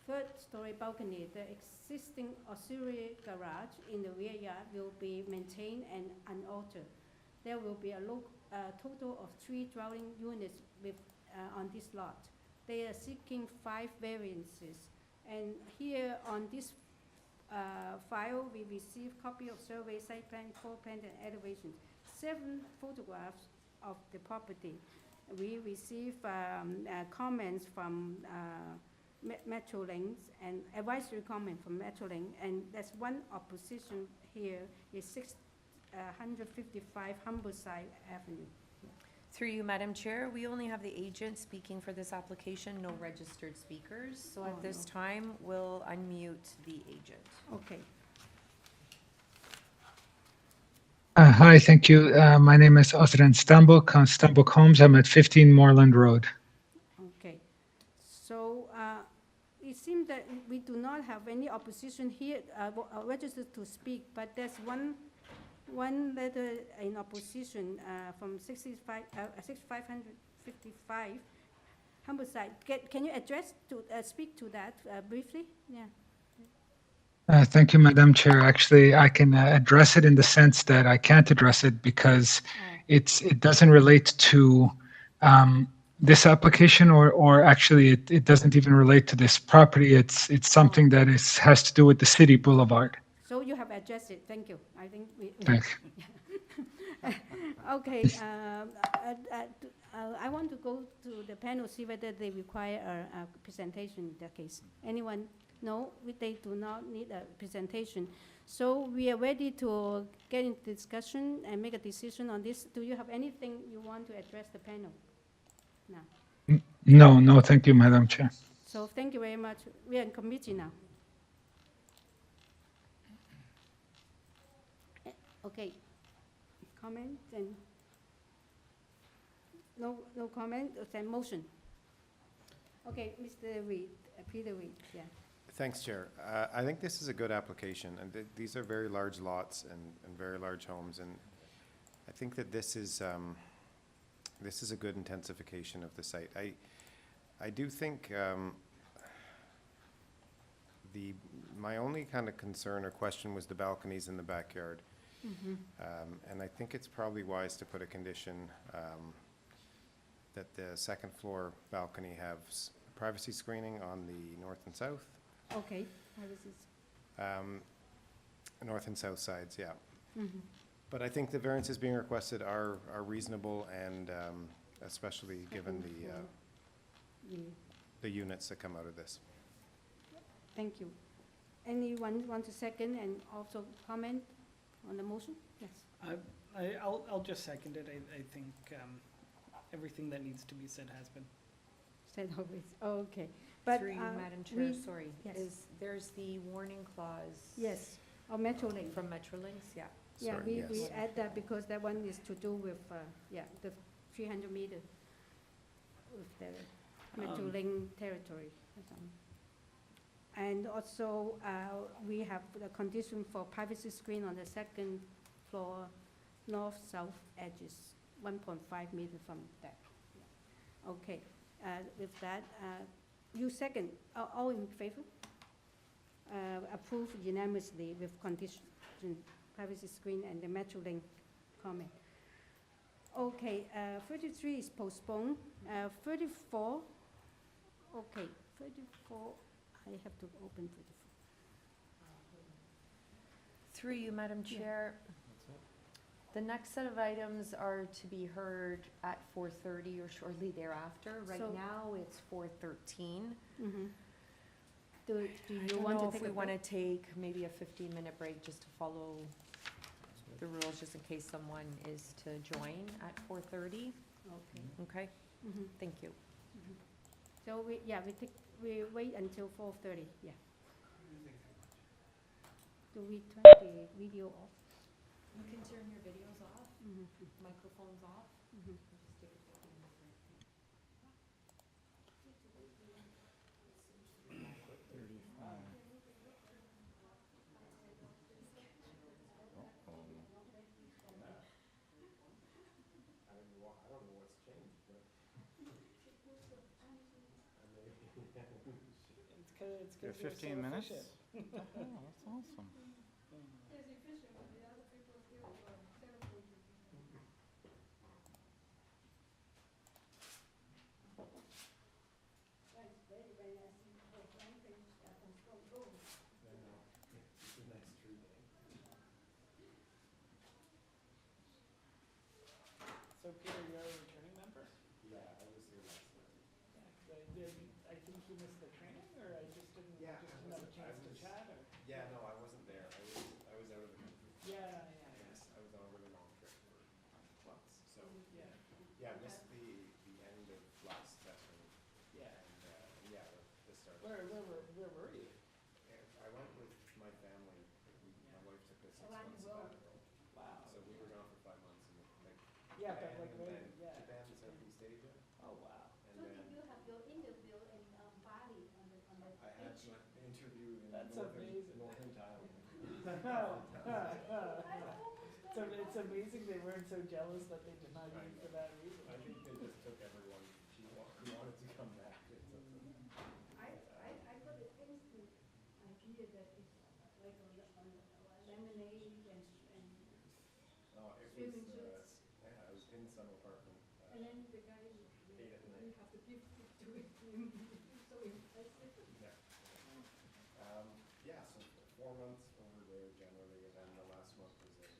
third-story balcony. The existing auxiliary garage in the rear yard will be maintained and unaltered. There will be a total of 3 dwelling units on this lot. They are seeking 5 variances. And here on this file, we received copy of survey, site plan, floor plan, and elevations, 7 photographs of the property. We received comments from Metrolinx and advisory comment from Metrolinx, and there's one opposition here is 655 Humberside Avenue. Through you, Madam Chair, we only have the agent speaking for this application, no registered speakers. So at this time, we'll unmute the agent. Okay. Hi, thank you. My name is Osran Stambuk Holmes. I'm at 15 Moreland Road. Okay. So it seems that we do not have any opposition here registered to speak, but there's one letter in opposition from 6555 Humberside. Can you speak to that briefly? Yeah. Thank you, Madam Chair. Actually, I can address it in the sense that I can't address it because it doesn't relate to this application, or actually it doesn't even relate to this property. It's something that has to do with the city boulevard. So you have addressed it. Thank you. I think we. Thanks. Okay. I want to go to the panel, see whether they require a presentation in that case. Anyone? No, they do not need a presentation. So we are ready to get into discussion and make a decision on this. Do you have anything you want to address the panel? No. No, thank you, Madam Chair. So thank you very much. We are in committee now. Okay. Comment and no comment. Then motion. Okay, Mr. Reid, Peter Reid. Yeah. Thanks, Chair. I think this is a good application, and these are very large lots and very large homes, and I think that this is a good intensification of the site. I do think my only kind of concern or question was the balconies in the backyard. Mm-hmm. And I think it's probably wise to put a condition that the second floor balcony has privacy screening on the north and south. Okay. North and south sides, yeah. Mm-hmm. But I think the variances being requested are reasonable, and especially given the units that come out of this. Thank you. Anyone want to second and also comment on the motion? Yes. I'll just second it. I think everything that needs to be said has been said always. Oh, okay. But through you, Madam Chair, sorry. Yes. There's the warning clause. Yes. Or Metrolinx. From Metrolinx, yeah. Yeah, Sorry, we yes. add that because that one is to do with the 300 meter with the Metrolinx territory. And also we have the condition for privacy screen on the second floor north-south edges, 1.5 meter from that. Yeah. Okay. With that, you second. All in favor? Approved unanimously with condition, privacy screen and the Metrolinx comment. Okay, 33 is postponed. 34, okay, 34, I have to open 34. Through you, Madam Chair. The next set of items are to be heard at 4:30 or shortly thereafter. Right So- now, it's 4:13. Mm-hmm. Do I you don't want know to if take we a want to break? take maybe a 15-minute break just to follow the rules, just in case someone is to join at 4:30. Okay. Okay? Mm-hmm. Thank you. Mm-hmm. So we wait until 4:30. Yeah. Do we turn the video off? You can turn your videos off, microphones off. Mm-hmm. Just take a 15-minute break. It's You have 15 minutes? Oh, that's awesome. you missed the train, or I just didn't, Yeah, just didn't have a chance to chat, or? Yeah, no, I wasn't there. I was out of the country. Yeah. Yes, I was on a really long trip for months, so. Yeah. Yeah, I missed the end of last session. Yeah. And, yeah, the start. Where were you? I went with my family. My wife took a 6-month sabbatical. Wow. So we were gone for 5 months in like Yeah, but Japan, like and where, then yeah. Japan and Southeast Asia. Oh, wow. And So then did you have your interview in Bali on the I had beach? an interview in That's amazing. northern Thailand. It's amazing they weren't so jealous that they denied you for that reason. I think they just took everyone who wanted to come back. I got an instant idea that it's like on lemonade and Oh, it swimming was, suits. yeah, I was in some apartment. And then the guy, you have to give it to him. So impressive. Yeah. Yeah, so 4 months over there generally, and then the last month was in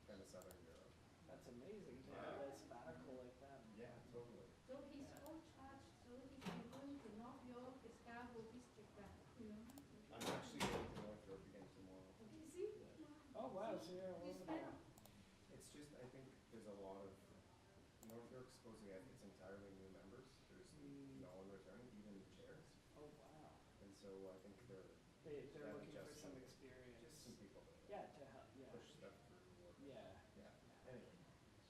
kind of Southern Europe. That's amazing to have a sabbatical like that. Yeah, totally. So he's all charged, so he's been going to North York, the Scarborough district, you know. I'm actually going to North York again tomorrow. You see? Oh, wow, so you're all over there. It's just, I think there's a lot of, North York supposedly it's entirely new members. There's no one returning, even the chairs. Oh, wow. And so I think they're looking for just some experience. Just some people to Yeah, to help, yeah. push stuff through. Or, Yeah. Yeah. Anyway,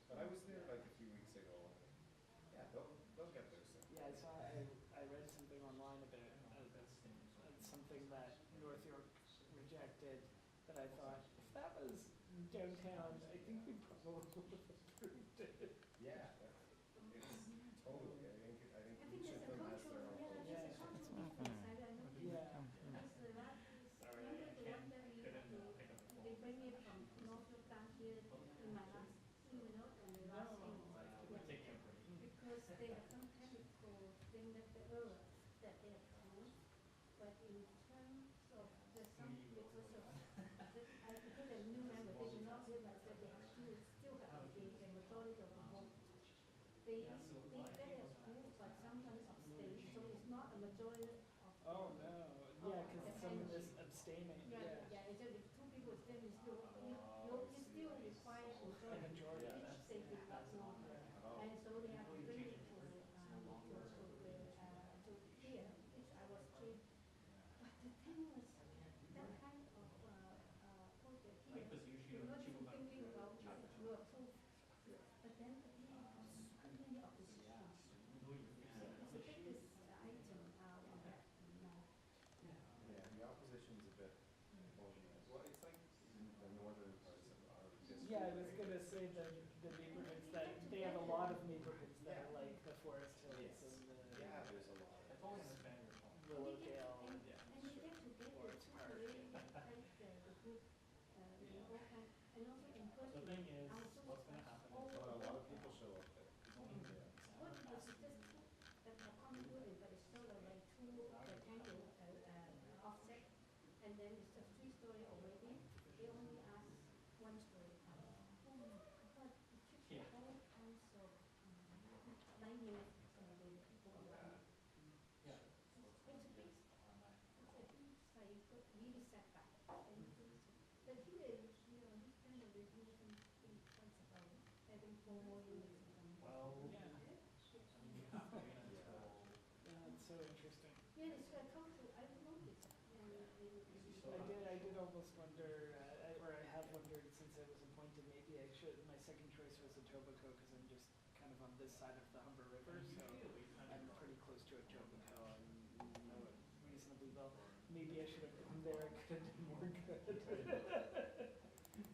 but I was there like a few weeks ago. And yeah, they'll get there soon. Yeah, I saw, I read something online about something that North York rejected that I thought, if that was downtown, I think we probably would have approved it. Yeah, it's totally. I think each of them has their own. Yeah. Yeah. They bring it from North York down here in my last, and the last thing. Because they have some chemical thing that that they have found, but in terms of the some because a new member, they do not realize that they have still have the majority of the vote. They get approved, but sometimes abstain, so it's not a majority of. Oh, no. Yeah, because some of this abstaining. Yeah, it's if two people abstain, you still require a majority, which they did not know. And so they have to bring it to here, which I was trained. But the thing was, that kind of project here, you're not even thinking about you approve. But then again, so many oppositions. It's a big item on that now. Yeah, the opposition's a bit homogeneous. Well, it's like the northern parts of our district. Yeah, I was gonna say the neighborhoods that, they have a lot of neighborhoods that are like the Forest Hills and the. Yeah, there's a lot. Willowdale and And you get together Forest to Park. create the group, all kind, and also in person. The thing is, also what's gonna happen all is Well, a lot of people show up there. What was just that are common building, but it's sort of like two rectangle offset, and then it's a 3-story already. They only ask 1 story. Oh my God, it took all kinds of 9 minutes the people around. Yeah. It's a big site, but really setback. But here, this kind of reviews and points about having 4 more units. Well, Yeah. Yeah, it's so interesting. Yeah, it's I've noticed. I did almost wonder, or I have wondered since I was appointed, maybe I should, my second choice was Etobicoke because I'm just kind of on this side of the Humber River, so I'm pretty close to Etobicoke and know it reasonably well. Maybe I should have gone there, I could have done more good.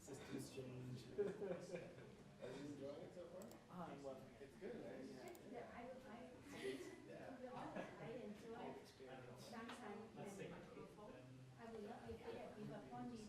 Systems change. Are you enjoying it so far? I'm loving it. It's good, right? Yeah, I enjoy sunshine and I would love if upon the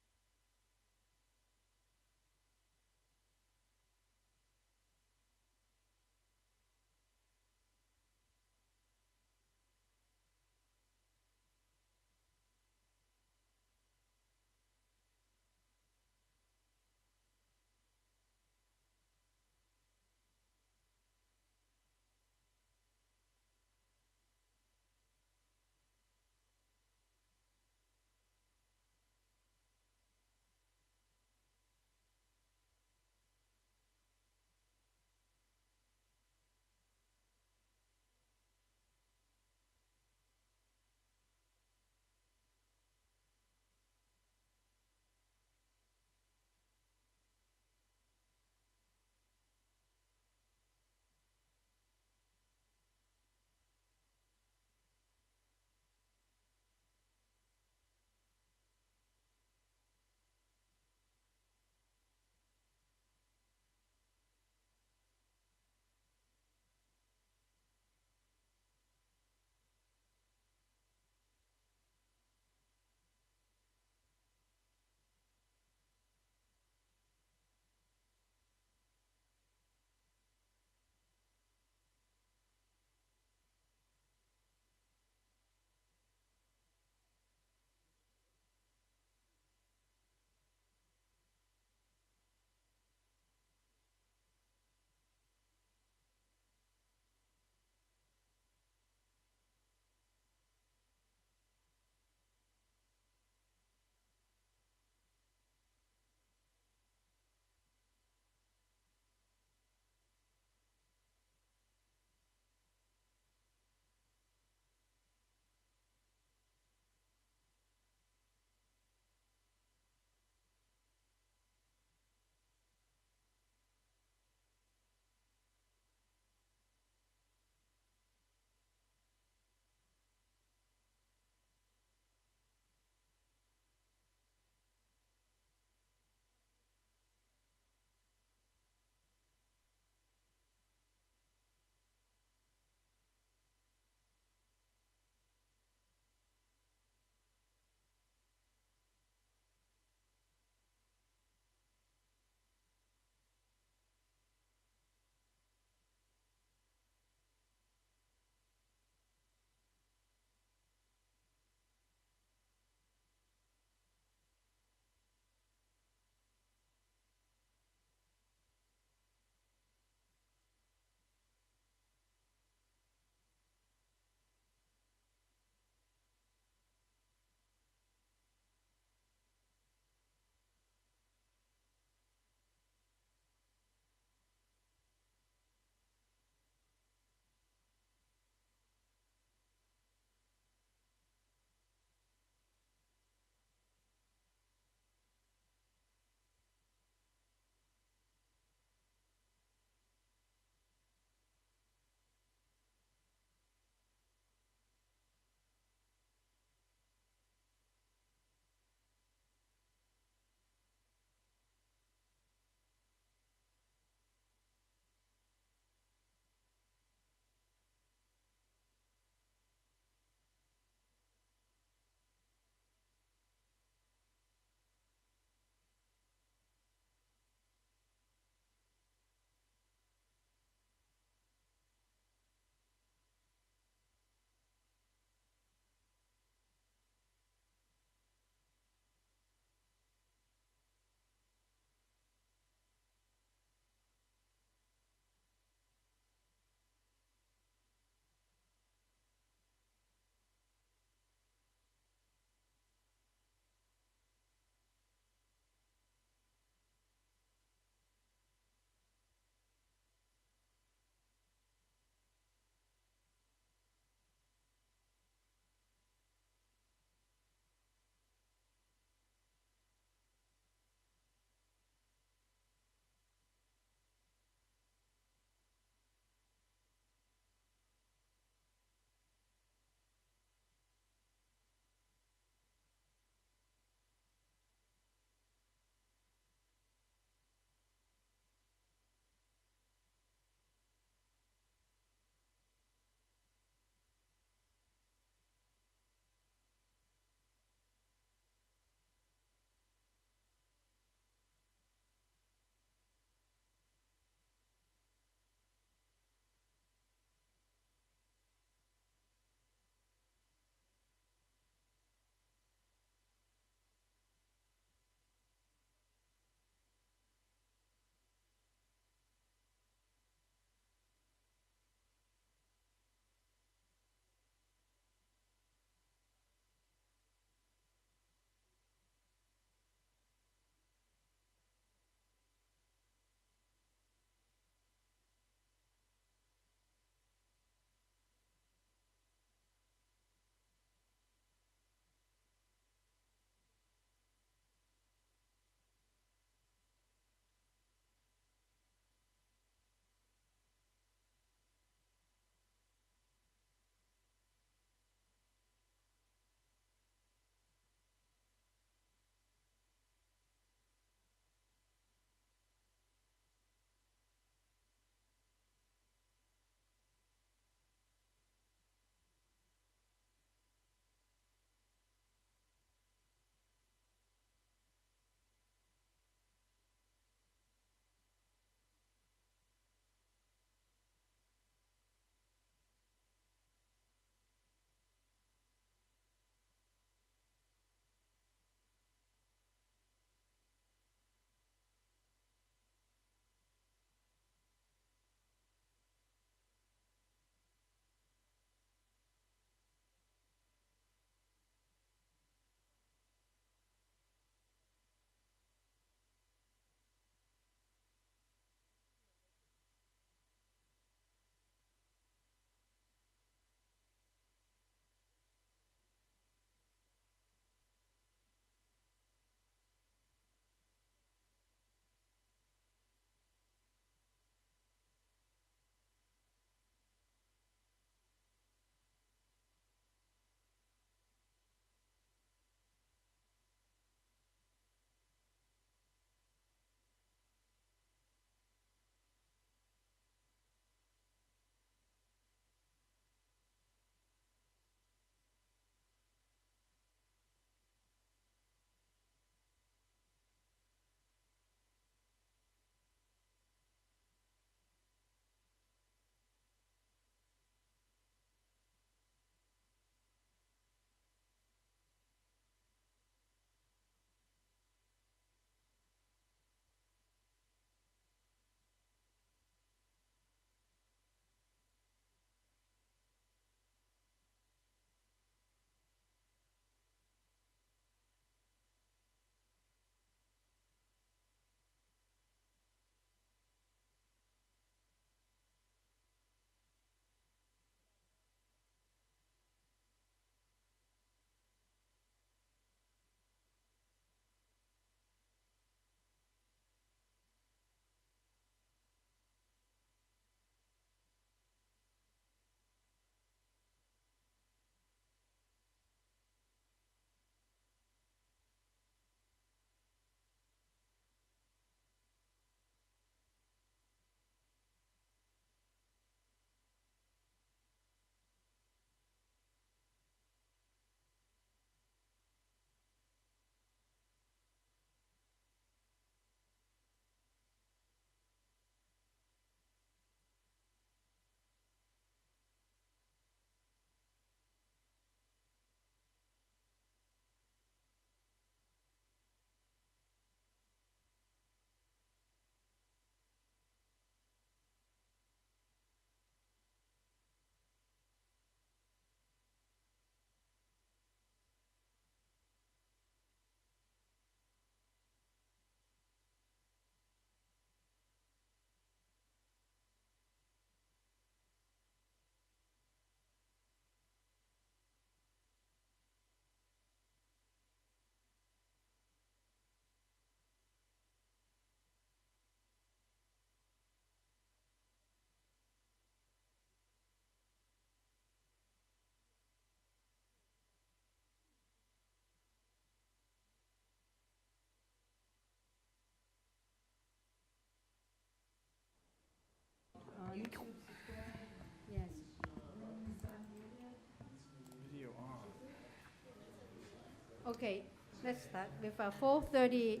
Okay, let's start with a 4:30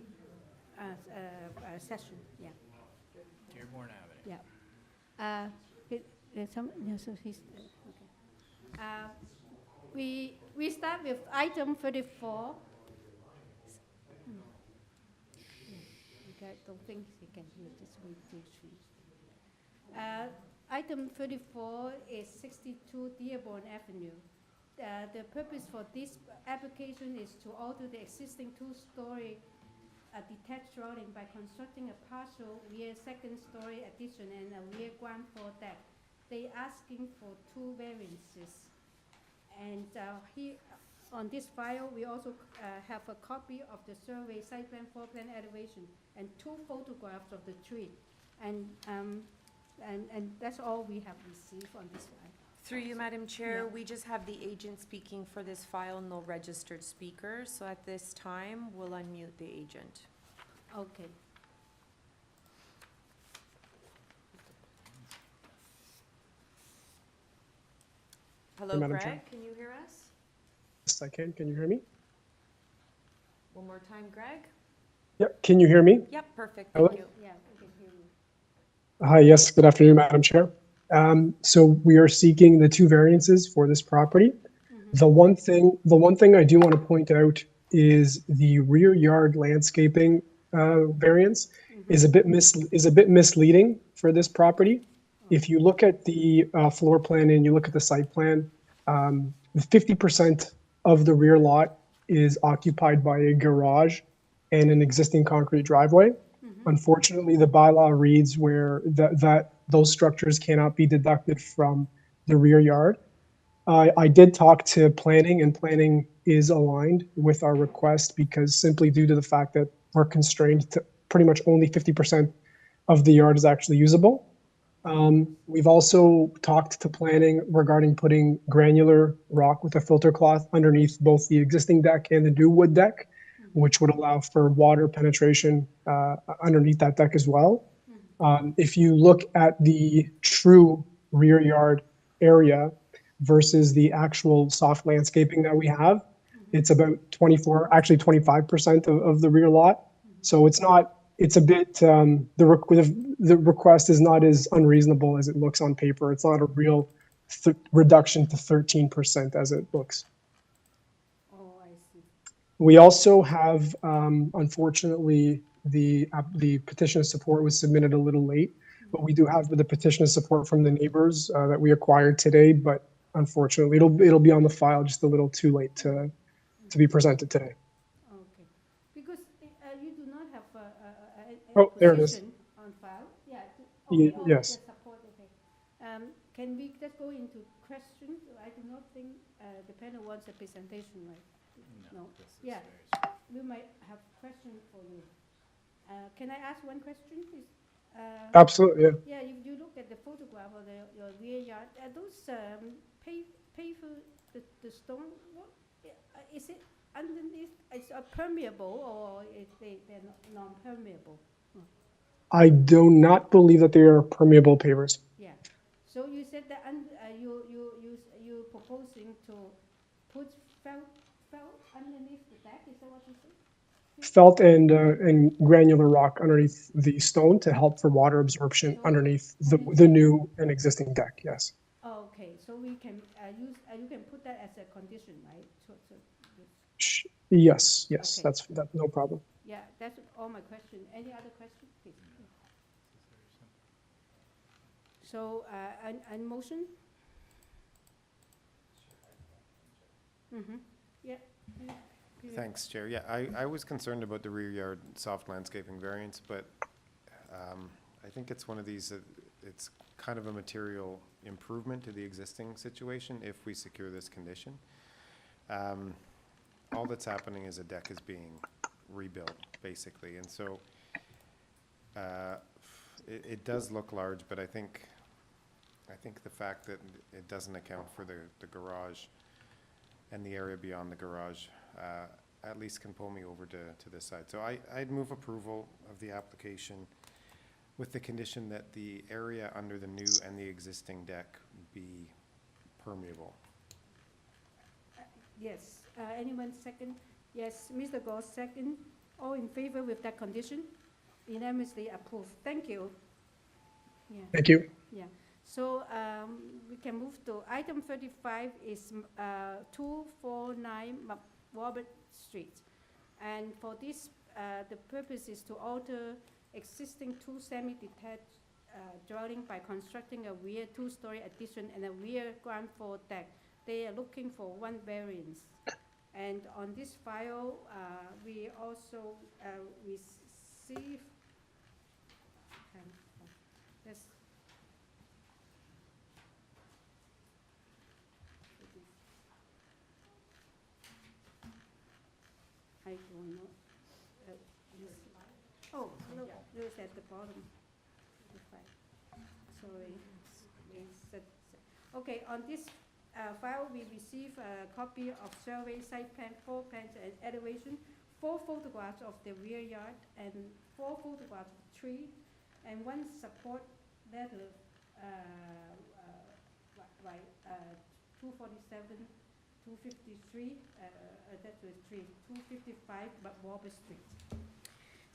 session, yeah. Dearborn Avenue. Yeah. There's some, yeah, so he's, okay. We start with item 34. Okay, I don't think he can hear this way too soon. Item 34 is 62 Dearborn Avenue. The purpose for this application is to alter the existing two-story detached dwelling by constructing a partial rear second-story addition and a rear ground floor deck. They asking for 2 variances. And here on this file, we also have a copy of the survey site plan, floor plan elevation, and 2 photographs of the tree. And that's all we have received on this file. Through you, Madam Chair, Yeah. we just have the agent speaking for this file, no registered speakers. So at this time, we'll unmute the agent. Okay. Hello, Madam Greg, Chair. can you hear us? Yes, I can. Can you hear me? One more time, Greg? Yep. Can you hear me? Yep, perfect, Hello? thank you. Yeah, we can hear you. Hi. Yes. Good afternoon, Madam Chair. So we are seeking the 2 variances for this property. The one thing I do want to point out is the rear yard landscaping variance is a bit misleading for this property. If you look at the floor plan and you look at the site plan, 50% of the rear lot is occupied by a garage and an existing concrete driveway. Unfortunately, the bylaw reads where those structures cannot be deducted from the rear yard. I did talk to planning, and planning is aligned with our request because simply due to the fact that we're constrained to pretty much only 50% of the yard is actually usable. We've also talked to planning regarding putting granular rock with a filter cloth underneath both the existing deck and the new wood deck, which would allow for water penetration underneath that deck as well. If you look at the true rear yard area versus the actual soft landscaping that we have, it's about 25% of the rear lot. So it's a bit, the request is not as unreasonable as it looks on paper. It's not a real reduction to 13% as it looks. Oh, I see. We also have, unfortunately, the petition of support was submitted a little late, but we do have the petition of support from the neighbors that we acquired today, but unfortunately, it'll be on the file just a little too late to be presented today. Okay. Because you do not have Oh, there it is. position on file. Yeah. Yes. The support, okay. Can we just go into questions? I do not think the panel wants a presentation, right? No. Yeah. We might have questions for you. Can I ask one question, please? Absolutely, yeah. Yeah, if you look at the photograph of your rear yard, are those paver, the stone, what, is it underneath, it's permeable or they're non-permeable? I do not believe that they are permeable pavers. Yeah. So you said that you're proposing to put felt underneath the deck, is that what you said? Felt and granular rock underneath the stone to help for water absorption underneath the new and existing deck, yes. Oh, okay, so we can you can put that as a condition, right? Yes, Okay. that's no problem. Yeah, that's all my question. Any other questions, please? So, and motion? Mm-hmm, yeah. Thanks, Chair. Yeah, I was concerned about the rear yard soft landscaping variance, but I think it's one of these, it's kind of a material improvement to the existing situation if we secure this condition. All that's happening is a deck is being rebuilt, basically, and so it does look large, but I think the fact that it doesn't account for the garage and the area beyond the garage at least can pull me over to this side. So I'd move approval of the application with the condition that the area under the new and the existing deck be permeable. Yes, anyone second? Yes, Mr. Goss, second. All in favor with that condition? Unanimously approved. Thank you. Yeah. Thank you. Yeah. So we can move to item 35 is 249 Robert Street. And for this, the purpose is to alter existing two semi-detached dwelling by constructing a rear two-story addition and a rear ground floor deck. They are looking for one variance. And on this file, we also receive, let's I don't know. Oh, look, there's at the bottom. Sorry. Okay, on this file, we receive a copy of survey, site plan, floor plans, and elevation, 4 photographs of the rear yard, and 4 photographs of tree, and 1 support letter by 247, 253, that was 255, but Robert Street.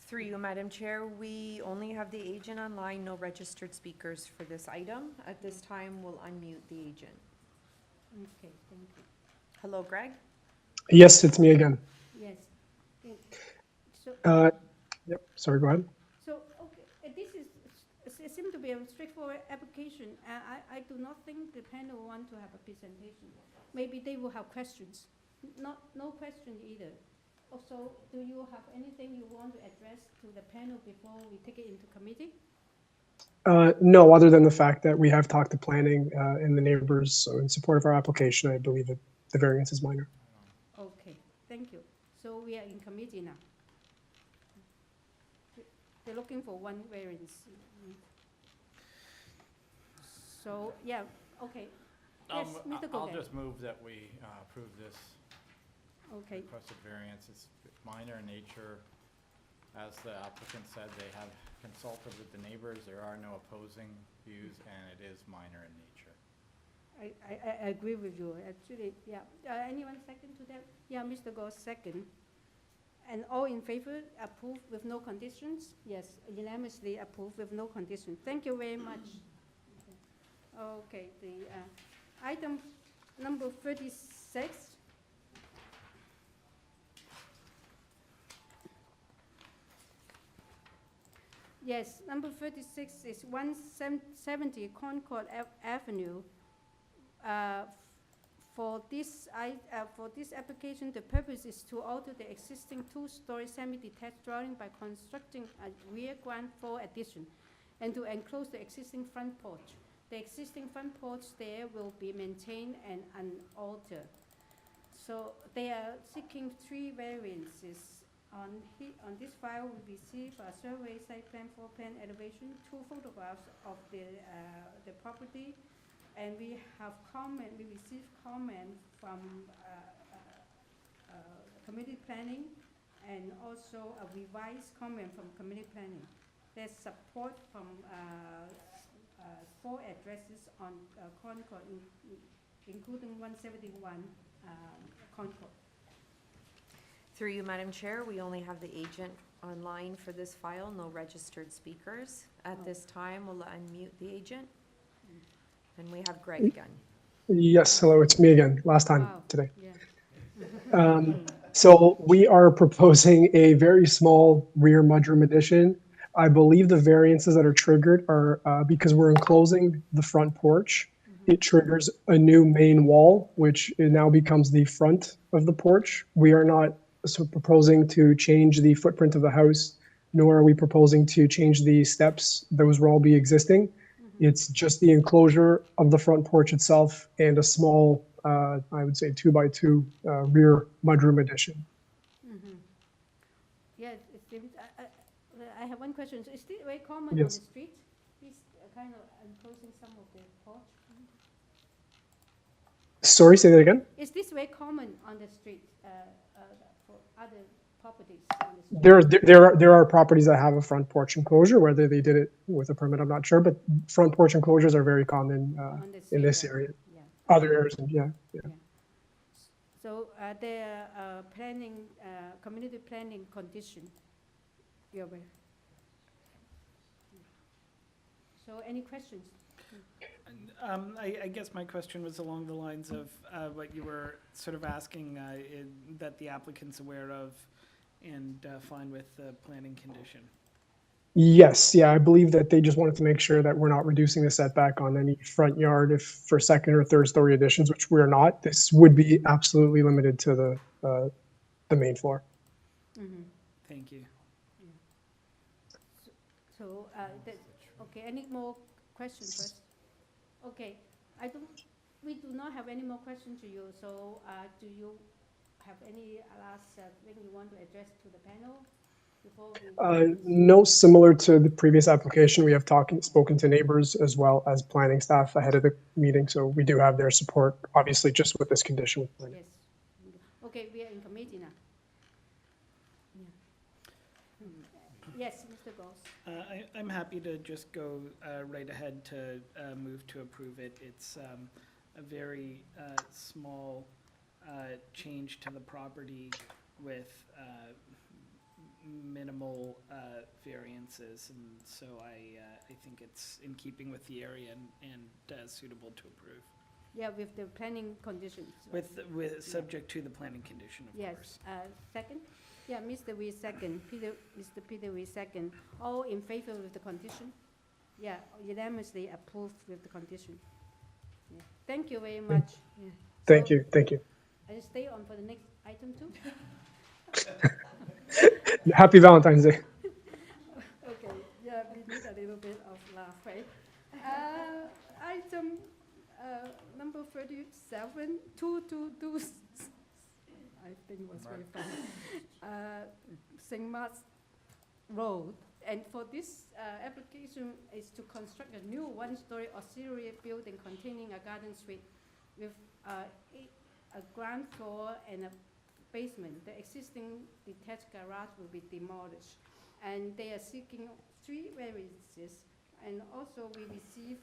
Through you, Madam Chair, we only have the agent online, no registered speakers for this item. At this time, we'll unmute the agent. Okay, thank you. Hello, Greg? Yes, it's me again. Yes. So, Yep, sorry, go ahead. so okay, this is, it seems to be a straightforward application. I do not think the panel want to have a presentation. Maybe they will have questions. No question either. Also, do you have anything you want to address to the panel before we take it into committee? No, other than the fact that we have talked to planning and the neighbors, so in support of our application, I believe that the variance is minor. Okay, thank you. So we are in committee now. They're looking for one variance. So, yeah, okay. Yes, Mr. I'll Gauguin. just move that we approve this Okay. requested variance. It's minor in nature. As the applicant said, they have consulted with the neighbors. There are no opposing views, and it is minor in nature. I agree with you, actually, yeah. Anyone second to that? Yeah, Mr. Goss, second. And all in favor, approve with no conditions? Yes, unanimously approved with no condition. Thank you very much. Okay, the item number 36. Yes, number 36 is 170 Concord Avenue. For this application, the purpose is to alter the existing two-story semi-detached dwelling by constructing a rear ground floor addition and to enclose the existing front porch. The existing front porch there will be maintained and unaltered. So they are seeking 3 variances. On this file, we receive a survey, site plan, floor plan, elevation, 2 photographs of the property, and we received comment from community planning, and also a revised comment from community planning. There's support from 4 addresses on Concord, including 171 Concord. Through you, Madam Chair, we only have the agent online for this file, no registered speakers. At this time, we'll unmute the agent. And we have Greg again. Yes, hello, it's me again, last time Wow. today. Yeah. So we are proposing a very small rear mudroom addition. I believe the variances that are triggered are because we're enclosing the front porch. It triggers a new main wall, which it now becomes the front of the porch. We are not proposing to change the footprint of the house, nor are we proposing to change the steps. Those will all be existing. It's just the enclosure of the front porch itself and a small, I would say 2x2 rear mudroom addition. Yeah, it seems, I have one question. So is this very common Yes. on the street? This kind of enclosing some of the porch? Sorry, say that again? Is this very common on the street for other properties on the street? There are properties that have a front porch enclosure. Whether they did it with a permit, I'm not sure, but front porch enclosures are very common in this area. Yeah. Other areas, yeah. So So their planning, community planning condition, you're aware. So any questions? I guess my question was along the lines of what you were sort of asking, that the applicant's aware of and fine with the planning condition. Yes, yeah, I believe that they just wanted to make sure that we're not reducing the setback on any front yard if for second or third story additions, which we're not. This would be absolutely limited to the main floor. Mm-hmm. Thank you. So, okay, any more questions first? Okay, we do not have any more questions to you, so do you have any last thing you want to address to the panel before we... No, similar to the previous application, we have spoken to neighbors as well as planning staff ahead of the meeting, so we do have their support, obviously, just with this condition with planning. Yes. Okay, we are in committee now. Yeah. Yes, Mr. Goss. I'm happy to just go right ahead to move to approve it. It's a very small change to the property with minimal variances, and so I think it's in keeping with the area and suitable to approve. Yeah, with the planning conditions. With subject to the planning condition, of course. Yes. Second? Yeah, Mr. Wee second. Mr. Peter Wee second. All in favor with the condition? Yeah, unanimously approved with the condition. Yeah. Thank you very much. Yeah. Thank you. Thank you. And stay on for the next item too. Happy Valentine's Day. Okay, yeah, we need a little bit of laugh, right? Item number 37, 222, I think it was very funny. St. Mark's Road. And for this application is to construct a new one-story auxiliary building containing a garden suite with a ground floor and a basement. The existing detached garage will be demolished. And they are seeking 3 variances. And also we receive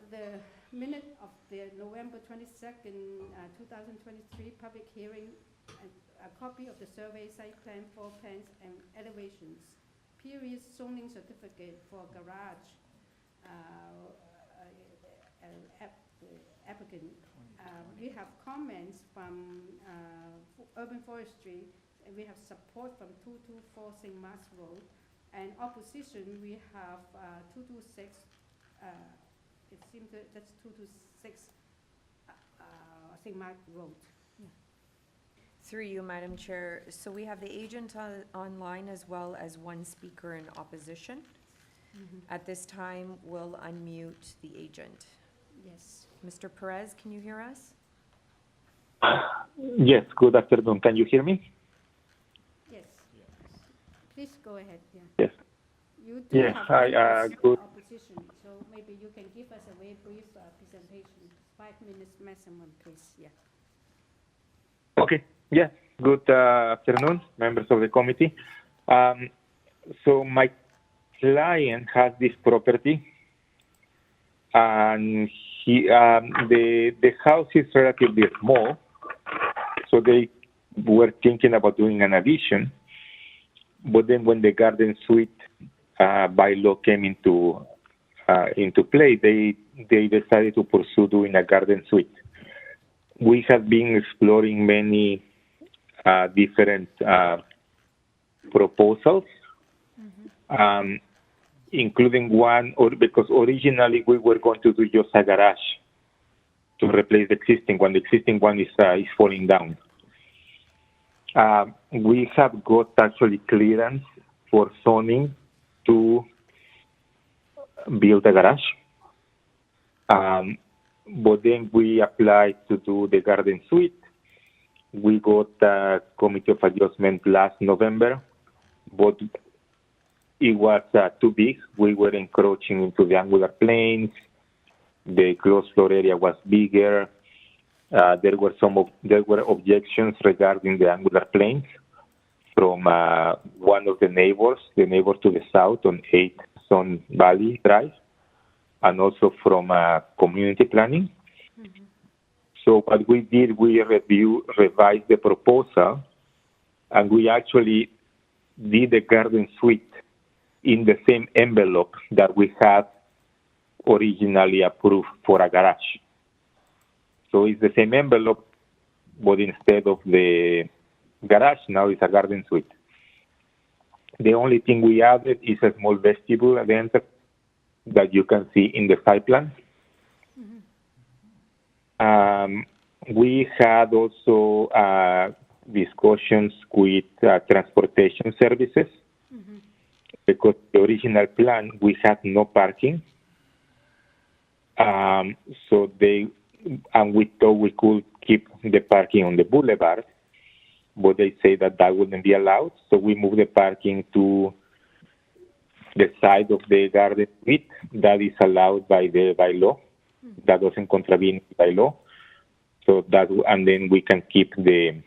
the minute of the November 22nd, 2023 public hearing, and a copy of the survey, site plan, floor plans, and elevations. Period zoning certificate for garage applicant. We have comments from Urban Forestry, and we have support from 224 St. Mark's Road. And opposition, we have 226, it seems that's 226 St. Mark's Road. Yeah. Through you, Madam Chair. So we have the agent online as well as one speaker in opposition. Mm-hmm. At this time, we'll unmute the agent. Yes. Mr. Perez, can you hear us? Yes, good afternoon. Can you hear me? Yes. Please go ahead. Yeah. Yes. You do yes, have good. opposition, so maybe you can give us a very brief presentation, 5 minutes maximum, please. Yeah. Okay. Yeah. Good afternoon, members of the committee. So my client has this property, and the house is relatively small, so they were thinking about doing an addition. But then when the garden suite bylaw came into play, they decided to pursue doing a garden suite. We have been exploring many different proposals, including one, because originally we were going to do just a garage to replace the existing one. The existing one is falling down. We have got actually clearance for zoning to build a garage. But then we applied to do the garden suite. We got a committee of adjustment last November, but it was too big. We were encroaching into the angular planes. The closed floor area was bigger. There were objections regarding the angular planes from one of the neighbor to the south on 8 Sun Valley Drive, and also from community planning. So what we did, we revised the proposal, and we actually did the garden suite in the same envelope that we had originally approved for a garage. So it's the same envelope, but instead of the garage, now it's a garden suite. The only thing we added is a small vestibule at the entrance that you can see in the site plan. We had also discussions with transportation services because the original plan, we had no parking. So we thought we could keep the parking on the boulevard, but they say that that wouldn't be allowed. So we moved the parking to the side of the garden suite that is allowed by law. That doesn't contravene by law. So that, and then we can keep the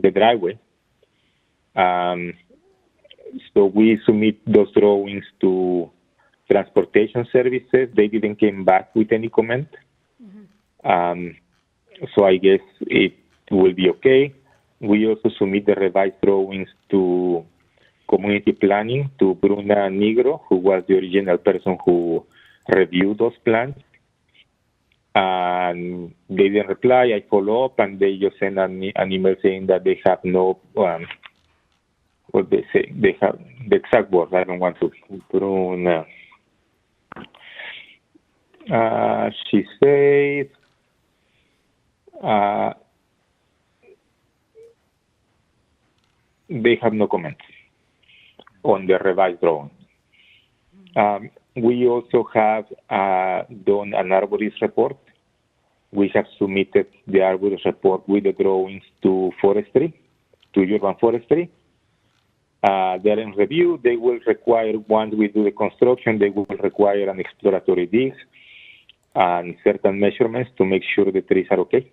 driveway. So we submit those drawings to transportation services. They didn't come back with any comment. So I guess it will be okay. We also submit the revised drawings to community planning, to Bruna Negro, who was the original person who reviewed those plans. And they didn't reply. I follow up, and they just send an email saying that they have no, what they say, they have the exact words. I don't want to. Bruna. She says, they have no comments on the revised drawing. We also have done an arborist report. We have submitted the arborist report with the drawings to forestry, to urban forestry. They're in review. They will require, once we do the construction, they will require an exploratory dig and certain measurements to make sure the trees are okay.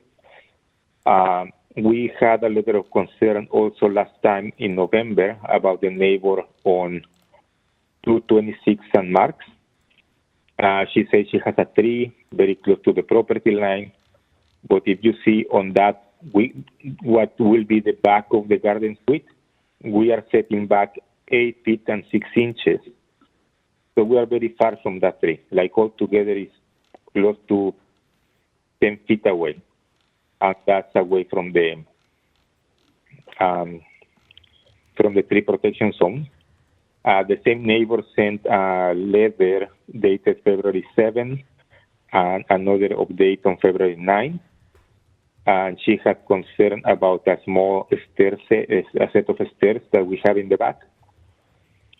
We had a letter of concern also last time in November about the neighbor on 226 San Marks. She says she has a tree very close to the property line, but if you see on that, what will be the back of the garden suite, we are setting back 8 feet and 6 inches. So we are very far from that tree. Like altogether is close to 10 feet away. And that's away from the tree protection zone. The same neighbor sent a letter dated February 7 and another update on February 9. And she had concern about a small stairs, a set of stairs that we have in the back.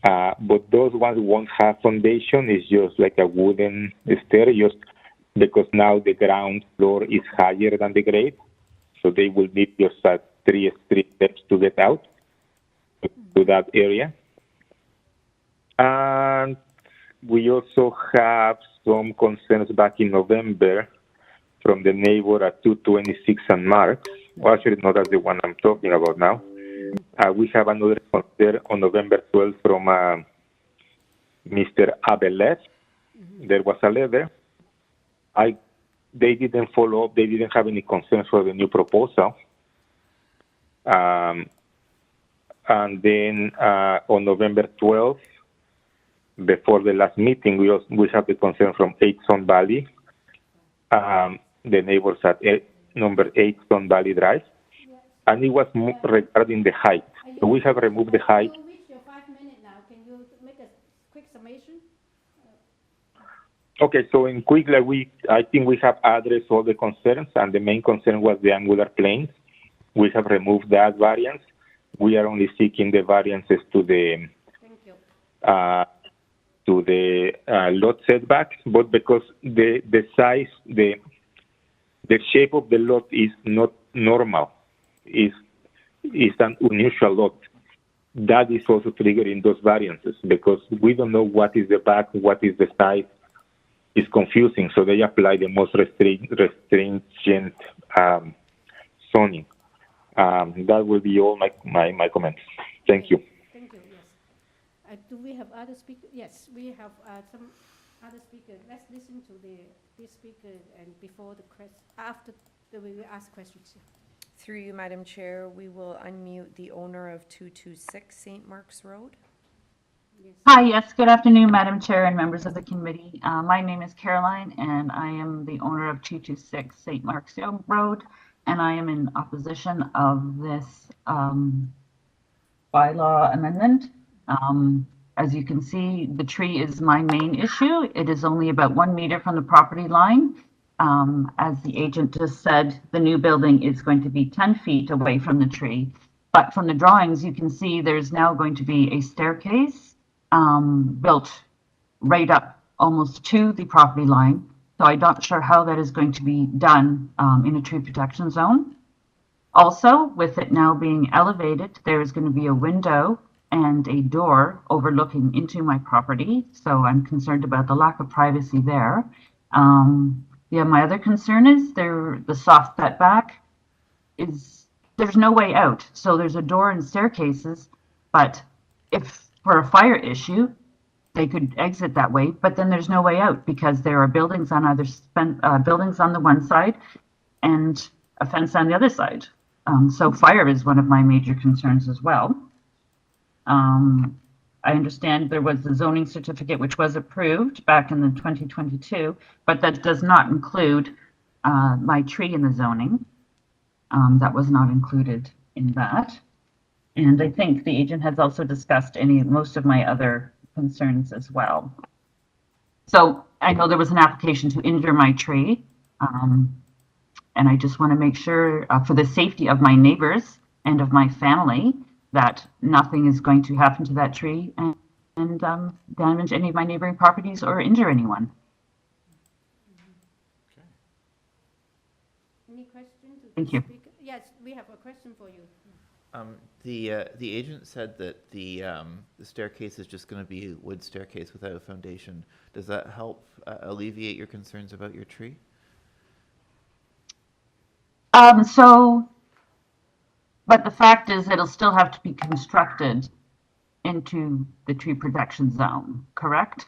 But those ones won't have foundation. It's just like a wooden stair, just because now the ground floor is higher than the grade. So they will need just 3 steps to get out to that area. And we also have some concerns back in November from the neighbor at 226 San Marks. Well, actually, no, that's the one I'm talking about now. We have another concern on November 12th from Mr. Abeles. There was a letter. They didn't follow up. They didn't have any concerns for the new proposal. And then on November 12th, before the last meeting, we have the concern from 8 Sun Valley, the neighbors at number 8 Sun Valley Drive, and it was regarding the height. So we have removed the height. You reached your 5 minutes now. Can you make a quick summation? Okay, so in quickly, I think we have addressed all the concerns, and the main concern was the angular planes. We have removed that variance. We are only seeking the variances to the lot setbacks, but because the size, the shape of the lot is not normal, is an unusual lot. That is also triggering those variances because we don't know what is the back, what is the size. It's confusing, so they apply the most restringent zoning. That will be all my comments. Thank you. Thank you, yes. Do we have other speakers? Yes, we have some other speakers. Let's listen to this speaker and after then we will ask questions. Through you, Madam Chair, we will unmute the owner of 226 St. Mark's Road. Hi, yes, good afternoon, Madam Chair and members of the committee. My name is Caroline, and I am the owner of 226 St. Mark's Road, and I am in opposition of this bylaw amendment. As you can see, the tree is my main issue. It is only about 1 meter from the property line. As the agent just said, the new building is going to be 10 feet away from the tree. But from the drawings, you can see there's now going to be a staircase built right up almost to the property line. So I'm not sure how that is going to be done in a tree protection zone. Also, with it now being elevated, there is going to be a window and a door overlooking into my property. So I'm concerned about the lack of privacy there. Yeah, my other concern is the soft setback is, there's no way out. So there's a door and staircases, but if for a fire issue, they could exit that way, but then there's no way out because there are buildings on buildings on the one side and a fence on the other side. So fire is one of my major concerns as well. I understand there was the zoning certificate which was approved back in the 2022, but that does not include my tree in the zoning. That was not included in that. And I think the agent has also discussed most of my other concerns as well. So I know there was an application to injure my tree. And I just want to make sure for the safety of my neighbors and of my family that nothing is going to happen to that tree and damage any of my neighboring properties or injure anyone. Any questions? Thank you. Yes, we have a question for you. The agent said that the staircase is just going to be a wood staircase without a foundation. Does that help alleviate your concerns about your tree? But the fact is it'll still have to be constructed into the tree protection zone, correct?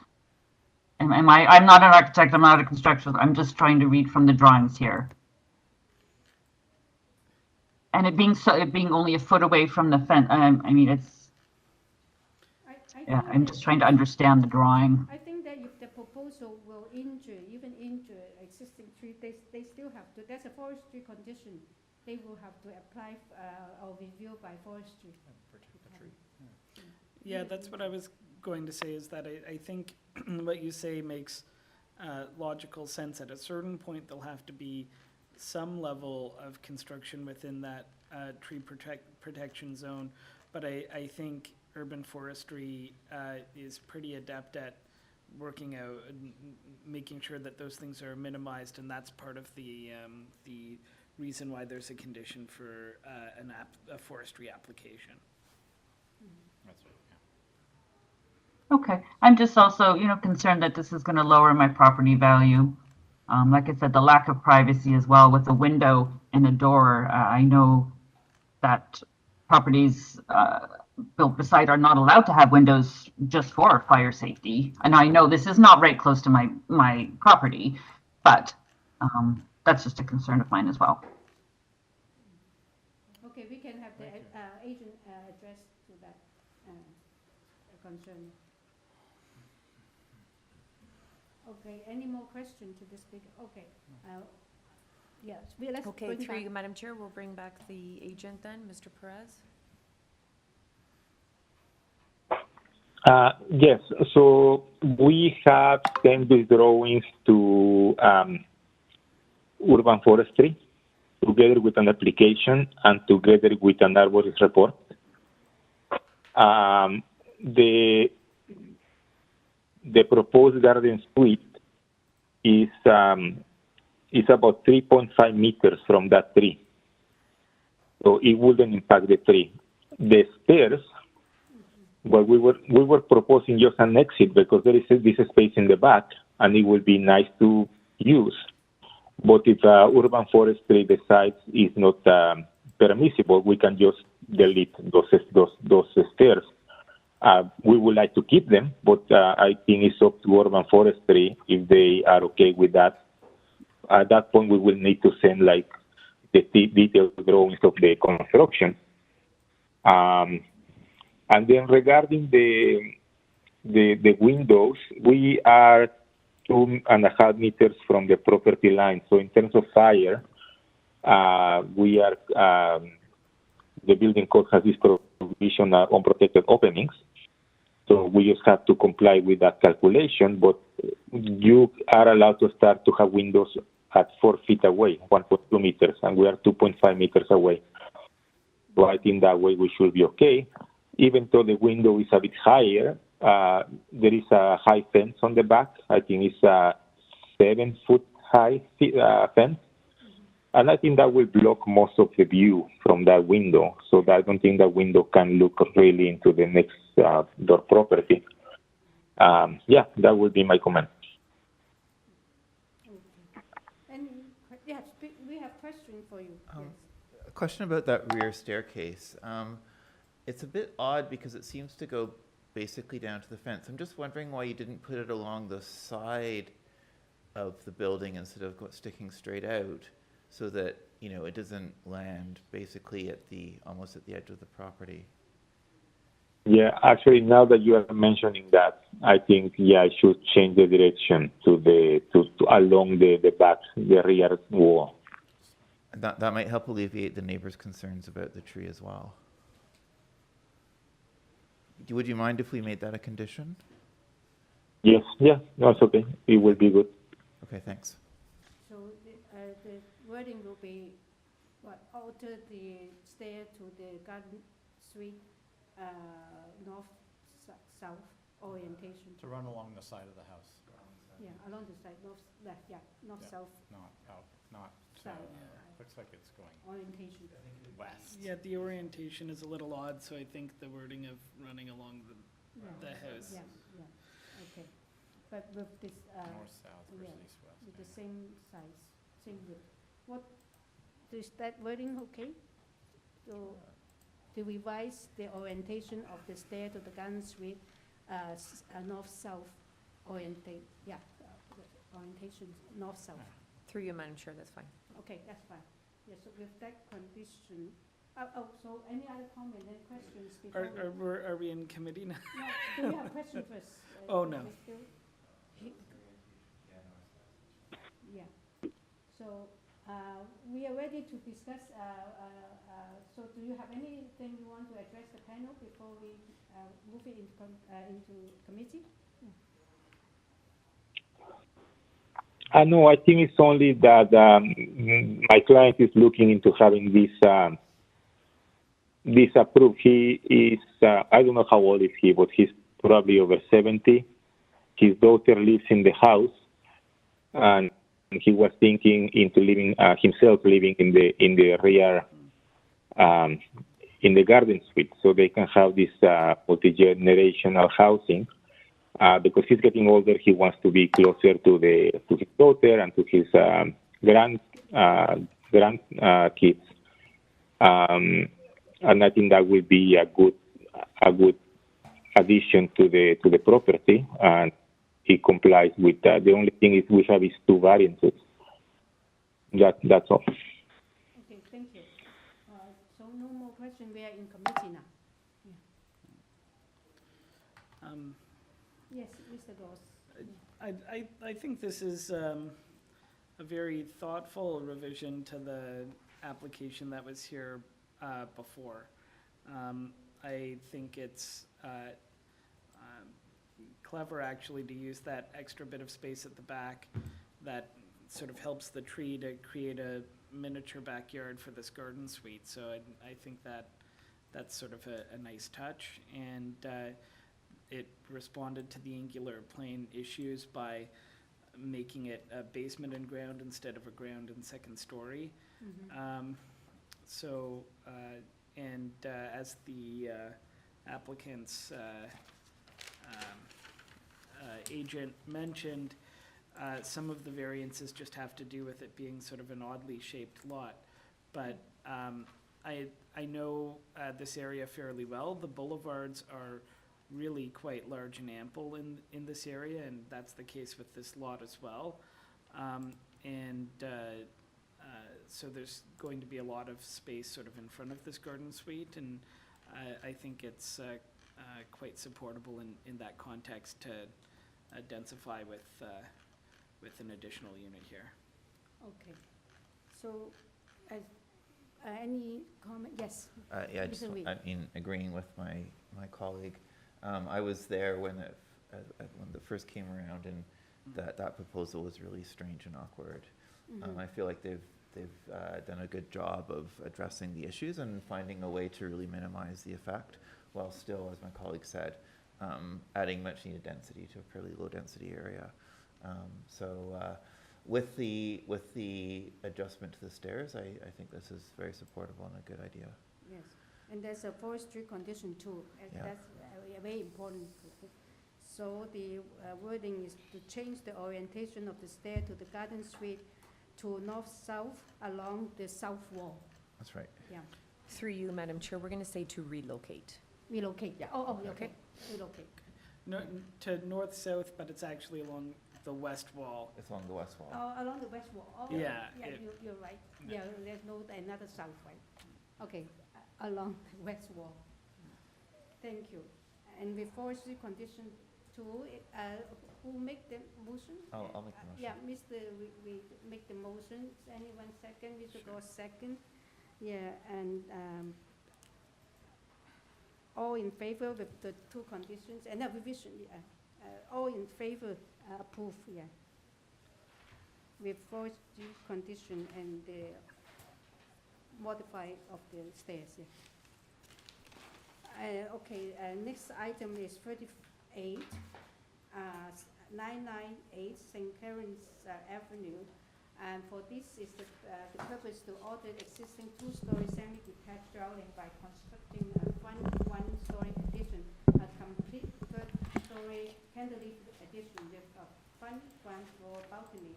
I'm not an architect, I'm not a construction, I'm just trying to read from the drawings here. And it being only a foot away from the fence, I mean, it's, yeah, I'm just trying to understand the drawing. I think that if the proposal will even injure existing tree, they still have to, that's a forestry condition. They will have to apply or review by forestry. Yeah, that's what I was going to say, is that I think what you say makes logical sense. At a certain point, there'll have to be some level of construction within that tree protection zone, but I think urban forestry is pretty adept at working out and making sure that those things are minimized, and that's part of the reason why there's a condition for a forestry application. That's right, yeah. Okay, I'm just also, concerned that this is going to lower my property value. Like I said, the lack of privacy as well with a window and a door. I know that properties built beside are not allowed to have windows just for fire safety. And I know this is not right close to my property, but that's just a concern of mine as well. Okay, we can have the agent address to that concern. Okay, any more questions to the speaker? Okay, yes, let's Okay, bring through back. you, Madam Chair, we'll bring back the agent then, Mr. Perez. Yes, so we have sent these drawings to urban forestry together with an application and together with an arborist report. The proposed garden suite is about 3.5 meters from that tree, so it wouldn't impact the tree. The stairs, well, we were proposing just an exit because there is this space in the back, and it would be nice to use. But if urban forestry decides is not permissible, we can just delete those stairs. We would like to keep them, but I think it's up to urban forestry if they are okay with that. At that point, we will need to send like the detailed drawings of the construction. And then regarding the windows, we are 2.5 meters from the property line. So in terms of fire, we are, the building code has this provision on protected openings. So we just have to comply with that calculation, but you are allowed to start to have windows at 4 feet away, 1.2 meters, and we are 2.5 meters away. So I think that way we should be okay. Even though the window is a bit higher, there is a high fence on the back. I think it's a 7-foot high fence. And I think that will block most of the view from that window. So I don't think that window can look really into the next door property. Yeah, that would be my comment. And yes, we have questions for you. Yes. A question about that rear staircase. It's a bit odd because it seems to go basically down to the fence. I'm just wondering why you didn't put it along the side of the building instead of sticking straight out, so that, you know, it doesn't land basically at almost at the edge of the property. Yeah, actually, now that you are mentioning that, I think, yeah, I should change the direction to along the back, the rear wall. That might help alleviate the neighbors' concerns about the tree as well. Would you mind if we made that a condition? Yes, yeah, that's okay. It will be good. Okay, thanks. So the wording will be, what, alter the stair to the garden suite north-south orientation. To run along the side of the house. Yeah, along the side, north-left, yeah, north-south. Not out, not South. Looks like it's going Orientation. west. Yeah, the orientation is a little odd, so I think the wording of running along the house. Yeah, yeah, okay. But with this, North-south versus yeah, east-west. with the same size, same width. What, is that wording okay? So, to revise the orientation of the stair to the garden suite, north-south orientate, yeah, orientation north-south. Through you, Madam Chair, that's fine. Okay, that's fine. Yes, so with that condition, so any other comment, any questions before? Are we in committee now? No, do you have a question first? Oh, no. Yeah. So we are ready to discuss. So do you have anything you want to address the panel before we move it into committee? No, I think it's only that my client is looking into having this approved. He is, I don't know how old is he, but he's probably over 70. His daughter lives in the house, and he was thinking into living himself living in the rear, in the garden suite, so they can have this multi-generational housing. Because he's getting older, he wants to be closer to his daughter and to his grand kids. And I think that will be a good addition to the property, and he complies with that. The only thing is we have is 2 variances. That's all. Okay, thank you. So no more questions. We are in committee now. Yeah. Yes, Mr. Goss. I think this is a very thoughtful revision to the application that was here before. I think it's clever actually to use that extra bit of space at the back that sort of helps the tree to create a miniature backyard for this garden suite. So I think that's sort of a nice touch, and it responded to the angular plane issues by making it a basement and ground instead of a ground and second story. Mm-hmm. As the applicant's agent mentioned, some of the variances just have to do with it being sort of an oddly shaped lot. But I know this area fairly well. The boulevards are really quite large and ample in this area, and that's the case with this lot as well. so there's going to be a lot of space sort of in front of this garden suite, and I think it's quite supportable in that context to densify with an additional unit here. Okay. So, any comment? Yes. Yeah, Mr. Wee. agreeing with my colleague. I was there when it first came around, and that proposal was really strange and awkward. Mhm. I feel like they've done a good job of addressing the issues and finding a way to really minimize the effect, while still, as my colleague said, adding much needed density to a fairly low density area. With the adjustment to the stairs, I think this is very supportable and a good idea. Yes, and there's a forestry condition too, and Yeah. that's very important. So the wording is to change the orientation of the stair to the garden suite to north-south along the south wall. That's right. Yeah, Through you, Madam Chair, we're going to say to relocate. relocate. Yeah. Oh, Okay. okay, relocate. No, to north-south, but it's actually along the west wall. It's along the west wall. Oh, along the west wall. Oh, Yeah, Yeah, it- you're right. Yeah, there's no another south, right? Okay, along the west wall. Thank you. And with forestry condition two, who make the motion? I'll make the motion. Yeah, we make the motion. Anyone second? Mr. Gore second. Yeah, and all in favor with the two conditions and the revision. Yeah, all in favor approve. Yeah, with forestry condition and the modify of the stairs. Yeah. Okay, next item is 38, 998 St. Claren's Avenue. And for this is the purpose to alter existing two-story semi-detached dwelling by constructing a front one-story addition, a complete third-story cantilever addition with a front ground floor balcony,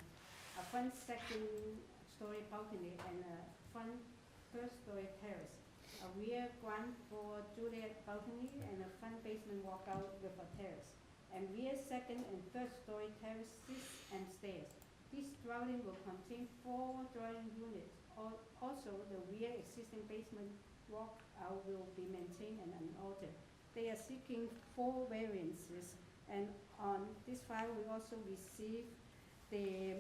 a front second-story balcony, and a front third-story terrace, a rear ground floor Juliet balcony, and a front basement walkout with a terrace, and rear second and third-story terraces and stairs. This dwelling will contain 4 dwelling units. Also, the rear existing basement walkout will be maintained and unaltered. They are seeking 4 variances, and on this file, we also received the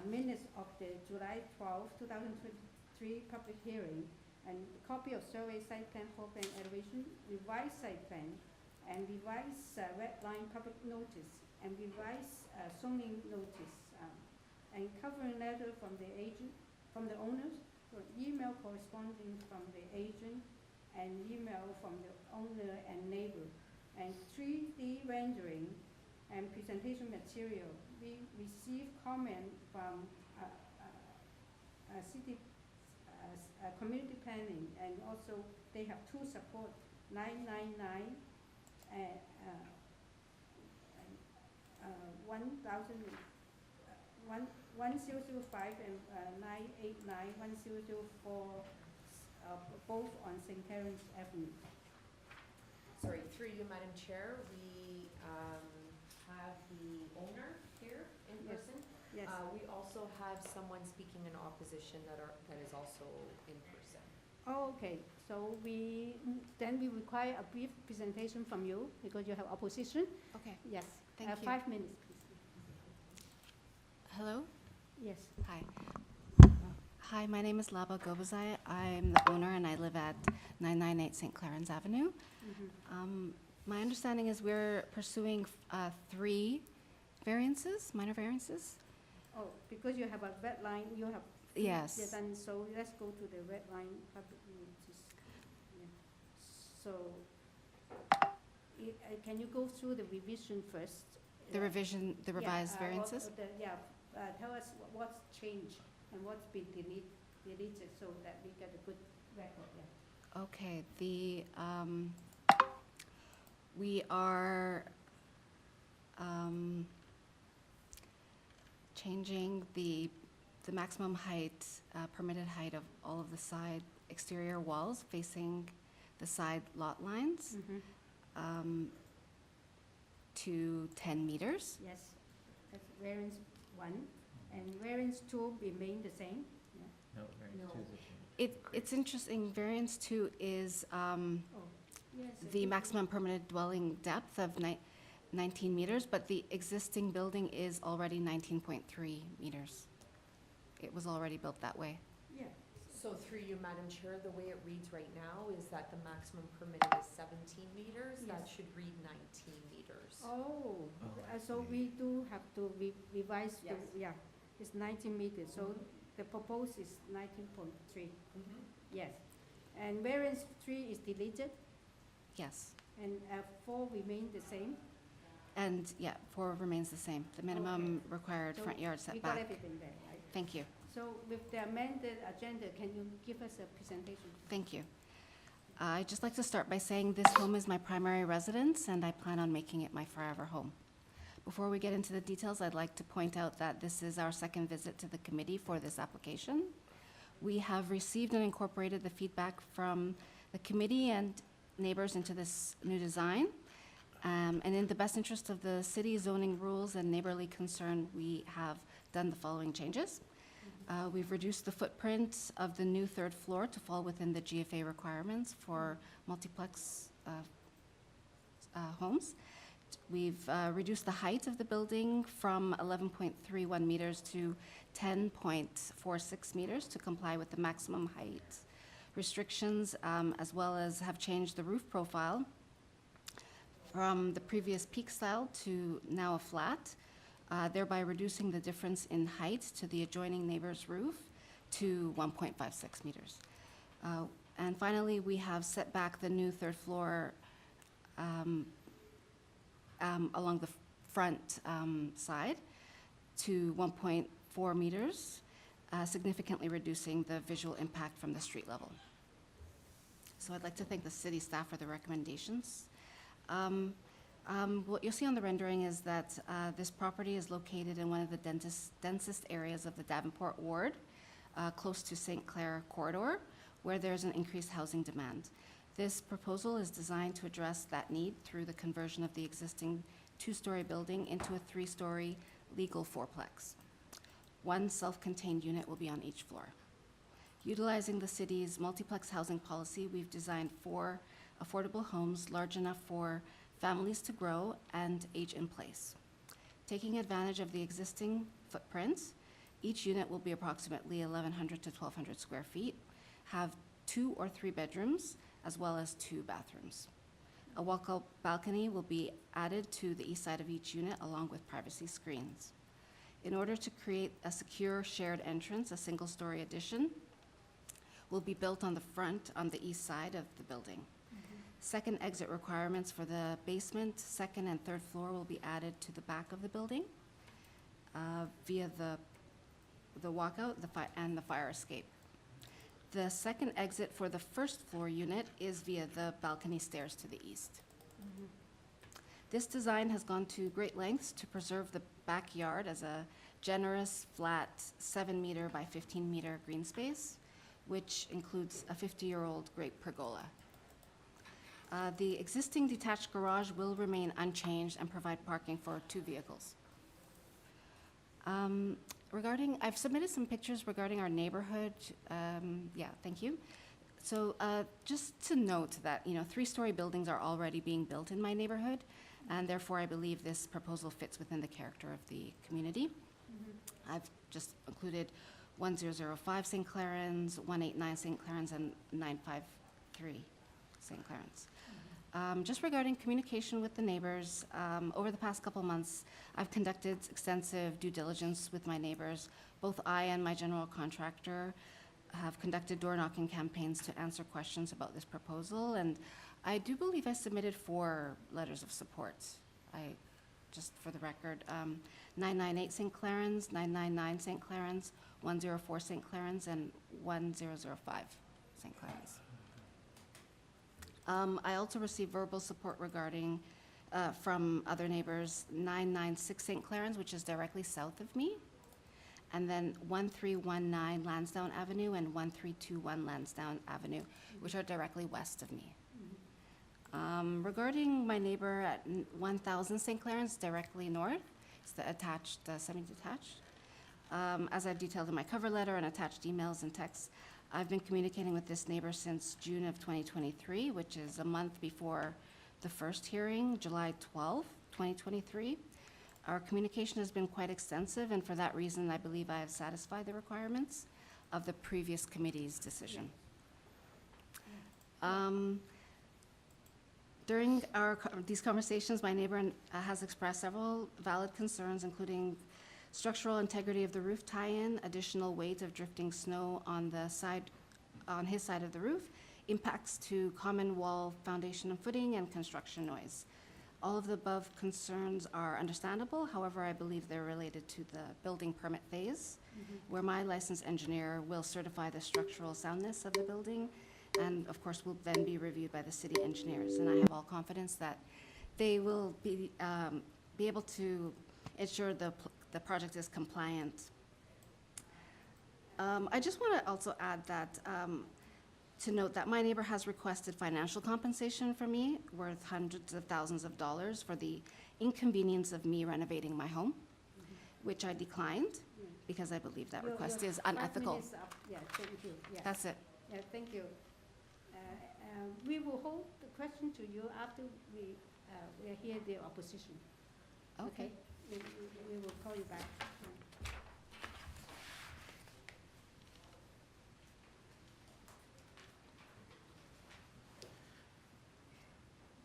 minutes of the July 12, 2023 public hearing, and copy of survey site plan, floor plan elevation, revised site plan, and revised red line public notice, and revised zoning notice, and covering letter from the agent, from the owners, or email corresponding from the agent, and email from the owner and neighbor, and 3D rendering and presentation material. We received comment from city community planning, and also they have 2 support, 999 and 1005 and 989 1004, both on St. Claren's Avenue. Sorry, through you, Madam Chair, we have the owner here in Yes. person. Yes. We also have someone speaking in opposition that is also in person. Oh, okay. So we require a brief presentation from you because you have opposition. Okay. Yes. Thank you. 5 minutes, please. Hello? Yes. Hi. Hi, my name is Laba Gobazai. I'm the owner and I live at 998 St. Claren's Avenue. My understanding is we're pursuing 3 variances, minor variances. Oh, because you have a red line, you have. Yes. Yeah, then so let's go to the red line public notice. Yeah. So, can you go through the revision first? The revision, the revised Yeah, variances? Tell us what's changed and what's been deleted so that we get a good record, yeah. Okay, we are changing the maximum height, permitted height of all of the side exterior walls facing the side lot lines to 10 meters. Yes, that's variance 1, and variance 2 remain the same. No, variance two is a change. It's interesting, variance 2 is the maximum permanent dwelling depth of 19 meters, but the existing building is already 19.3 meters. It was already built that way. Yeah. So through you, Madam Chair, the way it reads right now is that the maximum permitted is 17 meters. That should read 19 meters. Oh, so we do have to revise the, Yes. it's 19 meters, so the proposed is 19.3. Yes. And variance 3 is deleted, Yes. and 4 remain the same. And yeah, 4 remains the same, the minimum required So front yard we got setback. everything there, right? Thank you. So with the amended agenda, can you give us a presentation? Thank you. I'd just like to start by saying this home is my primary residence, and I plan on making it my forever home. Before we get into the details, I'd like to point out that this is our second visit to the committee for this application. We have received and incorporated the feedback from the committee and neighbors into this new design. And in the best interest of the city zoning rules and neighborly concern, we have done the following changes. We've reduced the footprint of the new 3rd floor to fall within the GFA requirements for multiplex homes. We've reduced the height of the building from 11.31 meters to 10.46 meters to comply with the maximum height restrictions, as well as have changed the roof profile from the previous peak style to now a flat, thereby reducing the difference in height to the adjoining neighbor's roof to 1.56 meters. And finally, we have set back the new 3rd floor along the front side to 1.4 meters, significantly reducing the visual impact from the street level. So I'd like to thank the city staff for the recommendations. What you'll see on the rendering is that this property is located in one of the densest areas of the Davenport ward, close to St. Clair corridor, where there's an increased housing demand. This proposal is designed to address that need through the conversion of the existing 2-story building into a 3-story legal fourplex. One self-contained unit will be on each floor. Utilizing the city's multiplex housing policy, we've designed 4 affordable homes large enough for families to grow and age in place. Taking advantage of the existing footprints, each unit will be approximately 1,100 to 1,200 square feet, have 2 or 3 bedrooms, as well as 2 bathrooms. A walkout balcony will be added to the east side of each unit along with privacy screens. In order to create a secure shared entrance, a single-story addition will be built on the front on the east side of the building. Second exit requirements for the basement, 2nd and 3rd floor will be added to the back of the building via the walkout and the fire escape. The second exit for the 1st floor unit is via the balcony stairs to the east. This design has gone to great lengths to preserve the backyard as a generous, flat 7-meter by 15-meter green space, which includes a 50-year-old great pergola. The existing detached garage will remain unchanged and provide parking for 2 vehicles. I've submitted some pictures regarding our neighborhood. Yeah, thank you. So just to note that, 3-story buildings are already being built in my neighborhood, and therefore I believe this proposal fits within the character of the community. I've just included 1005 St. Clarens, 189 St. Clarens, and 953 St. Clarens. Just regarding communication with the neighbors, over the past couple months, I've conducted extensive due diligence with my neighbors. Both I and my general contractor have conducted door-knocking campaigns to answer questions about this proposal, and I do believe I submitted 4 letters of support. Just for the record, 998 St. Clarens, 999 St. Clarens, 104 St. Clarens, and 1005 St. Clarens. I also received verbal support regarding, from other neighbors, 996 St. Clarens, which is directly south of me, and then 1319 Lansdowne Avenue and 1321 Lansdowne Avenue, which are directly west of me. Regarding my neighbor at 1000 St. Clarens, directly north, it's the attached, semi-detached. As I've detailed in my cover letter and attached emails and texts, I've been communicating with this neighbor since June of 2023, which is a month before the first hearing, July 12, 2023. Our communication has been quite extensive, and for that reason, I believe I have satisfied the requirements of the previous committee's decision. During these conversations, my neighbor has expressed several valid concerns, including structural integrity of the roof tie-in, additional weight of drifting snow on his side of the roof, impacts to common wall foundation and footing, and construction noise. All of the above concerns are understandable. However, I believe they're related to the building permit phase, where my licensed engineer will certify the structural soundness of the building, and of course will then be reviewed by the city engineers. And I have all confidence that they will be able to ensure the project is compliant. I just want to also add that, to note that my neighbor has requested financial compensation from me worth hundreds of thousands of dollars for the inconvenience of me renovating my home, which I declined because I believe that request is unethical. 5 minutes up. Yeah, thank you. Yeah. That's it. Yeah, thank you. We will hold the question to you after we hear the opposition. Okay. We will call you back.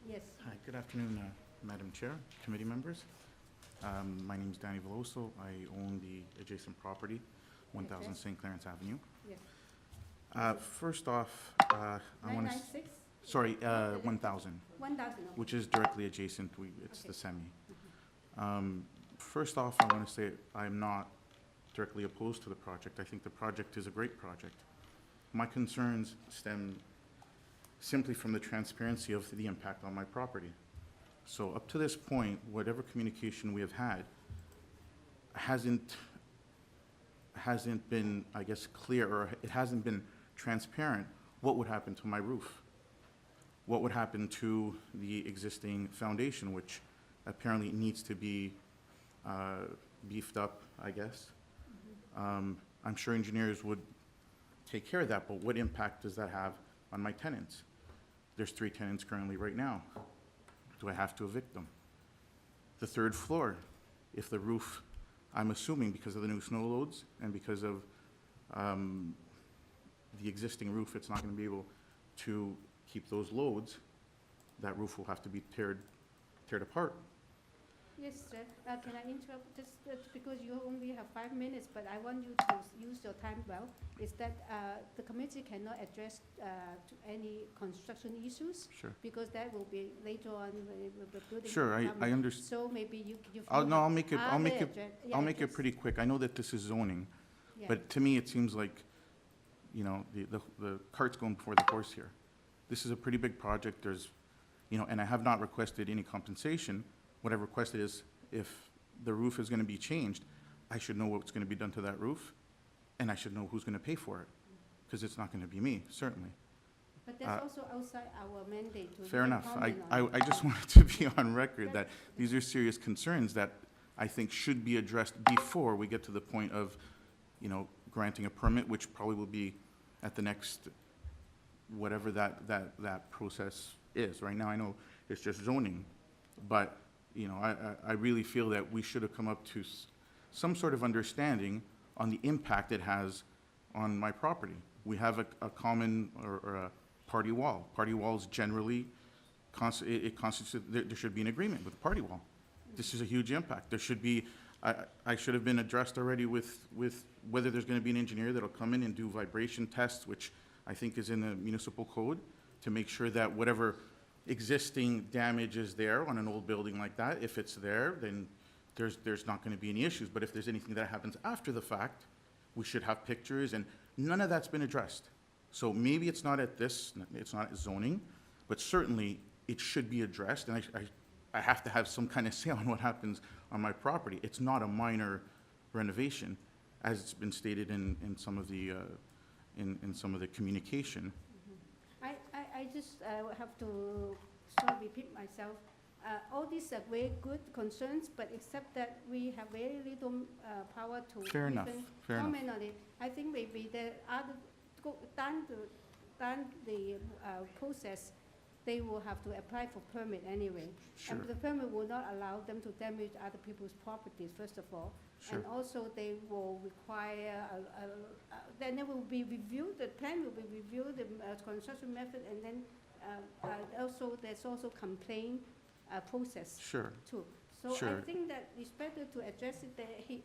Yes. Hi, good afternoon, Madam Chair, committee members. My name is Danny Veloso. I own the adjacent property, 1000 St. Clarence Avenue. Yes. First off, I want to... 996? Sorry, 1000. 1000, okay. Which is directly adjacent. It's Okay. the semi. First off, I want to say I'm not directly opposed to the project. I think the project is a great project. My concerns stem simply from the transparency of the impact on my property. So up to this point, whatever communication we have had hasn't been, I guess, clear, or it hasn't been transparent what would happen to my roof. What would happen to the existing foundation, which apparently needs to be beefed up, I guess. I'm sure engineers would take care of that, but what impact does that have on my tenants? There's 3 tenants currently right now. Do I have to evict them? The 3rd floor, if the roof, I'm assuming because of the new snow loads and because of the existing roof, it's not going to be able to keep those loads. That roof will have to be teared apart. Yes, sir. Can I interrupt just because you only have 5 minutes, but I want you to use your time well, is that the committee cannot address to any construction issues. Sure. Because that will be later on with the building. Sure, I department. understand. So maybe you I'll make it yeah, I'll make it just- pretty quick. I know that this is zoning, Yeah. but to me, it seems like, you know, the cart's going before the horse here. This is a pretty big project. There's, you know, and I have not requested any compensation. What I've requested is if the roof is going to be changed, I should know what's going to be done to that roof, and I should know who's going to pay for it, because it's not going to be me, certainly. But that's also outside our mandate to. Fair enough. comment on I it. just wanted to be on record that these are serious concerns that I think should be addressed before we get to the point of, you know, granting a permit, which probably will be at the next, whatever that process is. Right now, I know it's just zoning, but, you know, I really feel that we should have come up to some sort of understanding on the impact it has on my property. We have a common or a party wall. Party walls generally, it constitutes, there should be an agreement with the party wall. This is a huge impact. There should be, I should have been addressed already with whether there's going to be an engineer that'll come in and do vibration tests, which I think is in the municipal code, to make sure that whatever existing damage is there on an old building like that, if it's there, then there's not going to be any issues. But if there's anything that happens after the fact, we should have pictures, and none of that's been addressed. So maybe it's not at zoning, but certainly it should be addressed, and I have to have some kind of say on what happens on my property. It's not a minor renovation, as it's been stated in some of the communication. I just have to sort of repeat myself. All these are very good concerns, but except that we have very little power to Fair enough, even fair enough. comment on it. I think maybe the other, down the process, they will have to apply for permit anyway. Sure. And the permit will not allow them to damage other people's properties, first of all. Sure. And also they will require, then it will be reviewed, the plan will be reviewed, the construction method, and then also there's also complaint process Sure. too. So I Sure. think that it's better to address it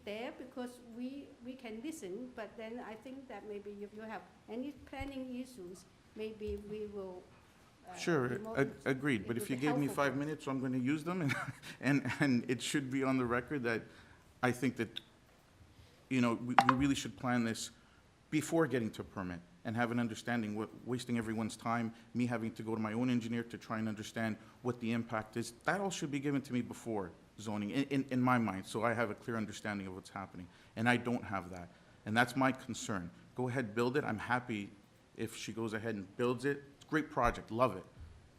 there because we can listen, but then I think that maybe if you have any planning issues, maybe we will. Sure, be more- agreed, but it if will you be gave me helpful 5 for us. minutes, I'm gonna use them, and it should be on the record that I think that, you know, we really should plan this before getting to permit, and have an understanding, wasting everyone's time, me having to go to my own engineer to try and understand what the impact is, that all should be given to me before zoning, in my mind, so I have a clear understanding of what's happening, and I don't have that, and that's my concern. Go ahead, build it, I'm happy if she goes ahead and builds it, great project, love it.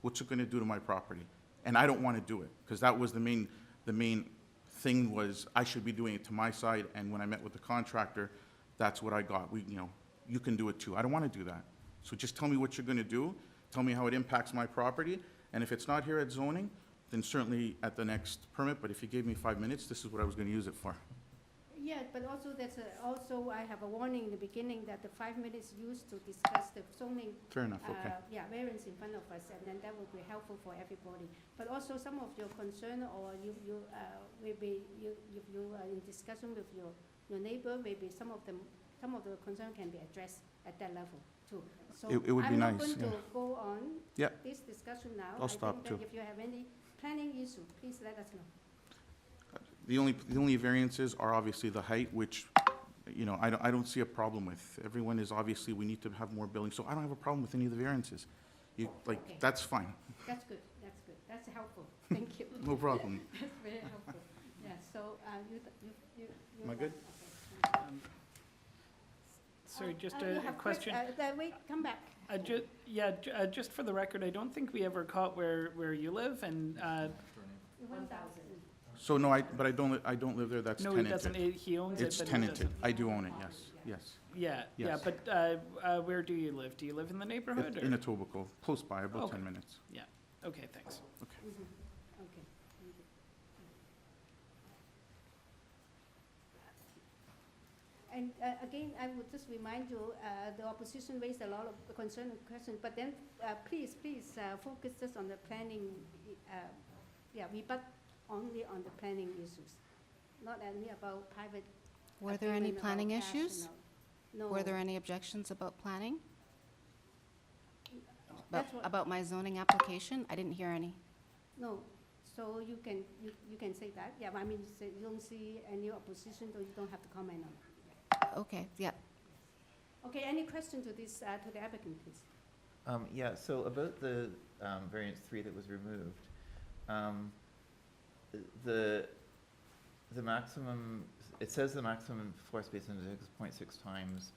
What's it gonna do to my property? And I don't wanna do it, because that was the main thing was, I should be doing it to my side, and when I met with the contractor, that's what I got. You can do it too. I don't wanna do that. So just tell me what you're gonna do, tell me how it impacts my property, and if it's not here at zoning, then certainly at the next permit, but if you gave me 5 minutes, this is what I was gonna use it for. Yeah, but also also I have a warning in the beginning that the 5 minutes used to discuss the zoning. Fair enough, okay. Yeah, variance in front of us, and then that will be helpful for everybody. But also some of your concern, or maybe if you are in discussion with your neighbor, maybe some of the concern can be addressed at that level too. So It would be I'm not nice, going yeah. to go on Yeah. this discussion now. I'll stop I think too. that if you have any planning issue, please let us know. The only variances are obviously the height, which, you know, I don't see a problem with. Everyone is obviously, we need to have more buildings, so I don't have a problem with any of the variances. Okay. That's fine. That's good, that's helpful, thank you. No problem. That's very helpful, yeah, so, you. Am I good? Um, Sorry, just You a have question. Wait, come back. Just for the record, I don't think we ever caught where you live, and 1,000. So no, but I don't live there, that's no, tenanted. he doesn't. He owns it, It's but he tenanted. doesn't. I do own it, yes. Yeah, Yes. but where do you live? Do you live in the neighborhood? In or? Etobicoke, close by, about Okay. 10 minutes. Yeah. Okay. Thanks. Okay. Okay, thank you. And again, I would just remind you, the opposition raised a lot of concern and questions, but then please focus just on the planning, rebut only on the planning issues, not any about private. Were there any agreement planning about cash, issues? No. Were there any objections about planning? That's what- About my zoning application? I didn't hear any. No, so you can say that, yeah, I mean, you don't see any opposition, so you don't have to comment on it. Okay, yeah. Okay, any question to this, to the applicant, please? Yeah, so about the variance 3 that was removed, the maximum, it says the maximum floor space is 6.6 times,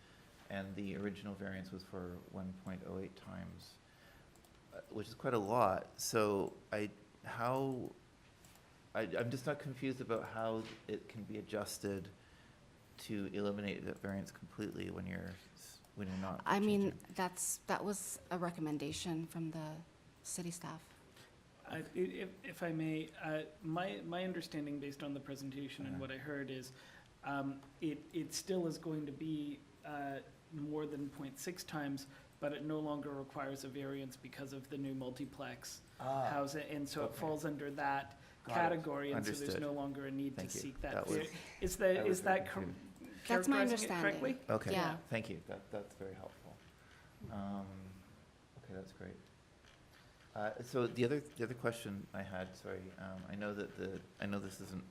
and the original variance was for 1.08 times, which is quite a lot. So I'm just not confused about how it can be adjusted to eliminate that variance completely when you're not. I mean, changing. that was a recommendation from the city staff. If I may, my understanding based on the presentation and what I heard is, it still is going to be more than 0.6 times, but it no longer requires a variance because of the new multiplex housing, and so it falls under that category, and so there's Understood. no longer a need Thank to you. seek that. That was- Is I was very that confused. That's my characterizing it understanding. correctly? Okay, Yeah. thank you, that's very helpful. Okay, that's great. So the other question I had, sorry, I know this isn't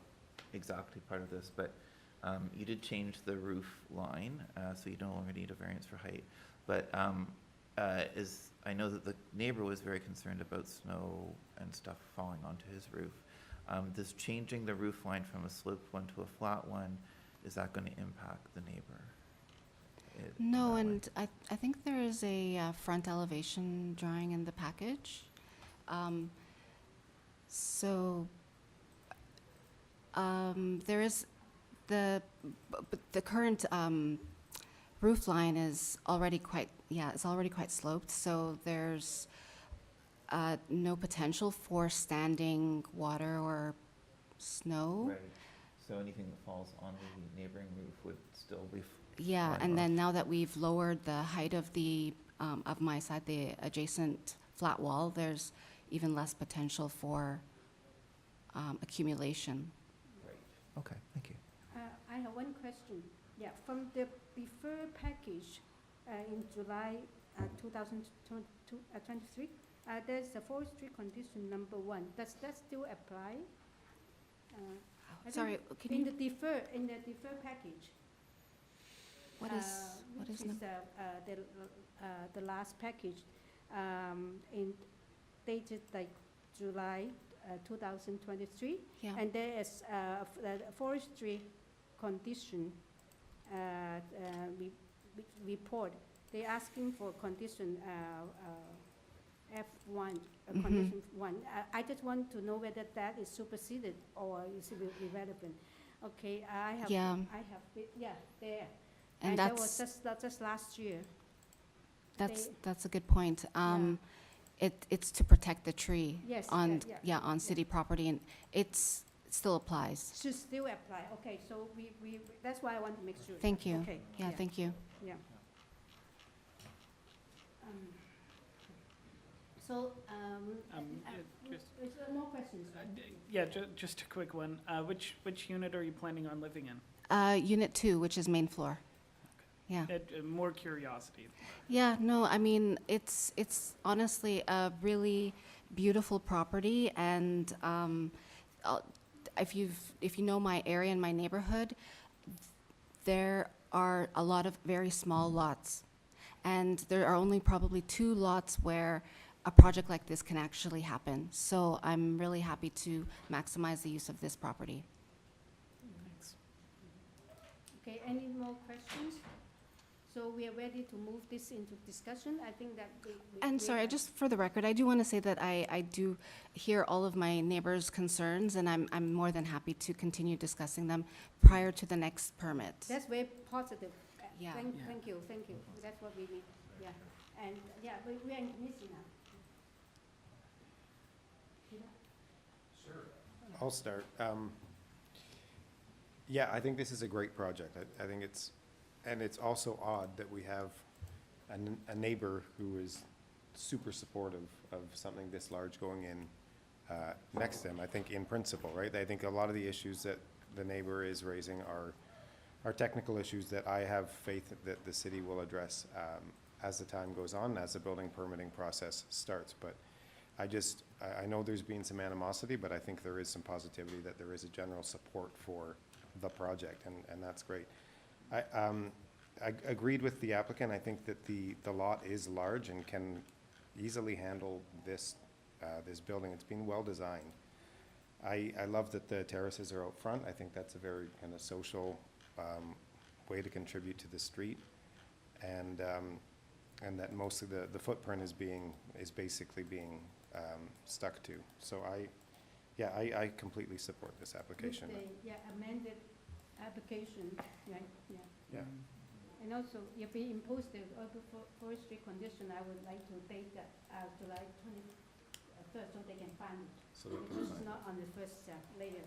exactly part of this, but you did change the roof line, so you no longer need a variance for height. But I know that the neighbor was very concerned about snow and stuff falling onto his roof. Does changing the roof line from a sloped one to a flat one, is that going to impact the neighbor? No, and I think there is a front elevation drawing in the package. So, there is the current roof line is already quite, it's already quite sloped, so there's no potential for standing water or snow. Right. So anything that falls on the neighboring roof would still be. Yeah, fine and off. then now that we've lowered the height of the, of my side, the adjacent flat wall, there's even less potential for accumulation. Great. Okay, thank you. I have one question. Yeah, from the before package in July 2023, there's a forestry condition number 1. Does that still apply? I Sorry, think can in you? the defer package. What is which is number? the last package dated like July 2023, Yeah. and there is a forestry condition report. They're asking for condition F1, condition 1. I just want to know whether that is superseded or is irrelevant. Okay, I have, Yeah. there. And that was that's just last year. that's a good point. It's to protect the tree Yes, on yeah. city property, and it still applies. Should still apply. Okay, so we that's why I want to make sure. Thank you. Okay. Yeah, thank you. Yeah. So, just- is there more questions? Yeah, just a quick one. Which unit are you planning on living in? Unit 2, which is main floor. Yeah. More curiosity. Yeah, no, I mean, it's honestly a really beautiful property, and if you know my area and my neighborhood, there are a lot of very small lots, and there are only probably 2 lots where a project like this can actually happen. So I'm really happy to maximize the use of this property. Thanks. Okay, any more questions? So we are ready to move this into discussion. I think that And sorry, just for the record, I do want to say that I do hear all of my neighbors' concerns, and I'm more than happy to continue discussing them prior to the next permit. That's very positive. Yeah. Thank you. That's what we need. Yeah, and we are in committee now. I'll start. Yeah, I think this is a great project. I think it's also odd that we have a neighbor who is super supportive of something this large going in next to him, I think in principle, right? I think a lot of the issues that the neighbor is raising are technical issues that I have faith that the city will address as the time goes on, as the building permitting process starts. But I know there's been some animosity, but I think there is some positivity that there is a general support for the project, and that's great. I agreed with the applicant. I think that the lot is large and can easily handle this building. It's been well designed. I love that the terraces are out front. I think that's a very kind of social way to contribute to the street, and that most of the footprint is basically being stuck to. So I completely support this application. With the amended application, right? Yeah. And also, if we impose the forestry condition, I would like to date that July 21st, so they can find it. So they can Because find it's it. not on the first layer.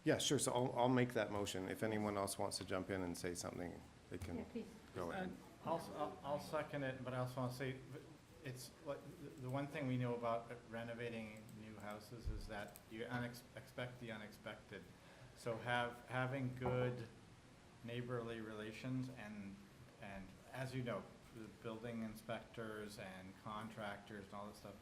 Yeah, sure. So I'll make that motion. If anyone else wants to jump in and say something, they can Yeah, please. go ahead. I'll second it, but I also want to say, it's like, the one thing we know about renovating new houses is that you expect the unexpected. So having good neighborly relations and as you know, the building inspectors and contractors and all this stuff,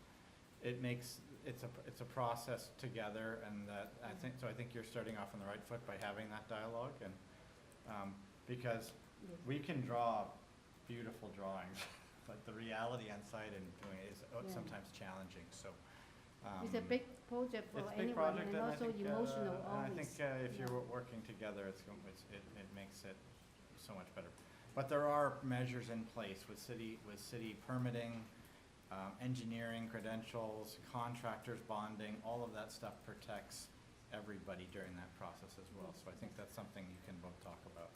it's a process together, and that I think you're starting off on the right foot by having that dialogue, and because we can draw beautiful drawings, but the reality on site and doing it is sometimes challenging. So It's a big project for it's a big anyone, project, and I also think, emotional and I always. think if you're working together, it makes it so much better. But there are measures in place with city permitting engineering credentials, contractors bonding, all of that stuff protects everybody during that process as well. So I think that's something you can both talk about.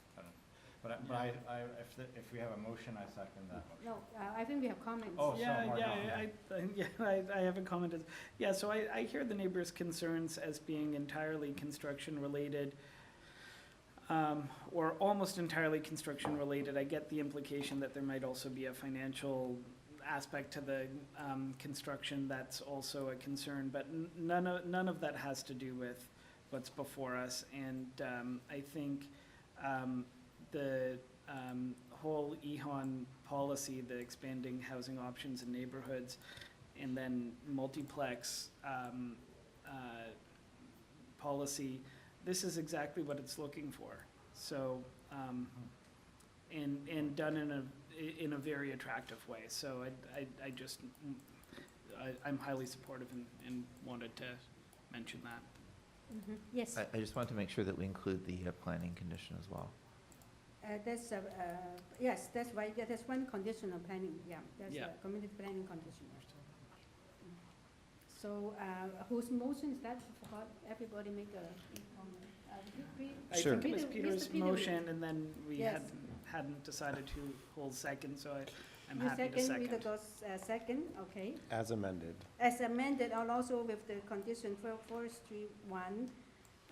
If we have a motion, I second that motion. No, I think we have comments. Oh, Yeah, so I have a comment. Yeah, so I hear the neighbors' concerns as being entirely construction related, or almost entirely construction related. I get the implication that there might also be a financial aspect to the construction that's also a concern, but none of that has to do with what's before us. And I think the whole EHON policy, the expanding housing options in neighborhoods, and then multiplex policy, this is exactly what it's looking for. So, and done in a very attractive way. So I'm highly supportive and wanted to mention that. Mm-hmm. Yes. I just want to make sure that we include the planning condition as well. Yes, that's right. Yeah, that's one condition of planning. Yeah, that's Yeah. a community planning condition. So, whose motion is that? I forgot. Everybody make a comment. I think it was Peter's Mr. Peter motion, and then we Yes. hadn't decided who holds second, so I'm You happy to second. Peter goes second, okay. As amended. As amended, and also with the condition for forestry one.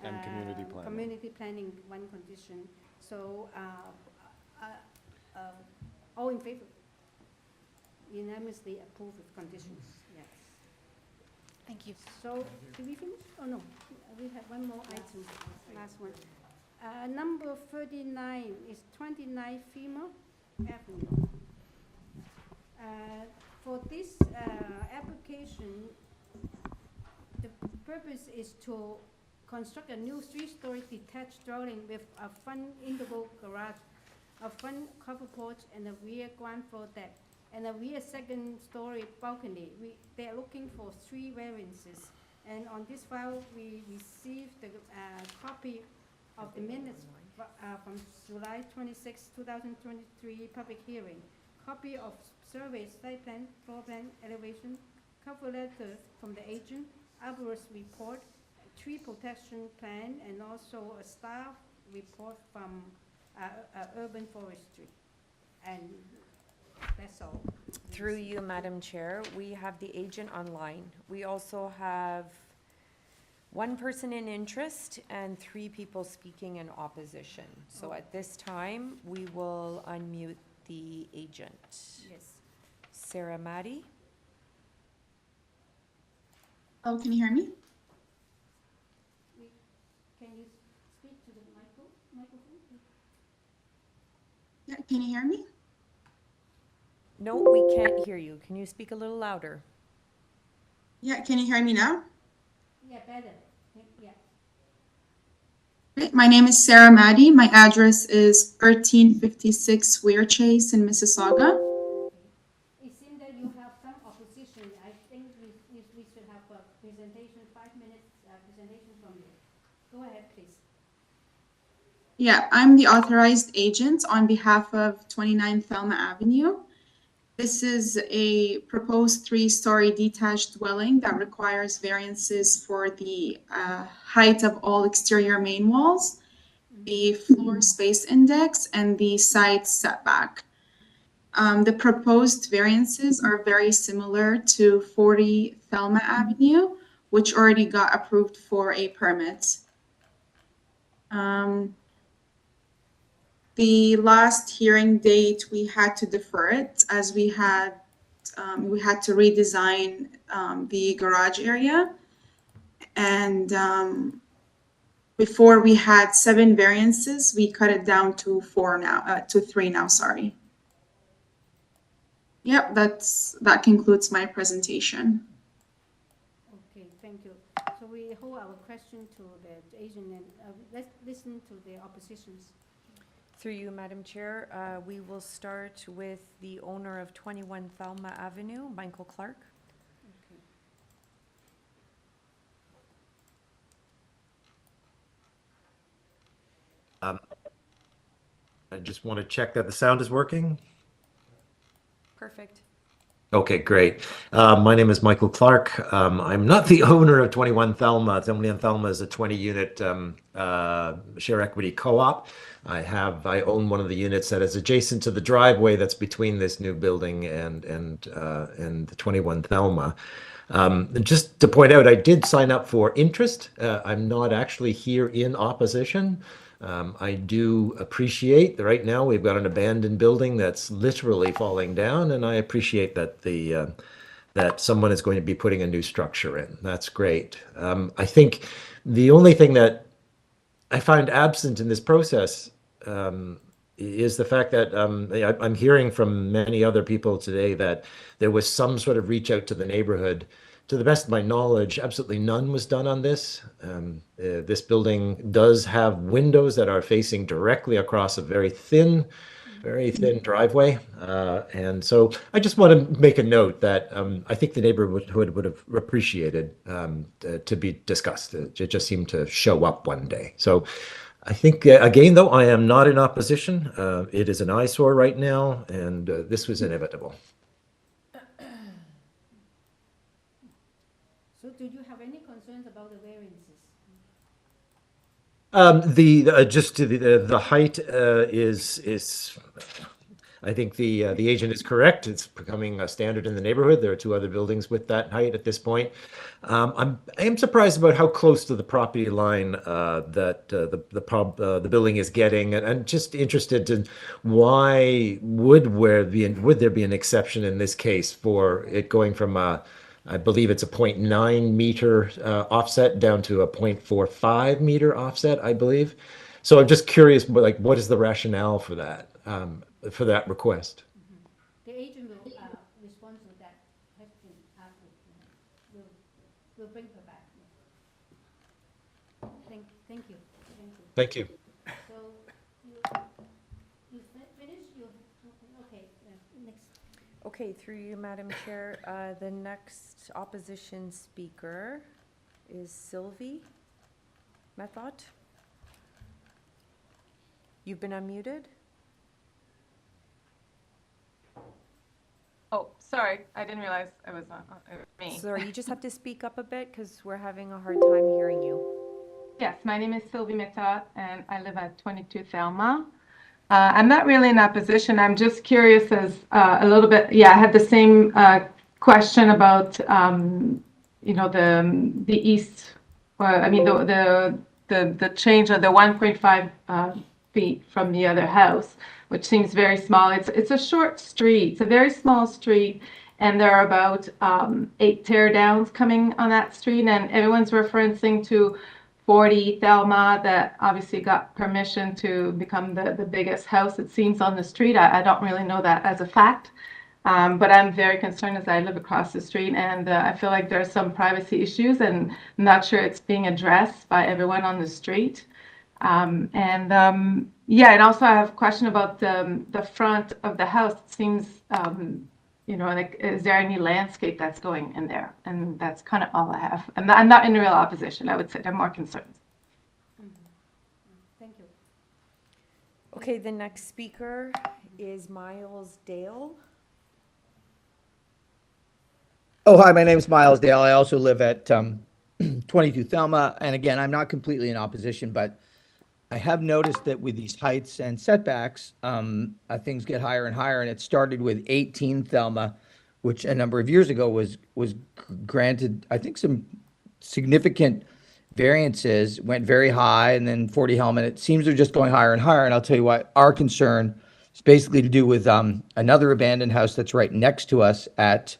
And community planning. Community planning, one condition. So, all in favor? Unanimously approved with conditions, yes. Thank you. So, did we finish? Oh, no, we have one more item, last one. Number 39 is 29 Female Avenue. For this application, the purpose is to construct a new 3-story detached dwelling with a front individual garage, a front covered porch, and a rear ground floor deck, and a rear second-story balcony. They are looking for 3 variances. And on this file, we received the copy of the minutes from July 26, 2023 public hearing, copy of survey, site plan, floor plan, elevation, cover letter from the agent, arborist report, tree protection plan, and also a staff report from urban forestry. And that's all. Through you, Madam Chair, we have the agent online. We also have 1 person in interest and 3 people speaking in opposition. So at this time, we will unmute the agent. Yes. Sarah Maddie? Oh, can you hear me? Can you speak to the microphone? Yeah, can you hear me? No, we can't hear you. Can you speak a little louder? Yeah, can you hear me now? Yeah, better. Yeah. Okay, my name is Sarah Maddie. My address is 1356 Weir Chase in Mississauga. It seems that you have some opposition. I think we should have a presentation, 5 minutes presentation from you. Go ahead, please. Yeah, I'm the authorized agent on behalf of 29 Thelma Avenue. This is a proposed 3-story detached dwelling that requires variances for the height of all exterior main walls, the floor space index, and the side setback. The proposed variances are very similar to 40 Thelma Avenue, which already got approved for a permit. The last hearing date, we had to defer it as we had to redesign the garage area. And before we had 7 variances, we cut it down to 3 now, sorry. Yep, that concludes my presentation. Okay, thank you. So we hold our question to the agent and let's listen to the oppositions. Through you, Madam Chair, we will start with the owner of 21 Thelma Avenue, Michael Clark. I just want to check that the sound is working. Perfect. Okay, great. My name is Michael Clark. I'm not the owner of 21 Thelma. 21 Thelma is a 20-unit share equity co-op. I own one of the units that is adjacent to the driveway that's between this new building and the 21 Thelma. Just to point out, I did sign up for interest. I'm not actually here in opposition. I do appreciate that right now we've got an abandoned building that's literally falling down, and I appreciate that that someone is going to be putting a new structure in. That's great. I think the only thing that I find absent in this process is the fact that I'm hearing from many other people today that there was some sort of reach out to the neighborhood. To the best of my knowledge, absolutely none was done on this. This building does have windows that are facing directly across a very thin driveway. And so I just want to make a note that I think the neighborhood would have appreciated to be discussed. It just seemed to show up one day. So I think, again, though, I am not in opposition. It is an eyesore right now, and this was inevitable. So do you have any concerns about the variances? The height is I think the agent is correct. It's becoming a standard in the neighborhood. There are two other buildings with that height at this point. I am surprised about how close to the property line that the building is getting, and just interested in why would there be an exception in this case for it going from I believe it's a 0.9 meter offset down to a 0.45 meter offset, I believe. So I'm just curious, like, what is the rationale for that request? The agent will respond to that question after. We'll bring her back. Thank you. Thank you. So you finished your, okay, next. Okay, through you, Madam Chair, the next opposition speaker is Sylvie Method. You've been unmuted. Oh, sorry, I didn't realize it was me. Sorry, you just have to speak up a bit because we're having a hard time hearing you. Yes, my name is Sylvie Method, and I live at 22 Thelma. I'm not really in opposition. I'm just curious as a little bit. Yeah, I had the same question about the east. I mean the change of the 1.5 feet from the other house, which seems very small. It's a short street. It's a very small street, and there are about 8 tear downs coming on that street, and everyone's referencing to 40 Thelma that obviously got permission to become the biggest house, it seems, on the street. I don't really know that as a fact, but I'm very concerned as I live across the street, and I feel like there are some privacy issues, and I'm not sure it's being addressed by everyone on the street. Yeah, and also I have a question about the front of the house. It seems, like, is there any landscape that's going in there? And that's kind of all I have. I'm not in real opposition, I would say. I'm more concerned. Thank you. Okay, the next speaker is Miles Dale. Oh, hi, my name is Miles Dale. I also live at 22 Thelma. And again, I'm not completely in opposition, but I have noticed that with these heights and setbacks, things get higher and higher. And it started with 18 Thelma, which a number of years ago was granted, I think, some significant variances, went very high, and then 40 Hellman. It seems they're just going higher and higher. And I'll tell you why. Our concern is basically to do with another abandoned house that's right next to us at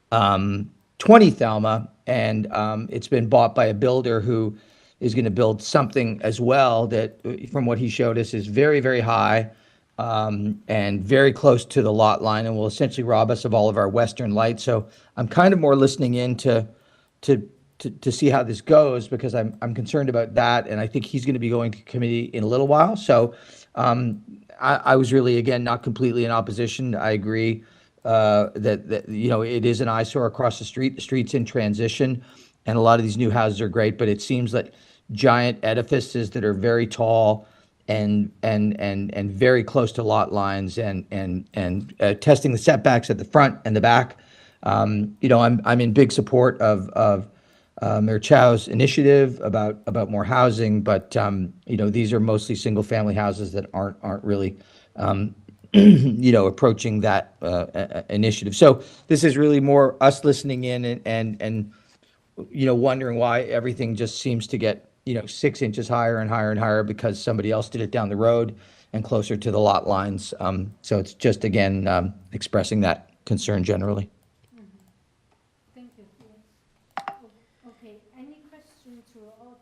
20 Thelma. And it's been bought by a builder who is going to build something as well that, from what he showed us, is very, very high and very close to the lot line, and will essentially rob us of all of our western light. So I'm kind of more listening in to see how this goes, because I'm concerned about that, and I think he's going to be going to committee in a little while. So I was really, again, not completely in opposition. I agree that it is an eyesore across the street. The street's in transition, and a lot of these new houses are great, but it seems like giant edifices that are very tall and very close to lot lines, and testing the setbacks at the front and the back I'm in big support of Mayor Chow's initiative about more housing, but, these are mostly single-family houses that aren't really, approaching that initiative. So this is really more us listening in and wondering why everything just seems to get, 6 inches higher and higher and higher because somebody else did it down the road and closer to the lot lines. So it's just, again, expressing that concern generally. Thank you. Okay, any question to all?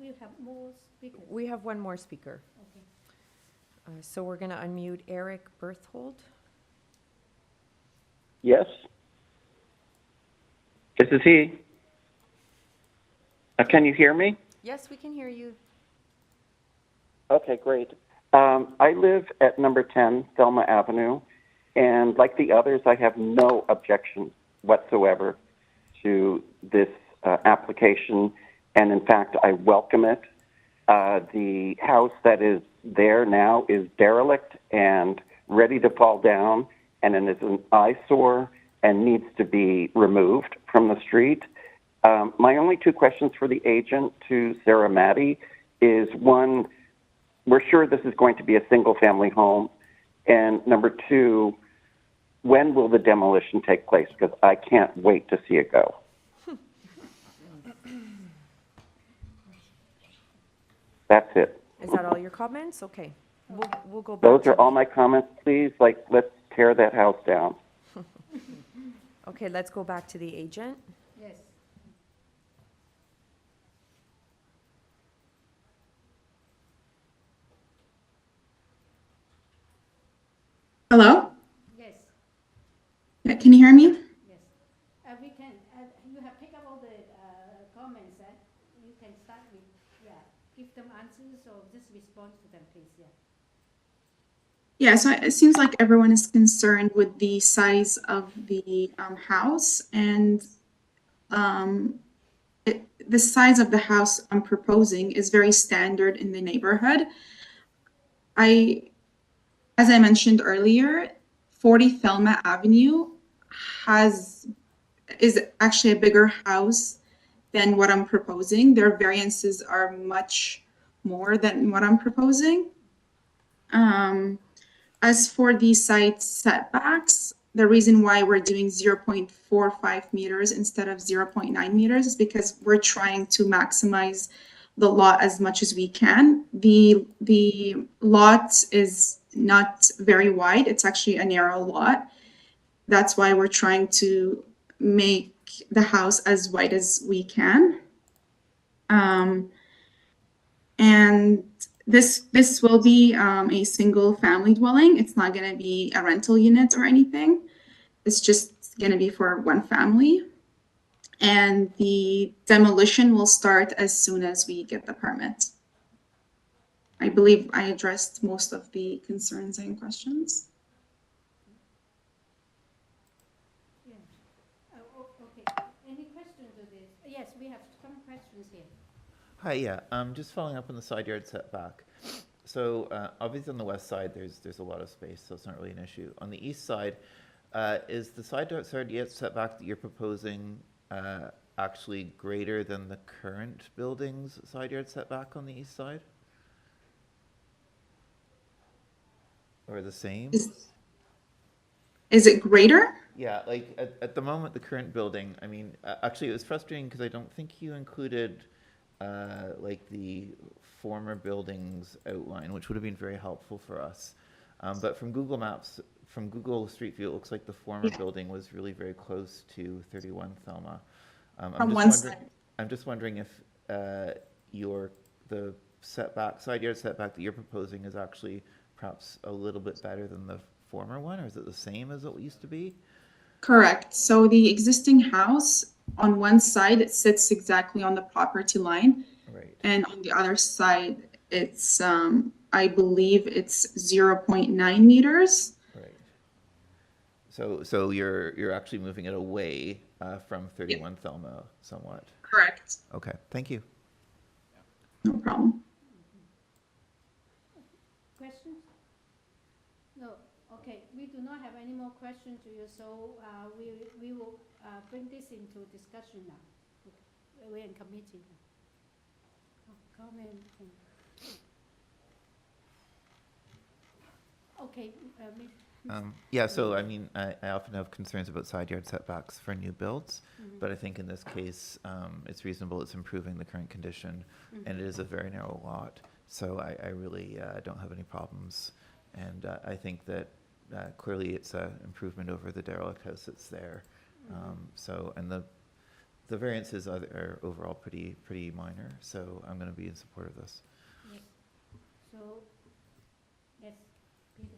We have more speakers. We have one more speaker. Okay. So we're going to unmute Eric Berthold. Yes. This is he. Can you hear me? Yes, we can hear you. Okay, great. I live at number 10 Thelma Avenue, and like the others, I have no objection whatsoever to this application, and in fact, I welcome it. The house that is there now is derelict and ready to fall down, and it is an eyesore and needs to be removed from the street. My only 2 questions for the agent to Sarah Maddie is, one, we're sure this is going to be a single-family home, and number 2, when will the demolition take place? Because I can't wait to see it go. That's it. Is that all your comments? Okay. We'll go back. Those are all my comments, please. Let's tear that house down. Okay, let's go back to the agent. Yes. Hello? Yes. Yeah, can you hear me? Yes. We can. You have picked up all the comments. You can start with, give them answers or just respond to them, please. Yeah. Yeah, so it seems like everyone is concerned with the size of the house, and the size of the house I'm proposing is very standard in the neighborhood. As I mentioned earlier, 40 Thelma Avenue is actually a bigger house than what I'm proposing. Their variances are much more than what I'm proposing. As for the site setbacks, the reason why we're doing 0.45 meters instead of 0.9 meters is because we're trying to maximize the lot as much as we can. The lot is not very wide. It's actually a narrow lot. That's why we're trying to make the house as wide as we can. And this will be a single family dwelling. It's not going to be a rental unit or anything. It's just going to be for one family. And the demolition will start as soon as we get the permit. I believe I addressed most of the concerns and questions. Yeah. Okay. Any questions to this? Yes, we have some questions here. Hi, yeah, just following up on the side yard setback. So obviously on the west side, there's a lot of space, so it's not really an issue. On the east side, is the side yard setback that you're proposing actually greater than the current building's side yard setback on the east side? Or the same? Is it greater? Yeah, like at the moment, the current building, I mean, actually it was frustrating because I don't think you included like the former buildings outline, which would have been very helpful for us. But from Google Maps, from Google Street View, it looks like the former building was really very close to 31 Thelma. I'm just wondering if the side yard setback that you're proposing is actually perhaps a little bit better than the former one, or is it the same as it used to be? Correct. So the existing house on one side, it sits exactly on the property line. Right. And on the other side, it's, I believe it's 0.9 meters. Right. So you're actually moving it away from 31 Thelma somewhat. Correct. Okay, thank you. No problem. Questions? No. Okay, we do not have any more questions to you, so we will bring this into discussion now. We're in committee now. Comment. Okay, Yeah, so I mean, I often have concerns about side yard setbacks for new builds, but I think in this case, it's reasonable, it's improving the current condition, and it is a very narrow lot, so I really don't have any problems. And I think that clearly it's an improvement over the derelict house that's there. So, and the variances are overall pretty minor, so I'm going to be in support of this. Yes. So, yes, Peter.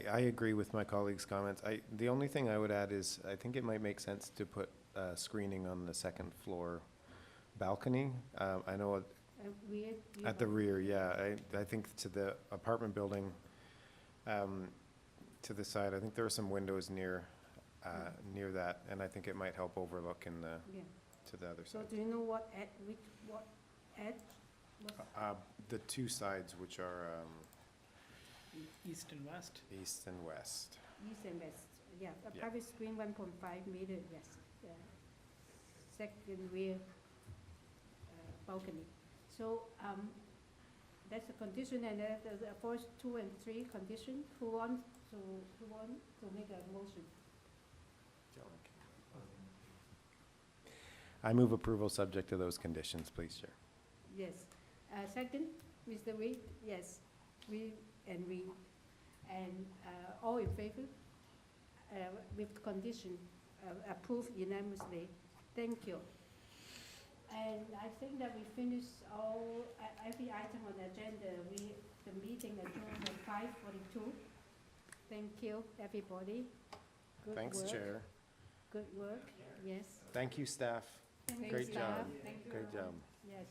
I agree with my colleagues' comments. The only thing I would add is I think it might make sense to put screening on the second floor balcony. I know at the rear, yeah. I think to the apartment building, to the side, I think there are some windows near that, and I think it might help overlook to the other So side. do you know what edge? The two sides, which are East and west? east and west. East and west, yeah. A Yeah. private screen 1.5 meter west. Second rear balcony. So that's a condition, and the first 2 and 3 condition. Who wants to make a motion? I move approval subject to those conditions, please, Chair. Yes. Second, Mr. Reid, yes. We. And all in favor? With condition, approved unanimously. Thank you. And I think that we finished every item on the agenda. The meeting adjourned at 5:42. Thank you, everybody. Good Thanks, work. Chair. Good work, yes. Thank you, staff. Thank Great you, job. staff. Thank you. Great job. Yes.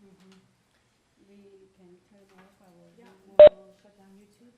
We can turn off our, shut down YouTube.